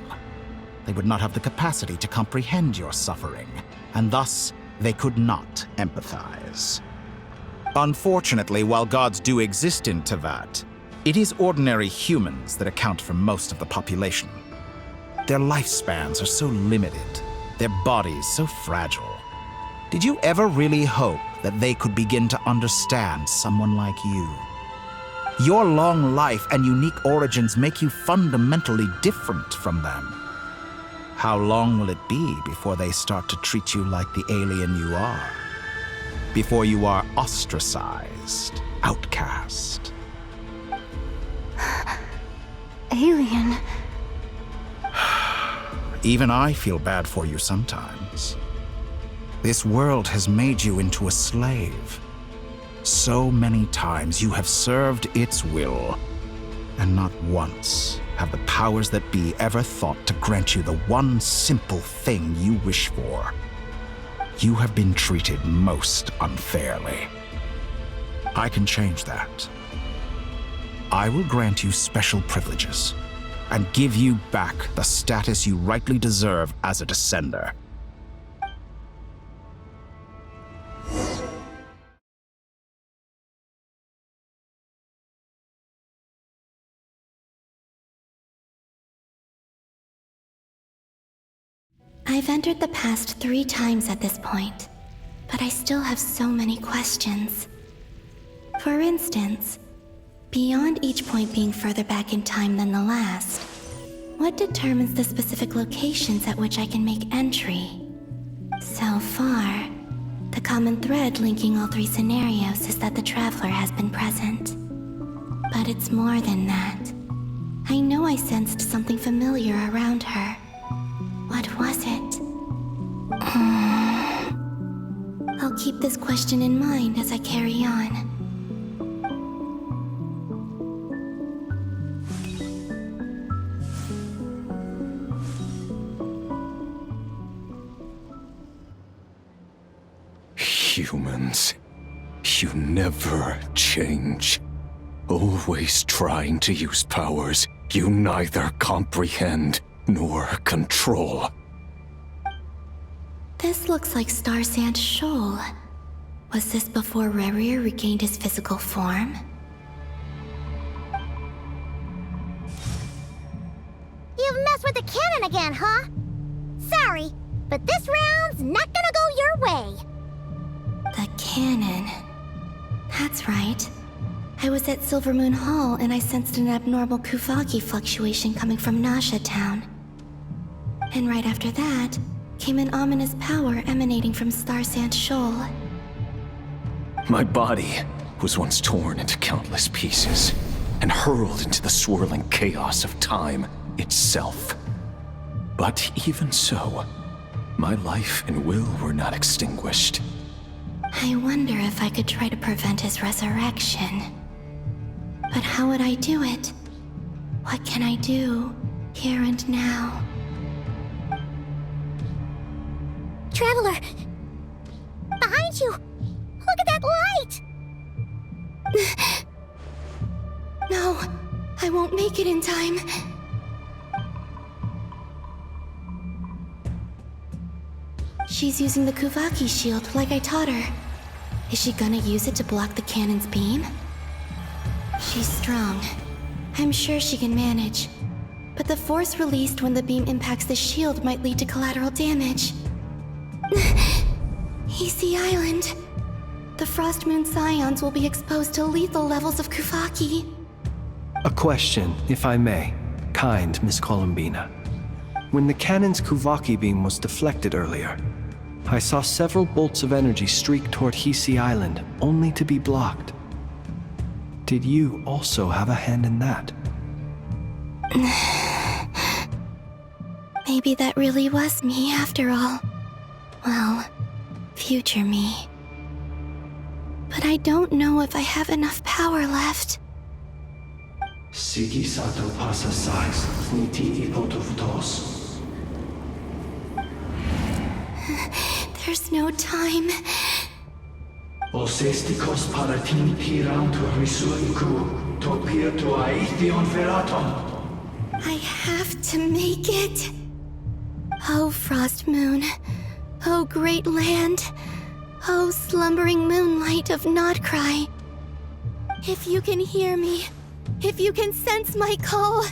They would not have the capacity to comprehend your suffering, and thus they could not empathize. Unfortunately, while gods do exist in Teyvat, it is ordinary humans that account for most of the population. Their lifespans are so limited, their bodies so fragile. Did you ever really hope that they could begin to understand someone like you? Your long life and unique origins make you fundamentally different from them. How long will it be before they start to treat you like the alien you are? Before you are ostracized, outcast? Alien. Even I feel bad for you sometimes. This world has made you into a slave. So many times you have served its will, and not once have the powers that be ever thought to grant you the one simple thing you wish for. You have been treated most unfairly. I can change that. I will grant you special privileges and give you back the status you rightly deserve as a descender. I've entered the past 3 times at this point, but I still have so many questions. For instance, beyond each point being further back in time than the last, what determines the specific locations at which I can make entry? So far, the common thread linking all 3 scenarios is that the Traveler has been present. But it's more than that. I know I sensed something familiar around her. What was it? I'll keep this question in mind as I carry on. Humans, you never change. Always trying to use powers you neither comprehend nor control. This looks like Star Sand Shoal. Was this before Rerir regained his physical form? You've messed with the cannon again, huh? Sorry, but this round's not gonna go your way. The cannon. That's right. I was at Silvermoon Hall and I sensed an abnormal Kuvaki fluctuation coming from Nasha Town. And right after that, came an ominous power emanating from Star Sand Shoal. My body was once torn into countless pieces and hurled into the swirling chaos of time itself. But even so, my life and will were not extinguished. I wonder if I could try to prevent his resurrection. But how would I do it? What can I do, here and now? Traveler! Behind you! Look at that light! No, I won't make it in time. She's using the Kuvaki shield like I taught her. Is she gonna use it to block the cannon's beam? She's strong. I'm sure she can manage. But the force released when the beam impacts the shield might lead to collateral damage. Easy Island. The Frost Moon Scions will be exposed to lethal levels of Kuvaki. A question, if I may. Kind Miss Columbina. When the cannon's Kuvaki beam was deflected earlier, I saw several bolts of energy streak toward Hisi Island, only to be blocked. Did you also have a hand in that? Maybe that really was me after all. Well, future me. But I don't know if I have enough power left. Siki sato pasa sais, niti ipotuvtos. There's no time. Osestikos paratin tiram tu risuiku, topia tu aithion veraton. I have to make it. Oh, Frost Moon. Oh, great land. Oh, slumbering moonlight of Nodcry. If you can hear me, if you can sense my call,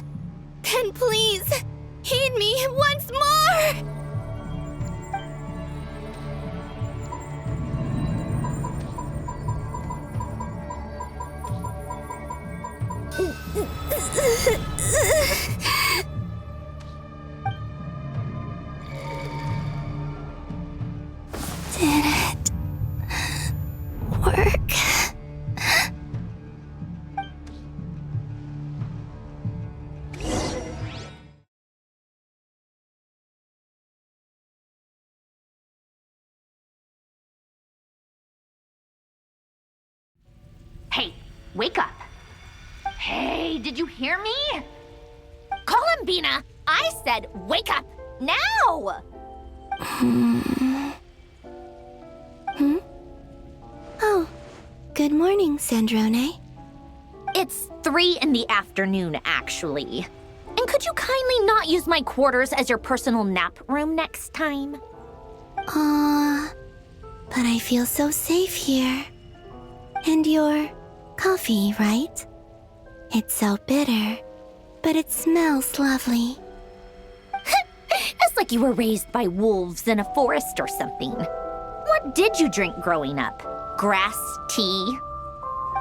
then please, heed me once more! Did it work? Hey, wake up. Hey, did you hear me? Columbina, I said wake up now! Oh, good morning, Sandrone. It's 3 in the afternoon, actually. And could you kindly not use my quarters as your personal nap room next time? But I feel so safe here. And your coffee, right? It's so bitter, but it smells lovely. It's like you were raised by wolves in a forest or something. What did you drink growing up? Grass tea?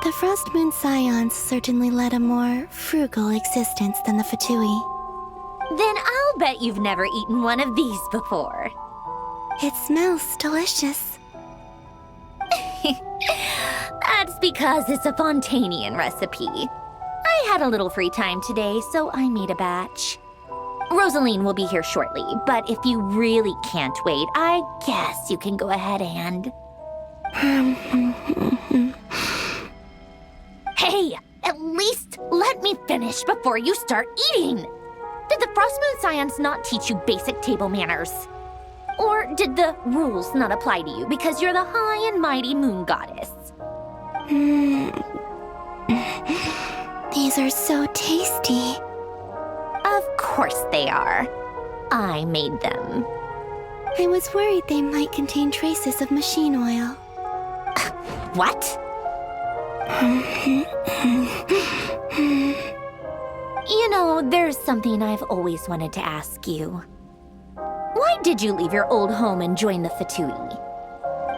The Frost Moon Scions certainly led a more frugal existence than the Fatui. Then I'll bet you've never eaten one of these before. It smells delicious. That's because it's a Fontanian recipe. I had a little free time today, so I made a batch. Rosaline will be here shortly, but if you really can't wait, I guess you can go ahead and... Hey, at least let me finish before you start eating! Did the Frost Moon Scions not teach you basic table manners? Or did the rules not apply to you because you're the high and mighty moon goddess? These are so tasty. Of course they are. I made them. I was worried they might contain traces of machine oil. What? You know, there's something I've always wanted to ask you. Why did you leave your old home and join the Fatui?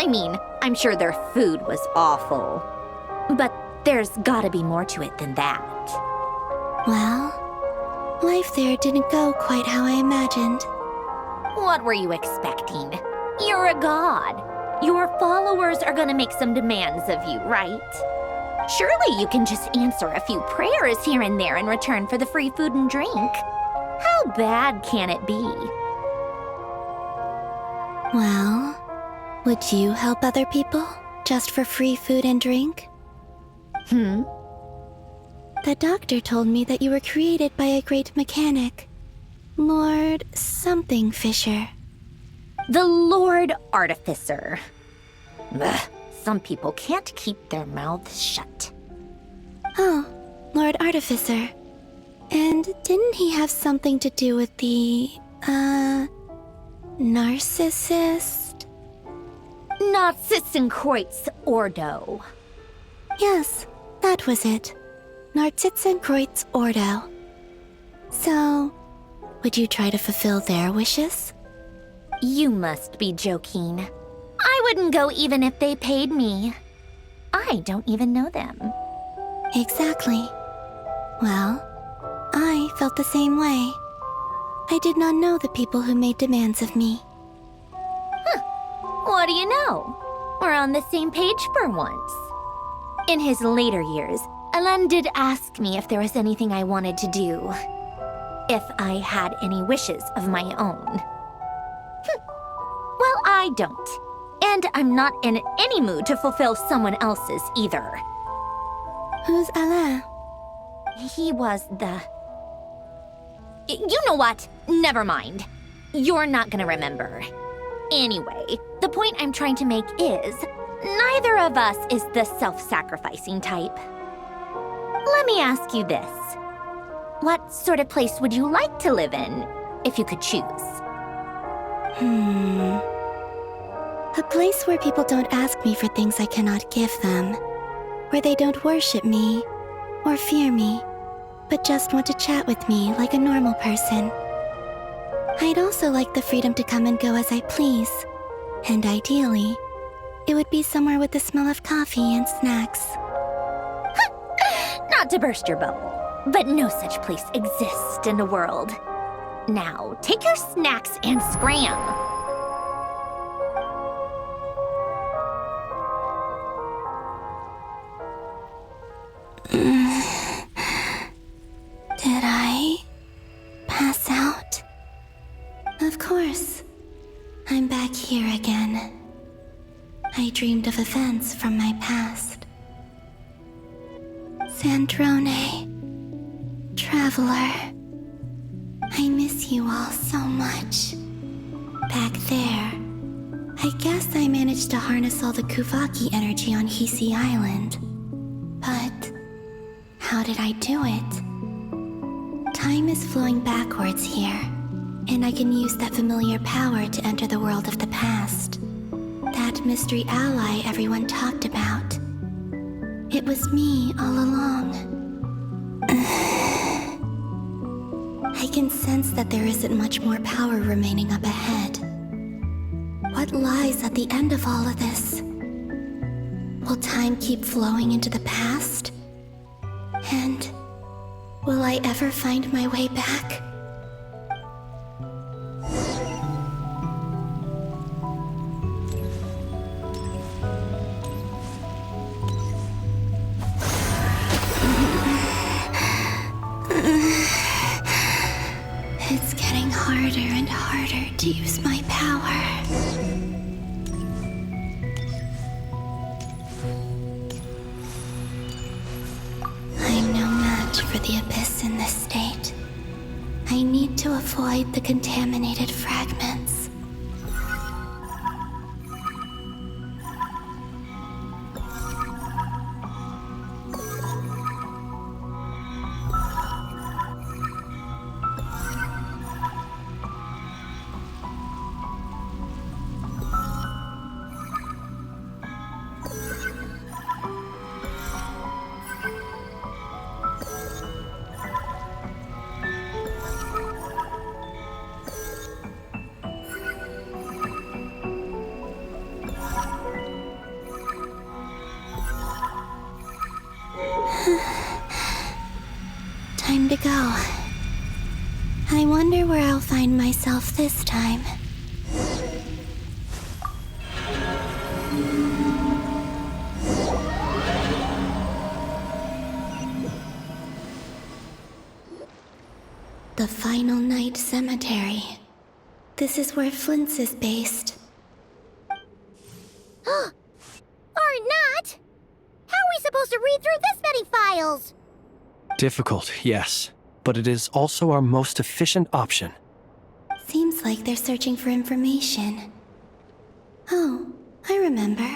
I mean, I'm sure their food was awful. But there's gotta be more to it than that. Well, life there didn't go quite how I imagined. What were you expecting? You're a god. Your followers are gonna make some demands of you, right? Surely you can just answer a few prayers here and there in return for the free food and drink. How bad can it be? Well, would you help other people just for free food and drink? The doctor told me that you were created by a great mechanic, Lord something Fisher. The Lord Artificer. Ugh, some people can't keep their mouths shut. Oh, Lord Artificer. And didn't he have something to do with the, Narcissus? Narcissenkreuz Ordo. Yes, that was it. Narcissenkreuz Ordo. So, would you try to fulfill their wishes? You must be joking. I wouldn't go even if they paid me. I don't even know them. Exactly. Well, I felt the same way. I did not know the people who made demands of me. What do you know? We're on the same page for once. In his later years, Alan did ask me if there was anything I wanted to do. If I had any wishes of my own. Well, I don't. And I'm not in any mood to fulfill someone else's either. Who's Alain? He was the... You know what? Never mind. You're not gonna remember. Anyway, the point I'm trying to make is, neither of us is the self-sacrificing type. Let me ask you this. What sort of place would you like to live in, if you could choose? A place where people don't ask me for things I cannot give them. Where they don't worship me, or fear me, but just want to chat with me like a normal person. I'd also like the freedom to come and go as I please. And ideally, it would be somewhere with the smell of coffee and snacks. Not to burst your bubble, but no such place exists in the world. Now, take your snacks and scram. Did I pass out? Of course. I'm back here again. I dreamed of events from my past. Sandrone, Traveler, I miss you all so much. Back there, I guess I managed to harness all the Kuvaki energy on Hisi Island. But how did I do it? Time is flowing backwards here, and I can use that familiar power to enter the world of the past. That mystery ally everyone talked about. It was me all along. I can sense that there isn't much more power remaining up ahead. What lies at the end of all of this? Will time keep flowing into the past? And will I ever find my way back? It's getting harder and harder to use my power. I'm no match for the Abyss in this state. I need to avoid the contaminated fragments. Time to go. I wonder where I'll find myself this time. The Final Night Cemetery. This is where Flint's is based. Or not! How are we supposed to read through this many files? Difficult, yes, but it is also our most efficient option. Seems like they're searching for information. Oh, I remember.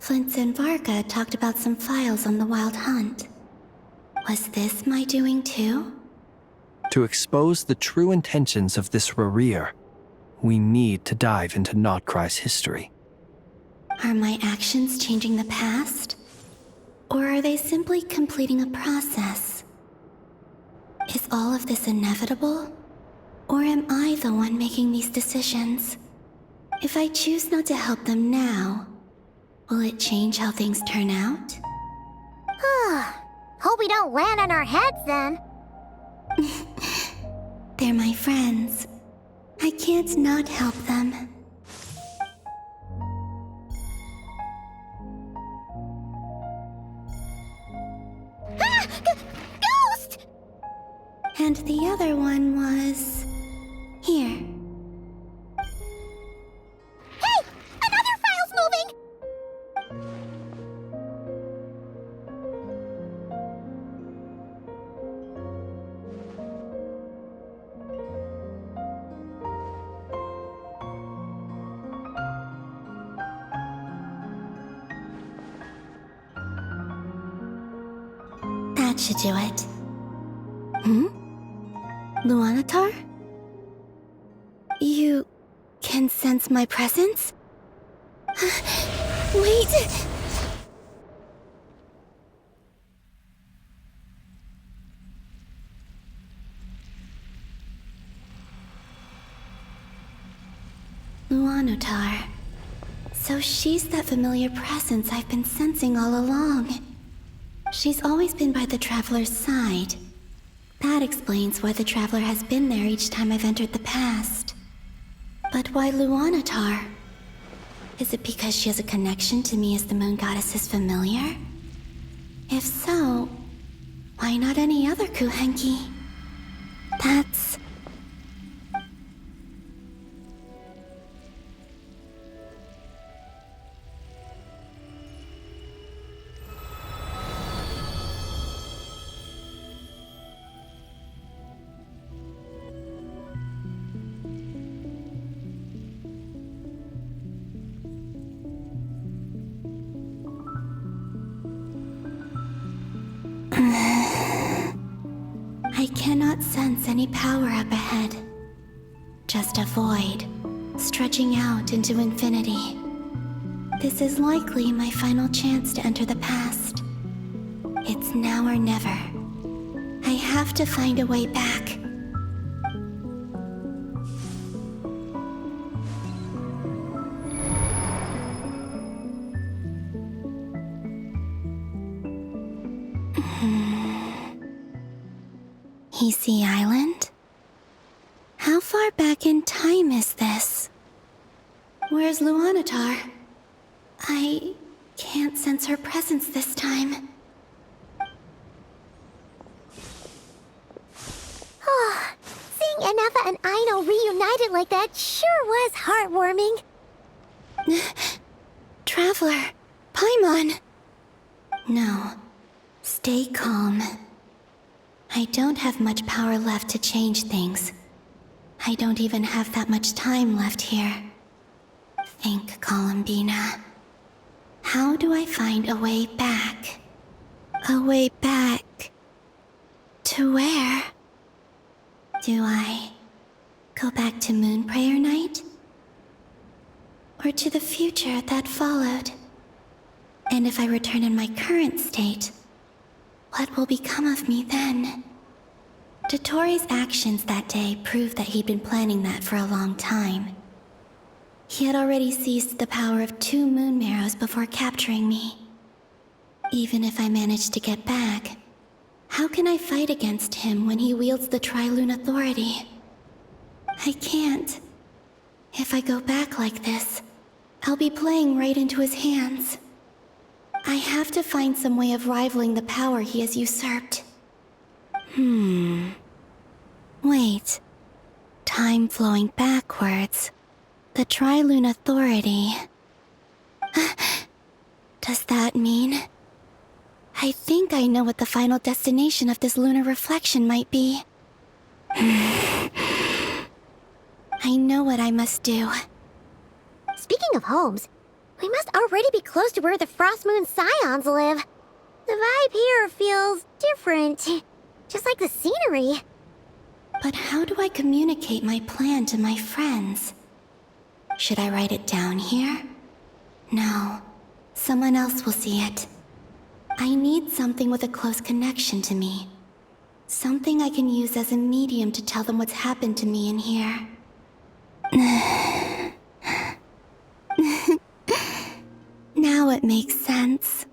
Flint and Varga talked about some files on the Wild Hunt. Was this my doing too? To expose the true intentions of this Rerir, we need to dive into Notcry's history. Are my actions changing the past? Or are they simply completing a process? Is all of this inevitable? Or am I the one making these decisions? If I choose not to help them now, will it change how things turn out? Hope we don't land on our heads then. They're my friends. I can't not help them. Ghost! And the other one was... here. Hey! Another file's moving! That should do it. Hmm? Luanatar? You can sense my presence? Wait! Luanatar. So she's that familiar presence I've been sensing all along. She's always been by the Traveler's side. That explains why the Traveler has been there each time I've entered the past. But why Luanatar? Is it because she has a connection to me as the Moon Goddess's familiar? If so, why not any other Kuhenki? That's... I cannot sense any power up ahead. Just a void, stretching out into infinity. This is likely my final chance to enter the past. It's now or never. I have to find a way back. Easy Island? How far back in time is this? Where's Luanatar? I can't sense her presence this time. Oh, seeing Enefa and Aino reunited like that sure was heartwarming. Traveler, Paimon! No, stay calm. I don't have much power left to change things. I don't even have that much time left here. Think, Columbina. How do I find a way back? A way back... to where? Do I go back to Moon Prayer Night? Or to the future that followed? And if I return in my current state, what will become of me then? Dottoro's actions that day proved that he'd been planning that for a long time. He had already seized the power of 2 moon marrows before capturing me. Even if I managed to get back, how can I fight against him when he wields the Tri-Lune Authority? I can't. If I go back like this, I'll be playing right into his hands. I have to find some way of rivaling the power he has usurped. Wait. Time flowing backwards. The Tri-Lune Authority. Does that mean... I think I know what the final destination of this lunar reflection might be. I know what I must do. Speaking of homes, we must already be close to where the Frost Moon Scions live. The vibe here feels different, just like the scenery. But how do I communicate my plan to my friends? Should I write it down here? No, someone else will see it. I need something with a close connection to me. Something I can use as a medium to tell them what's happened to me in here. Now it makes sense.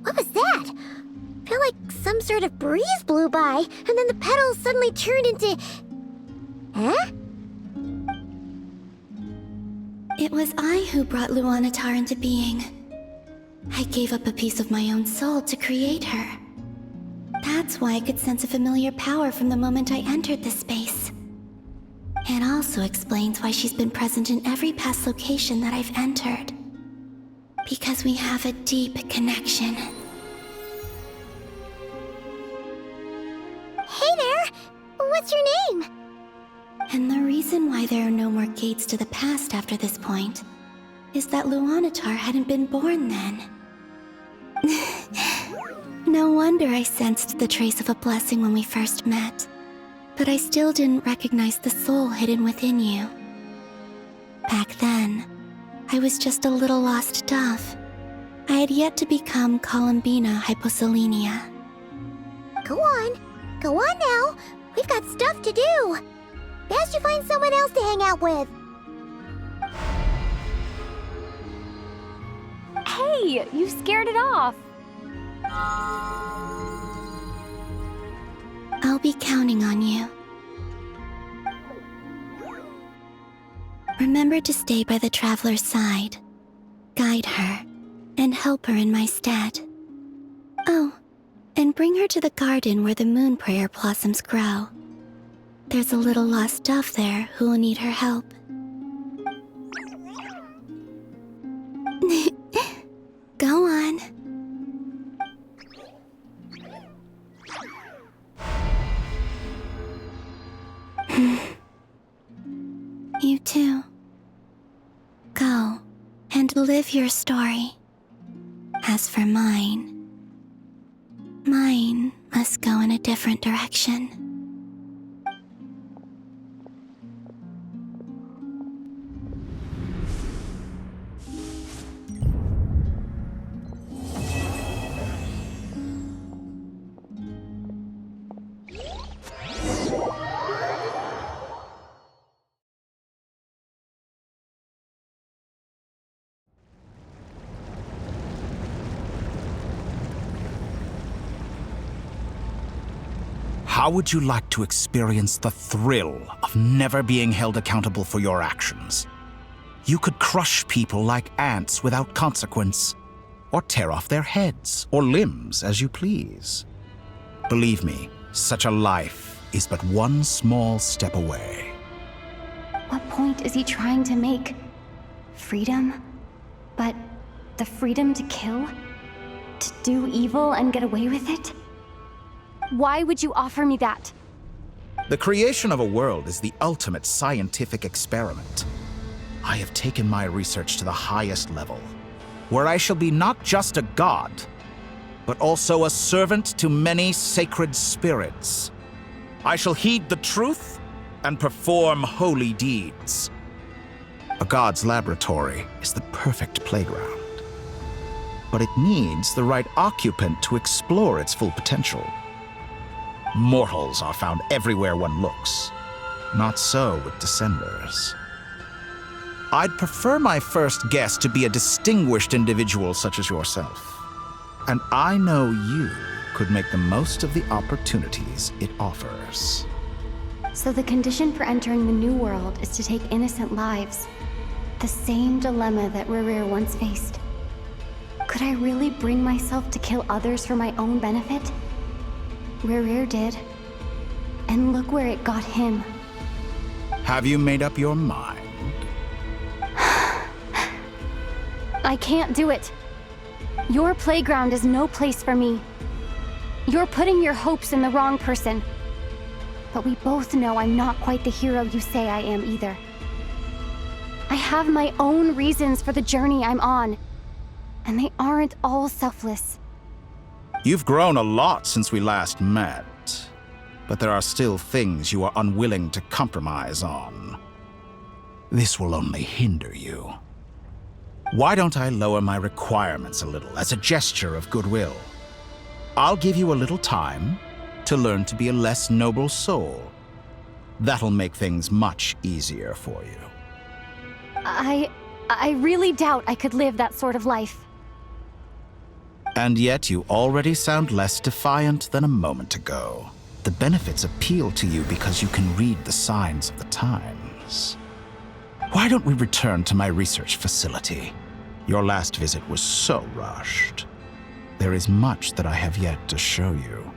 What was that? Felt like some sort of breeze blew by, and then the petals suddenly turned into... Huh? It was I who brought Luanatar into being. I gave up a piece of my own soul to create her. That's why I could sense a familiar power from the moment I entered this space. It also explains why she's been present in every past location that I've entered. Because we have a deep connection. Hey there! What's your name? And the reason why there are no more gates to the past after this point is that Luanatar hadn't been born then. No wonder I sensed the trace of a blessing when we first met. But I still didn't recognize the soul hidden within you. Back then, I was just a little lost dove. I had yet to become Columbina Hyposelenia. Go on now. We've got stuff to do. Best you find someone else to hang out with. Hey, you scared it off. I'll be counting on you. Remember to stay by the traveler's side, guide her, and help her in my stead. Oh, and bring her to the garden where the moon prayer blossoms grow. There's a little lost dove there who will need her help. Go on. You too. Go and live your story. As for mine must go in a different direction. How would you like to experience the thrill of never being held accountable for your actions? You could crush people like ants without consequence, or tear off their heads or limbs as you please. Believe me, such a life is but one small step away. What point is he trying to make? Freedom? But the freedom to kill? To do evil and get away with it? Why would you offer me that? The creation of a world is the ultimate scientific experiment. I have taken my research to the highest level, where I shall be not just a god, but also a servant to many sacred spirits. I shall heed the truth and perform holy deeds. A god's laboratory is the perfect playground, but it needs the right occupant to explore its full potential. Mortals are found everywhere one looks. Not so with Descenders. I'd prefer my first guest to be a distinguished individual such as yourself. And I know you could make the most of the opportunities it offers. So the condition for entering the new world is to take innocent lives. The same dilemma that Rerir once faced. Could I really bring myself to kill others for my own benefit? Rerir did. And look where it got him. Have you made up your mind? I can't do it. Your playground is no place for me. You're putting your hopes in the wrong person. But we both know I'm not quite the hero you say I am either. I have my own reasons for the journey I'm on, and they aren't all selfless. You've grown a lot since we last met, but there are still things you are unwilling to compromise on. This will only hinder you. Why don't I lower my requirements a little as a gesture of goodwill? I'll give you a little time to learn to be a less noble soul. That'll make things much easier for you. I really doubt I could live that sort of life. And yet you already sound less defiant than a moment ago. The benefits appeal to you because you can read the signs of the times. Why don't we return to my research facility? Your last visit was so rushed. There is much that I have yet to show you.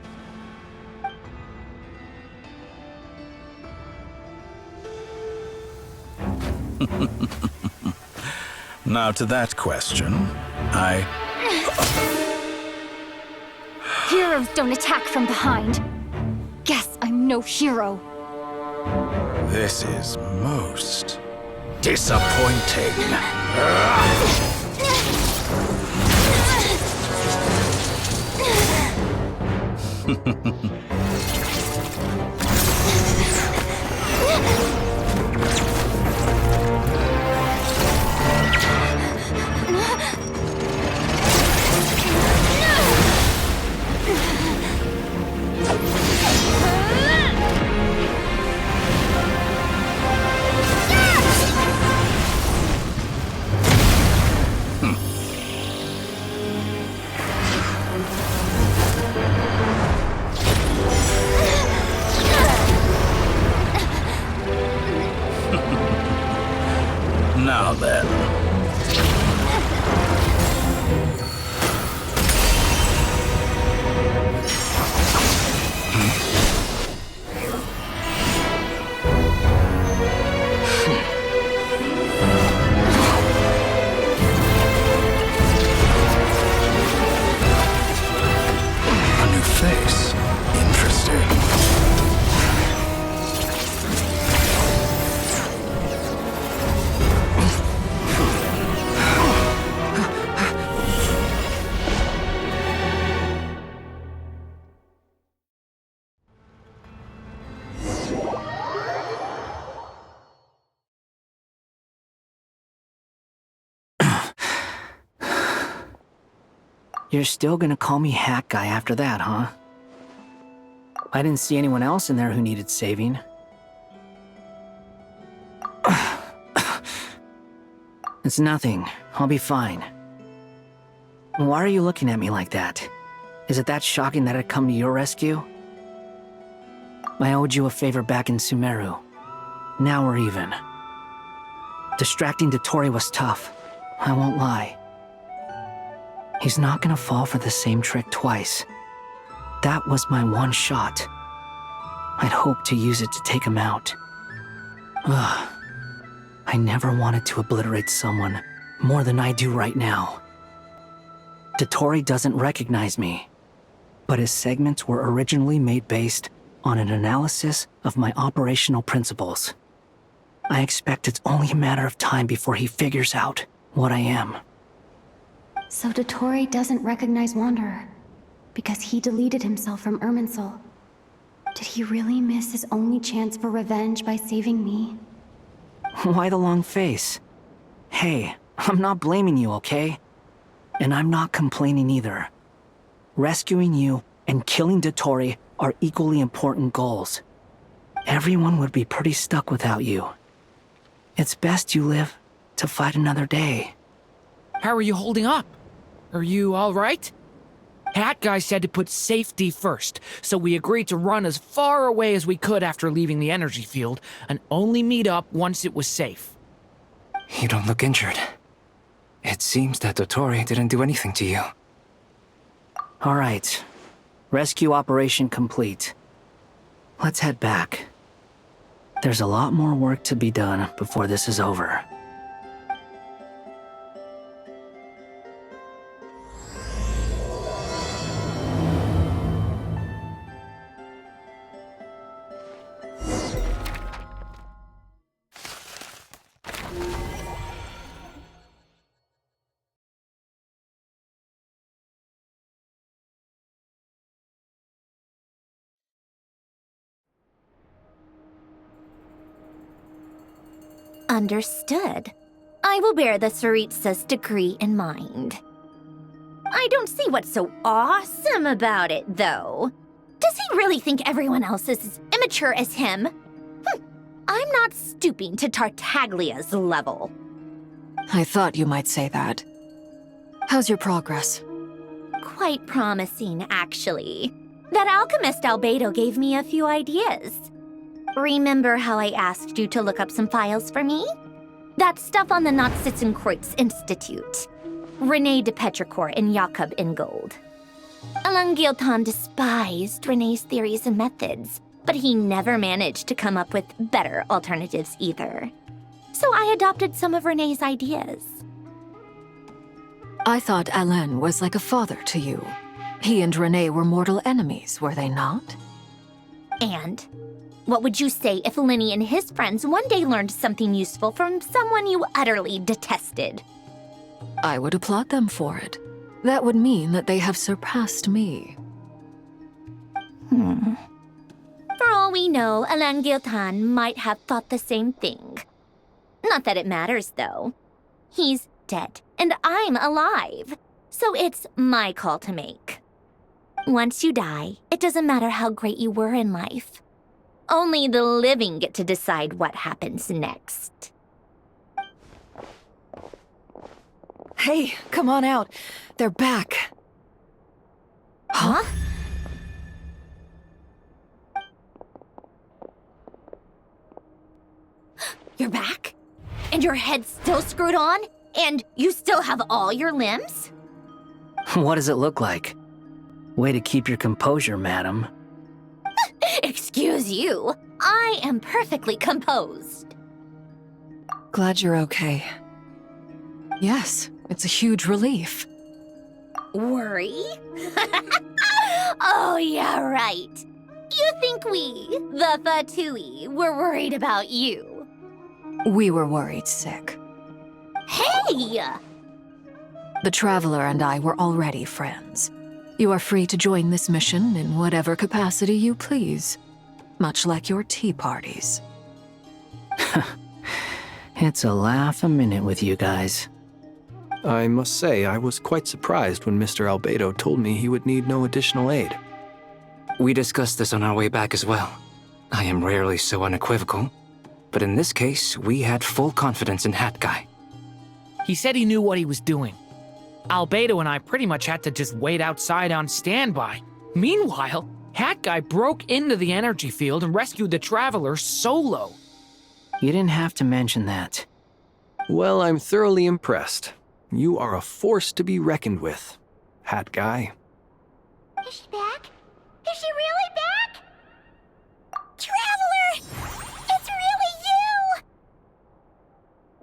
Now to that question, Heroes don't attack from behind. Guess I'm no hero. This is most disappointing. Now then. A new face. Interesting. You're still gonna call me Hat Guy after that, huh? I didn't see anyone else in there who needed saving. It's nothing. I'll be fine. Why are you looking at me like that? Is it that shocking that I'd come to your rescue? I owed you a favor back in Sumeru. Now we're even. Distracting Dottore was tough. I won't lie. He's not gonna fall for the same trick twice. That was my one shot. I'd hoped to use it to take him out. Ugh. I never wanted to obliterate someone more than I do right now. Dottore doesn't recognize me, but his segments were originally made based on an analysis of my operational principles. I expect it's only a matter of time before he figures out what I am. So Dottore doesn't recognize Wanderer, because he deleted himself from Irminsul. Did he really miss his only chance for revenge by saving me? Why the long face? Hey, I'm not blaming you, okay? And I'm not complaining either. Rescuing you and killing Dottore are equally important goals. Everyone would be pretty stuck without you. It's best you live to fight another day. How are you holding up? Are you all right? Hat Guy said to put safety first, so we agreed to run as far away as we could after leaving the energy field, and only meet up once it was safe. You don't look injured. It seems that Dottore didn't do anything to you. All right. Rescue operation complete. Let's head back. There's a lot more work to be done before this is over. Understood. I will bear the Tsaritsa's decree in mind. I don't see what's so awesome about it, though. Does he really think everyone else is as immature as him? I'm not stooping to Tartaglia's level. I thought you might say that. How's your progress? Quite promising, actually. That alchemist Albedo gave me a few ideas. Remember how I asked you to look up some files for me? That stuff on the Natsitzenkreuz Institute. René de Petrichor and Jakob Ingold. Alain Guilton despised René's theories and methods, but he never managed to come up with better alternatives either. So I adopted some of René's ideas. I thought Alain was like a father to you. He and René were mortal enemies, were they not? And what would you say if Lenny and his friends one day learned something useful from someone you utterly detested? I would applaud them for it. That would mean that they have surpassed me. For all we know, Alain Guilton might have thought the same thing. Not that it matters, though. He's dead, and I'm alive. So it's my call to make. Once you die, it doesn't matter how great you were in life. Only the living get to decide what happens next. Hey, come on out. They're back. Huh? You're back? And your head's still screwed on? And you still have all your limbs? What does it look like? Way to keep your composure, madam. Excuse you. I am perfectly composed. Glad you're okay. Yes, it's a huge relief. Worry? Oh, yeah, right. You think we, the Fatui, were worried about you? We were worried sick. Hey! The Traveler and I were already friends. You are free to join this mission in whatever capacity you please, much like your tea parties. It's a laugh a minute with you guys. I must say, I was quite surprised when Mr. Albedo told me he would need no additional aid. We discussed this on our way back as well. I am rarely so unequivocal, but in this case, we had full confidence in Hat Guy. He said he knew what he was doing. Albedo and I pretty much had to just wait outside on standby. Meanwhile, Hat Guy broke into the energy field and rescued the Traveler solo. You didn't have to mention that. Well, I'm thoroughly impressed. You are a force to be reckoned with, Hat Guy. Is she back? Is she really back? Traveler! It's really you!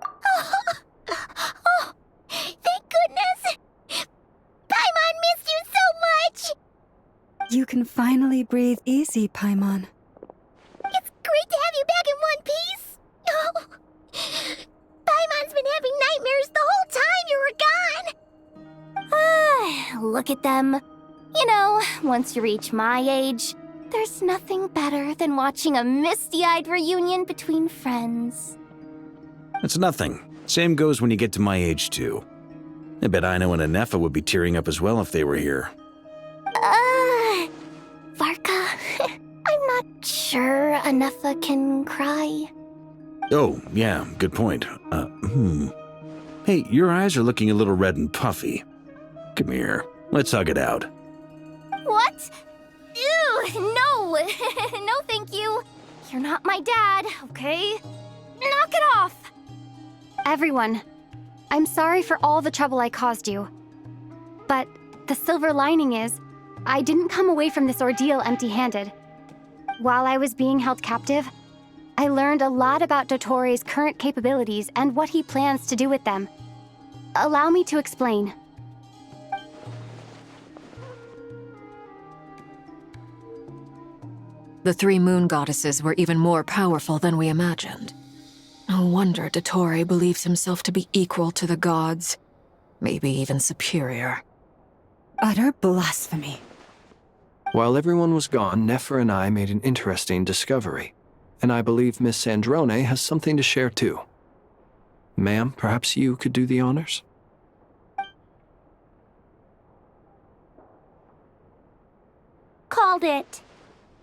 Oh, thank goodness! Paimon missed you so much! You can finally breathe easy, Paimon. It's great to have you back in one piece! Oh, Paimon's been having nightmares the whole time you were gone! Look at them. You know, once you reach my age, there's nothing better than watching a misty-eyed reunion between friends. It's nothing. Same goes when you get to my age, too. I bet Ino and Anefa would be tearing up as well if they were here. Varka, I'm not sure Anefa can cry. Oh, yeah, good point. Hey, your eyes are looking a little red and puffy. Come here, let's hug it out. What? Ew, no! No, thank you. You're not my dad, okay? Knock it off! Everyone, I'm sorry for all the trouble I caused you. But the silver lining is, I didn't come away from this ordeal empty-handed. While I was being held captive, I learned a lot about Dottore's current capabilities and what he plans to do with them. Allow me to explain. The three moon goddesses were even more powerful than we imagined. No wonder Dottore believes himself to be equal to the gods, maybe even superior. Utter blasphemy. While everyone was gone, Nefer and I made an interesting discovery. And I believe Miss Sandrone has something to share too. Ma'am, perhaps you could do the honors? Called it.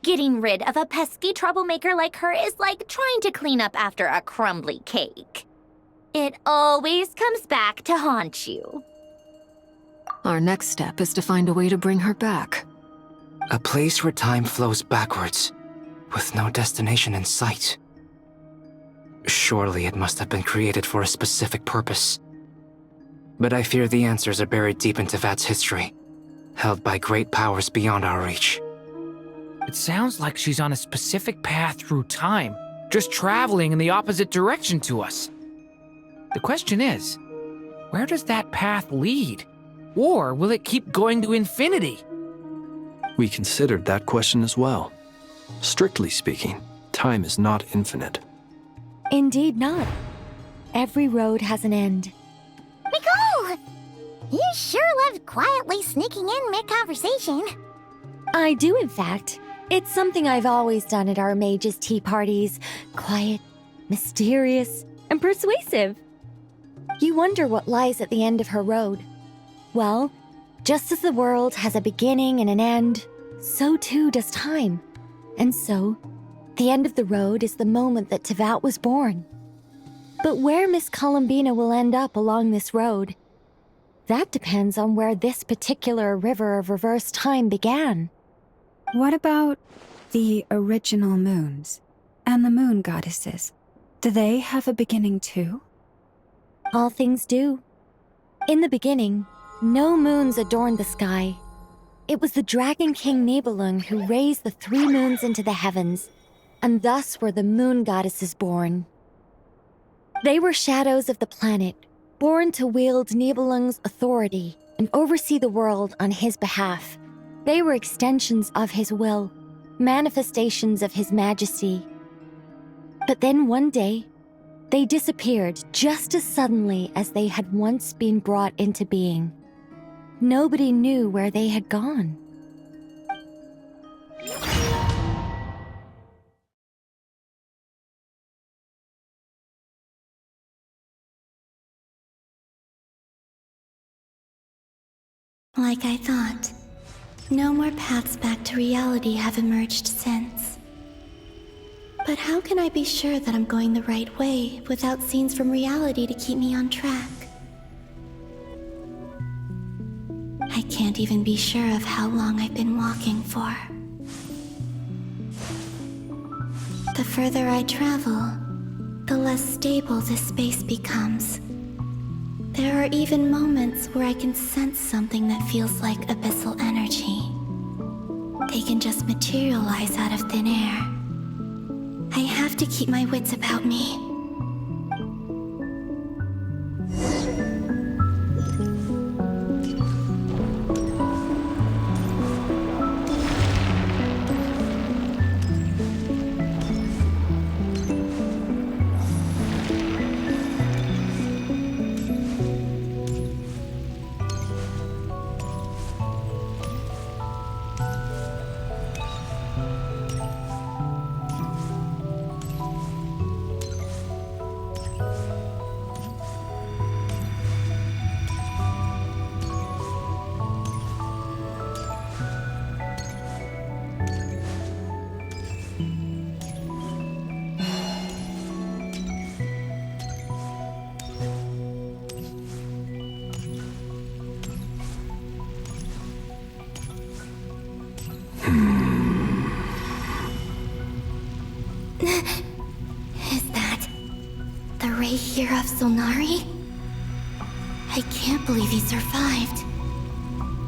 Getting rid of a pesky troublemaker like her is like trying to clean up after a crumbly cake. It always comes back to haunt you. Our next step is to find a way to bring her back. A place where time flows backwards, with no destination in sight. Surely it must have been created for a specific purpose. But I fear the answers are buried deep into Vat's history, held by great powers beyond our reach. It sounds like she's on a specific path through time, just traveling in the opposite direction to us. The question is, where does that path lead? Or will it keep going to infinity? We considered that question as well. Strictly speaking, time is not infinite. Indeed not. Every road has an end. Nicole! You sure love quietly sneaking in mid-conversation. I do, in fact. It's something I've always done at our mages' tea parties. Quiet, mysterious, and persuasive. You wonder what lies at the end of her road. Well, just as the world has a beginning and an end, so too does time. And so, the end of the road is the moment that Tevat was born. But where Miss Columbina will end up along this road, that depends on where this particular river of reverse time began. What about the original moons and the moon goddesses? Do they have a beginning too? All things do. In the beginning, no moons adorned the sky. It was the Dragon King Nibelung who raised the 3 moons into the heavens, and thus were the moon goddesses born. They were shadows of the planet, born to wield Nibelung's authority and oversee the world on his behalf. They were extensions of his will, manifestations of his majesty. But then one day, they disappeared just as suddenly as they had once been brought into being. Nobody knew where they had gone. Like I thought, no more paths back to reality have emerged since. But how can I be sure that I'm going the right way without scenes from reality to keep me on track? I can't even be sure of how long I've been walking for. The further I travel, the less stable this space becomes. There are even moments where I can sense something that feels like abyssal energy. They can just materialize out of thin air. I have to keep my wits about me. Is that the Ray here of Solnari? I can't believe he survived.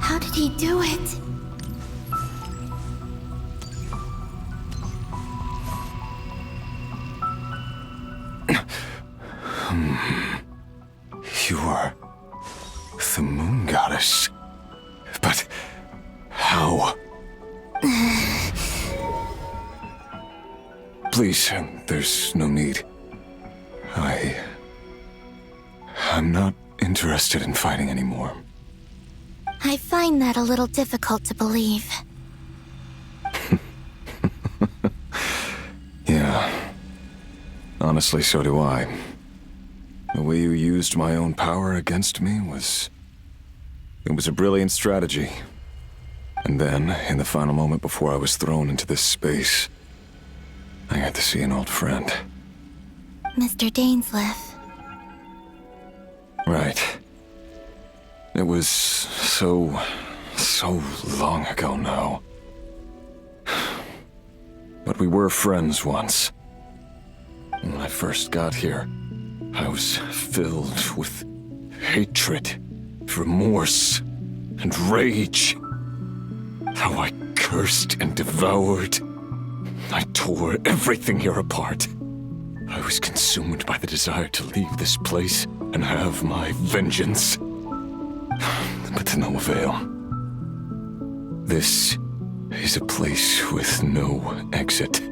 How did he do it? You are the moon goddess. But how? Please, there's no need. I'm not interested in fighting anymore. I find that a little difficult to believe. Yeah. Honestly, so do I. The way you used my own power against me was... It was a brilliant strategy. And then, in the final moment before I was thrown into this space, I got to see an old friend. Mr. Dainsleif. Right. It was so long ago now. But we were friends once. When I first got here, I was filled with hatred, remorse, and rage. How I cursed and devoured. I tore everything here apart. I was consumed by the desire to leave this place and have my vengeance. But to no avail. This is a place with no exit.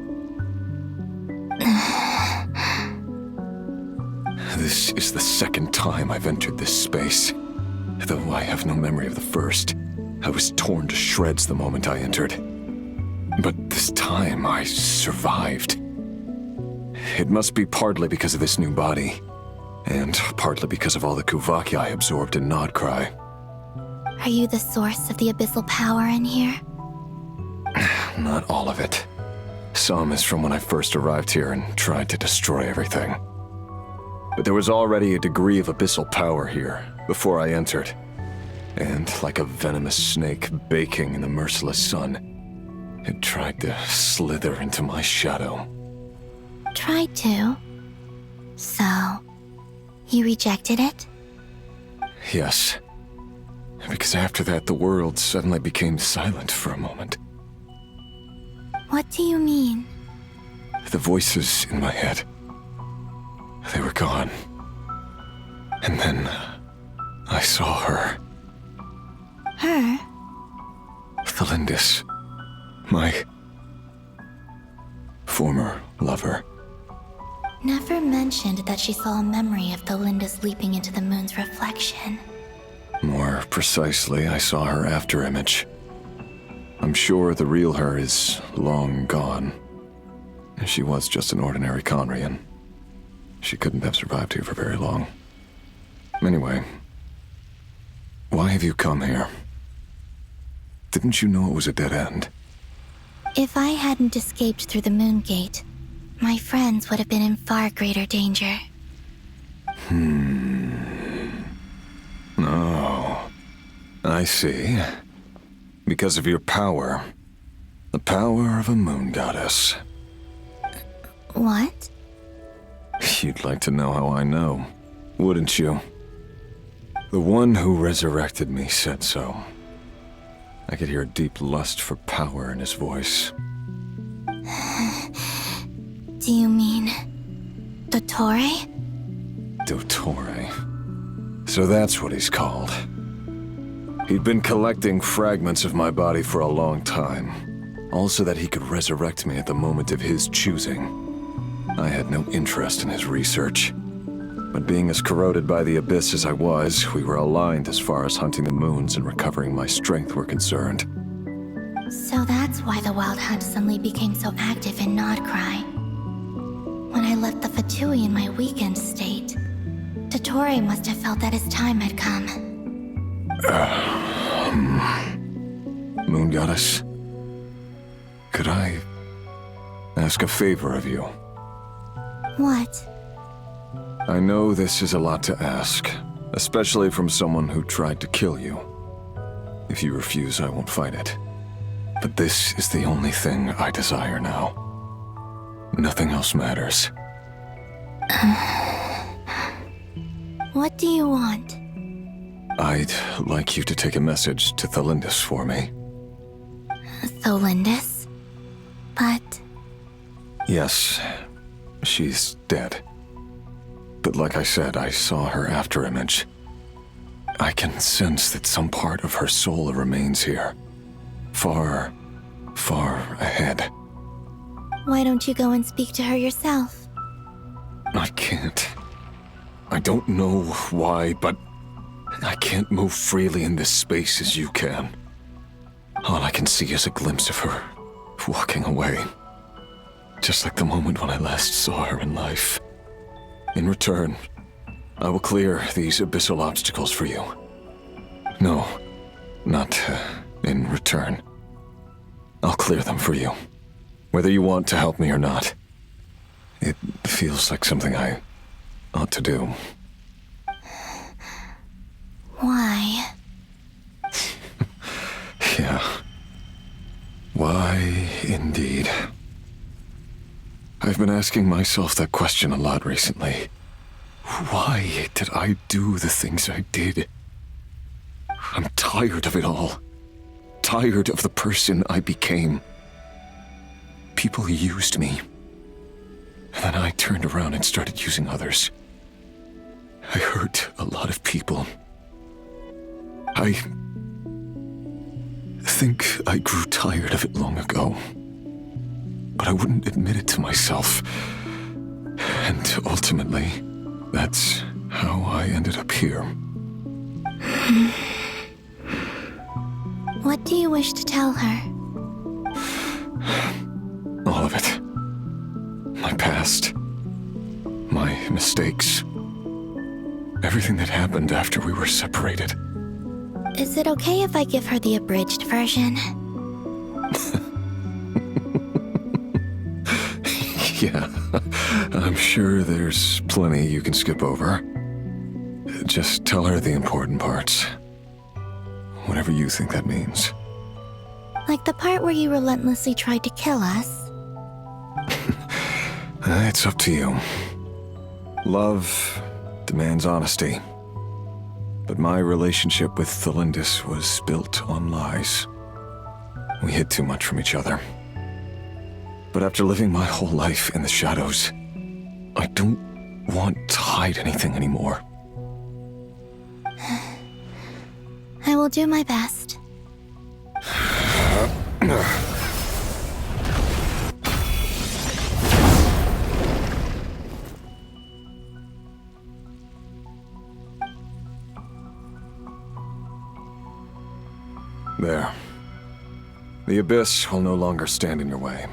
This is the second time I've entered this space. Though I have no memory of the first, I was torn to shreds the moment I entered. But this time I survived. It must be partly because of this new body, and partly because of all the Kuvaki I absorbed in Nodcry. Are you the source of the abyssal power in here? Not all of it. Some is from when I first arrived here and tried to destroy everything. But there was already a degree of abyssal power here before I entered. And like a venomous snake baking in the merciless sun, it tried to slither into my shadow. Tried to? So, you rejected it? Yes. Because after that, the world suddenly became silent for a moment. What do you mean? The voices in my head, they were gone. And then I saw her. Her? Thelindis. My former lover. Never mentioned that she saw a memory of Thelindis leaping into the moon's reflection. More precisely, I saw her afterimage. I'm sure the real her is long gone. She was just an ordinary Conrian. She couldn't have survived here for very long. Anyway, why have you come here? Didn't you know it was a dead end? If I hadn't escaped through the moon gate, my friends would have been in far greater danger. Oh, I see. Because of your power. The power of a moon goddess. What? You'd like to know how I know, wouldn't you? The one who resurrected me said so. I could hear a deep lust for power in his voice. Do you mean... Dottore? Dottore. So that's what he's called. He'd been collecting fragments of my body for a long time, all so that he could resurrect me at the moment of his choosing. I had no interest in his research. But being as corroded by the abyss as I was, we were aligned as far as hunting the moons and recovering my strength were concerned. So that's why the Wild Hunt suddenly became so active in Nodcry. When I left the Fatui in my weakened state, Dottore must have felt that his time had come. Moon Goddess, could I ask a favor of you? What? I know this is a lot to ask, especially from someone who tried to kill you. If you refuse, I won't fight it. But this is the only thing I desire now. Nothing else matters. What do you want? I'd like you to take a message to Thelindis for me. Thelindis? But... Yes, she's dead. But like I said, I saw her afterimage. I can sense that some part of her soul remains here. Far, far ahead. Why don't you go and speak to her yourself? I can't. I don't know why, but I can't move freely in this space as you can. All I can see is a glimpse of her, walking away. Just like the moment when I last saw her in life. In return, I will clear these abyssal obstacles for you. No, not in return. I'll clear them for you, whether you want to help me or not. It feels like something I ought to do. Why? Yeah. Why, indeed. I've been asking myself that question a lot recently. Why did I do the things I did? I'm tired of it all. Tired of the person I became. People used me. And then I turned around and started using others. I hurt a lot of people. I think I grew tired of it long ago. But I wouldn't admit it to myself. And ultimately, that's how I ended up here. What do you wish to tell her? All of it. My past. My mistakes. Everything that happened after we were separated. Is it okay if I give her the abridged version? Yeah, I'm sure there's plenty you can skip over. Just tell her the important parts. Whatever you think that means. Like the part where you relentlessly tried to kill us? It's up to you. Love demands honesty. But my relationship with Thelindis was built on lies. We hid too much from each other. But after living my whole life in the shadows, I don't want to hide anything anymore. I will do my best. There. The abyss will no longer stand in your way.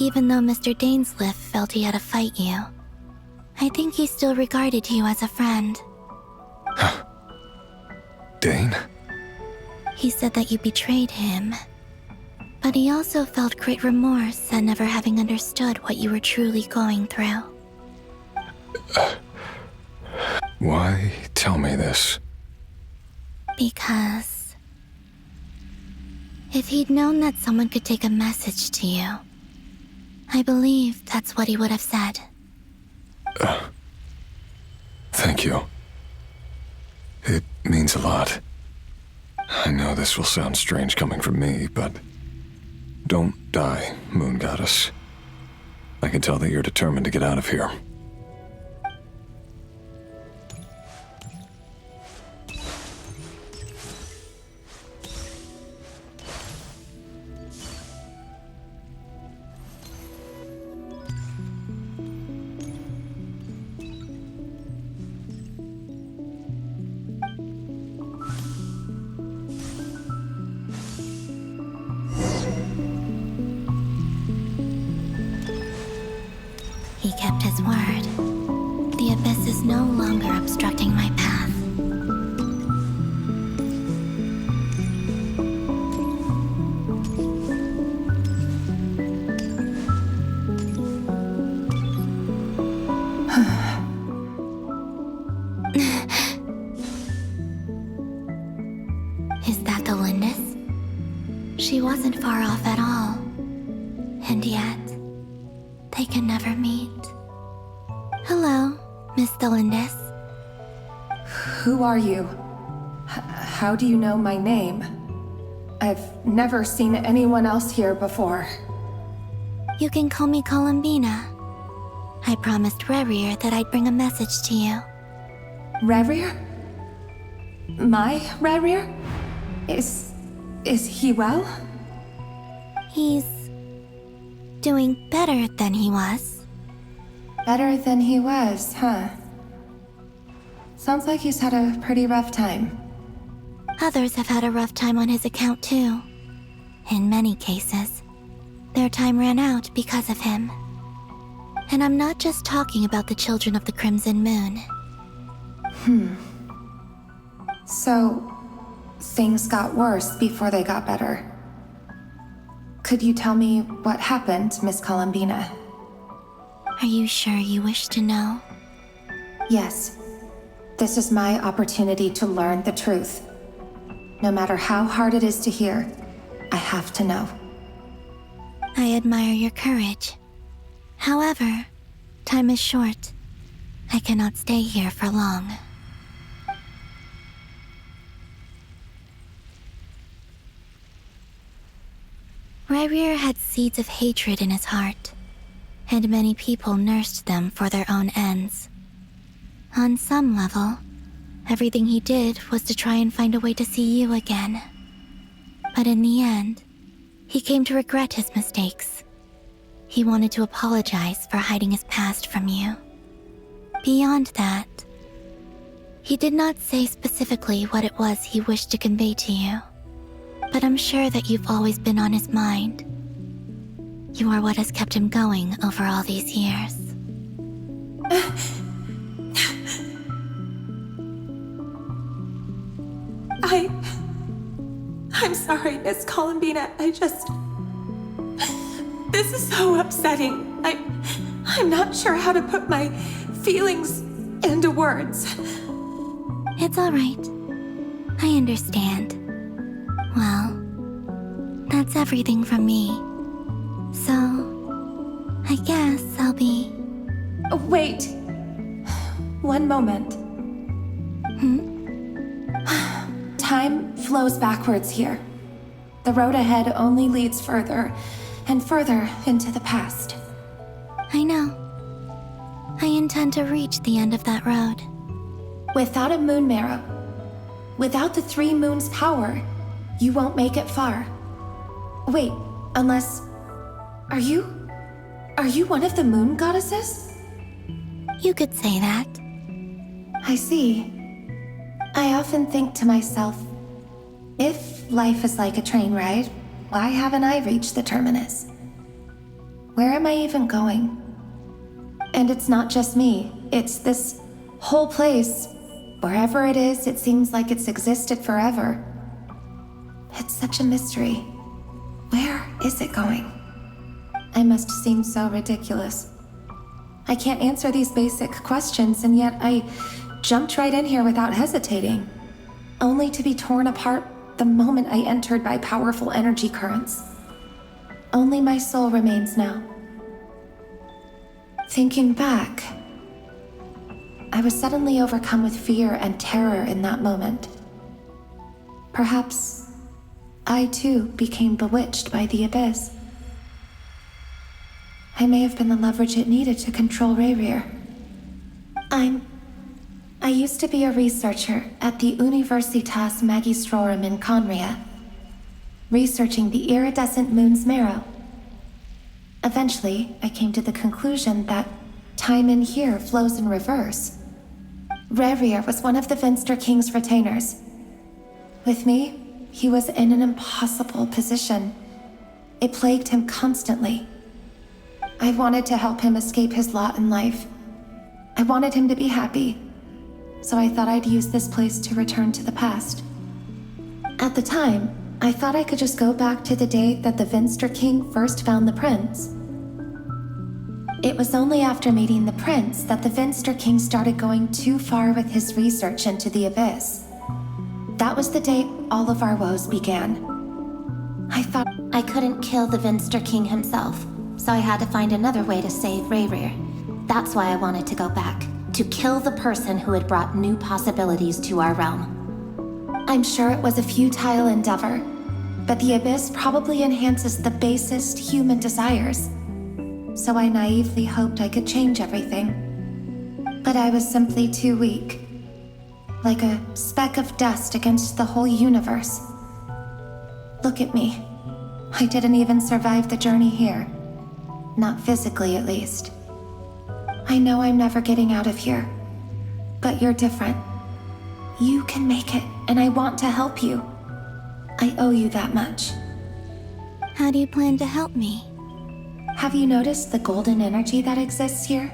Even though Mr. Dainsliff felt he had to fight you, I think he still regarded you as a friend. Dane? He said that you betrayed him, but he also felt great remorse at never having understood what you were truly going through. Why tell me this? Because if he'd known that someone could take a message to you, I believe that's what he would have said. Thank you. It means a lot. I know this will sound strange coming from me, but don't die, Moon Goddess. I can tell that you're determined to get out of here. He kept his word. The abyss is no longer obstructing my path. Is that the Lindis? She wasn't far off at all. And yet, they can never meet. Hello, Miss Thelindis. Who are you? How do you know my name? I've never seen anyone else here before. You can call me Columbina. I promised Rerir that I'd bring a message to you. Rerir? My Rerir? Is he well? He's doing better than he was. Better than he was, huh? Sounds like he's had a pretty rough time. Others have had a rough time on his account too. In many cases, their time ran out because of him. And I'm not just talking about the children of the Crimson Moon. So, things got worse before they got better. Could you tell me what happened, Miss Columbina? Are you sure you wish to know? Yes. This is my opportunity to learn the truth. No matter how hard it is to hear, I have to know. I admire your courage. However, time is short. I cannot stay here for long. Rayrir had seeds of hatred in his heart, and many people nursed them for their own ends. On some level, everything he did was to try and find a way to see you again. But in the end, he came to regret his mistakes. He wanted to apologize for hiding his past from you. Beyond that, he did not say specifically what it was he wished to convey to you, but I'm sure that you've always been on his mind. You are what has kept him going over all these years. I'm sorry, Miss Columbina. This is so upsetting. I'm not sure how to put my feelings into words. It's all right. I understand. Well, that's everything from me. So, I guess I'll be... Wait. One moment. Time flows backwards here. The road ahead only leads further and further into the past. I know. I intend to reach the end of that road. Without a moon marrow, without the 3 moons' power, you won't make it far. Wait, unless... Are you one of the moon goddesses? You could say that. I see. I often think to myself, if life is like a train ride, why haven't I reached the terminus? Where am I even going? And it's not just me, it's this whole place. Wherever it is, it seems like it's existed forever. It's such a mystery. Where is it going? I must seem so ridiculous. I can't answer these basic questions, and yet I jumped right in here without hesitating, only to be torn apart the moment I entered by powerful energy currents. Only my soul remains now. Thinking back, I was suddenly overcome with fear and terror in that moment. Perhaps I too became bewitched by the abyss. I may have been the leverage it needed to control Rayrir. I used to be a researcher at the Universitas Magistrorum in Conria, researching the iridescent moon's marrow. Eventually, I came to the conclusion that time in here flows in reverse. Rayrir was one of the Vinster King's retainers. With me, he was in an impossible position. It plagued him constantly. I wanted to help him escape his lot in life. I wanted him to be happy, so I thought I'd use this place to return to the past. At the time, I thought I could just go back to the day that the Vinster King first found the prince. It was only after meeting the prince that the Vinster King started going too far with his research into the abyss. That was the day all of our woes began. I thought I couldn't kill the Vinster King himself, so I had to find another way to save Rayrir. That's why I wanted to go back, to kill the person who had brought new possibilities to our realm. I'm sure it was a futile endeavor, but the abyss probably enhances the basest human desires. So I naively hoped I could change everything. But I was simply too weak. Like a speck of dust against the whole universe. Look at me. I didn't even survive the journey here. Not physically, at least. I know I'm never getting out of here. But you're different. You can make it, and I want to help you. I owe you that much. How do you plan to help me? Have you noticed the golden energy that exists here?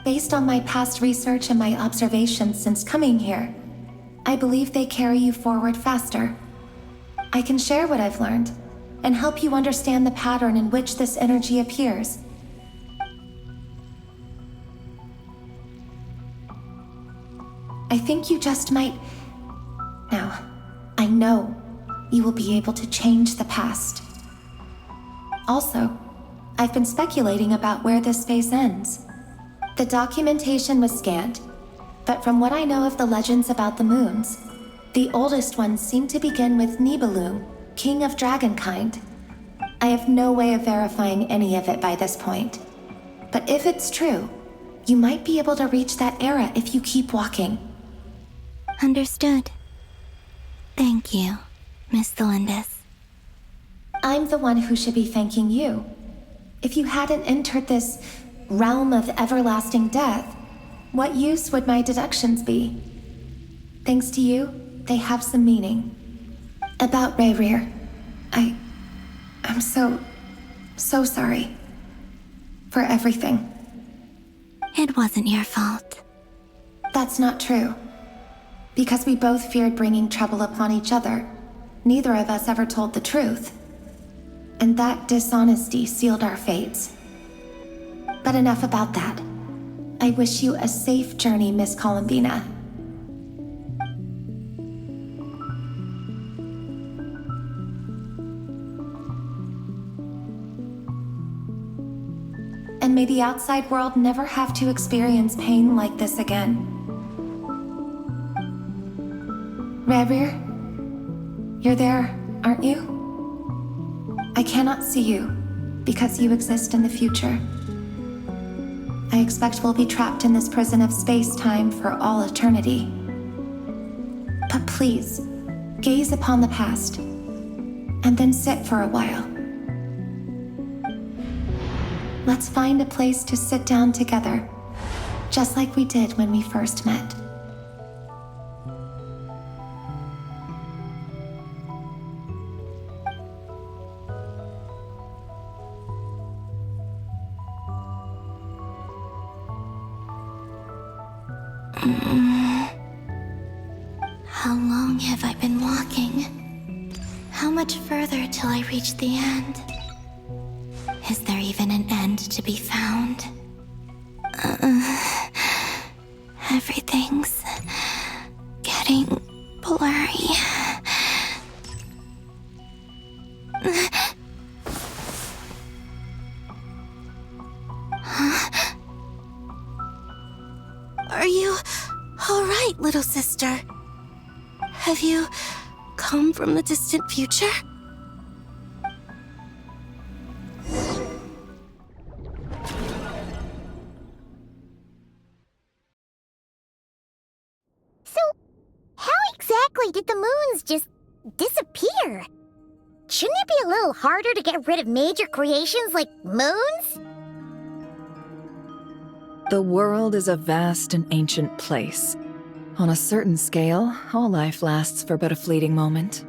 Based on my past research and my observations since coming here, I believe they carry you forward faster. I can share what I've learned and help you understand the pattern in which this energy appears. I think you just might... Now, I know you will be able to change the past. Also, I've been speculating about where this space ends. The documentation was scanned, but from what I know of the legends about the moons, the oldest ones seem to begin with Nibelung, king of dragonkind. I have no way of verifying any of it by this point. But if it's true, you might be able to reach that era if you keep walking. Understood. Thank you, Miss Thelindis. I'm the one who should be thanking you. If you hadn't entered this realm of everlasting death, what use would my deductions be? Thanks to you, they have some meaning. About Rayrir, I'm so sorry. For everything. It wasn't your fault. That's not true. Because we both feared bringing trouble upon each other, neither of us ever told the truth. And that dishonesty sealed our fates. But enough about that. I wish you a safe journey, Miss Columbina. And may the outside world never have to experience pain like this again. Rayrir, you're there, aren't you? I cannot see you, because you exist in the future. I expect we'll be trapped in this prison of space-time for all eternity. But please, gaze upon the past, and then sit for a while. Let's find a place to sit down together, just like we did when we first met. How long have I been walking? How much further till I reach the end? Is there even an end to be found? Everything's getting blurry. Are you all right, little sister? Have you come from the distant future? So, how exactly did the moons just disappear? Shouldn't it be a little harder to get rid of major creations like moons? The world is a vast and ancient place. On a certain scale, all life lasts for but a fleeting moment.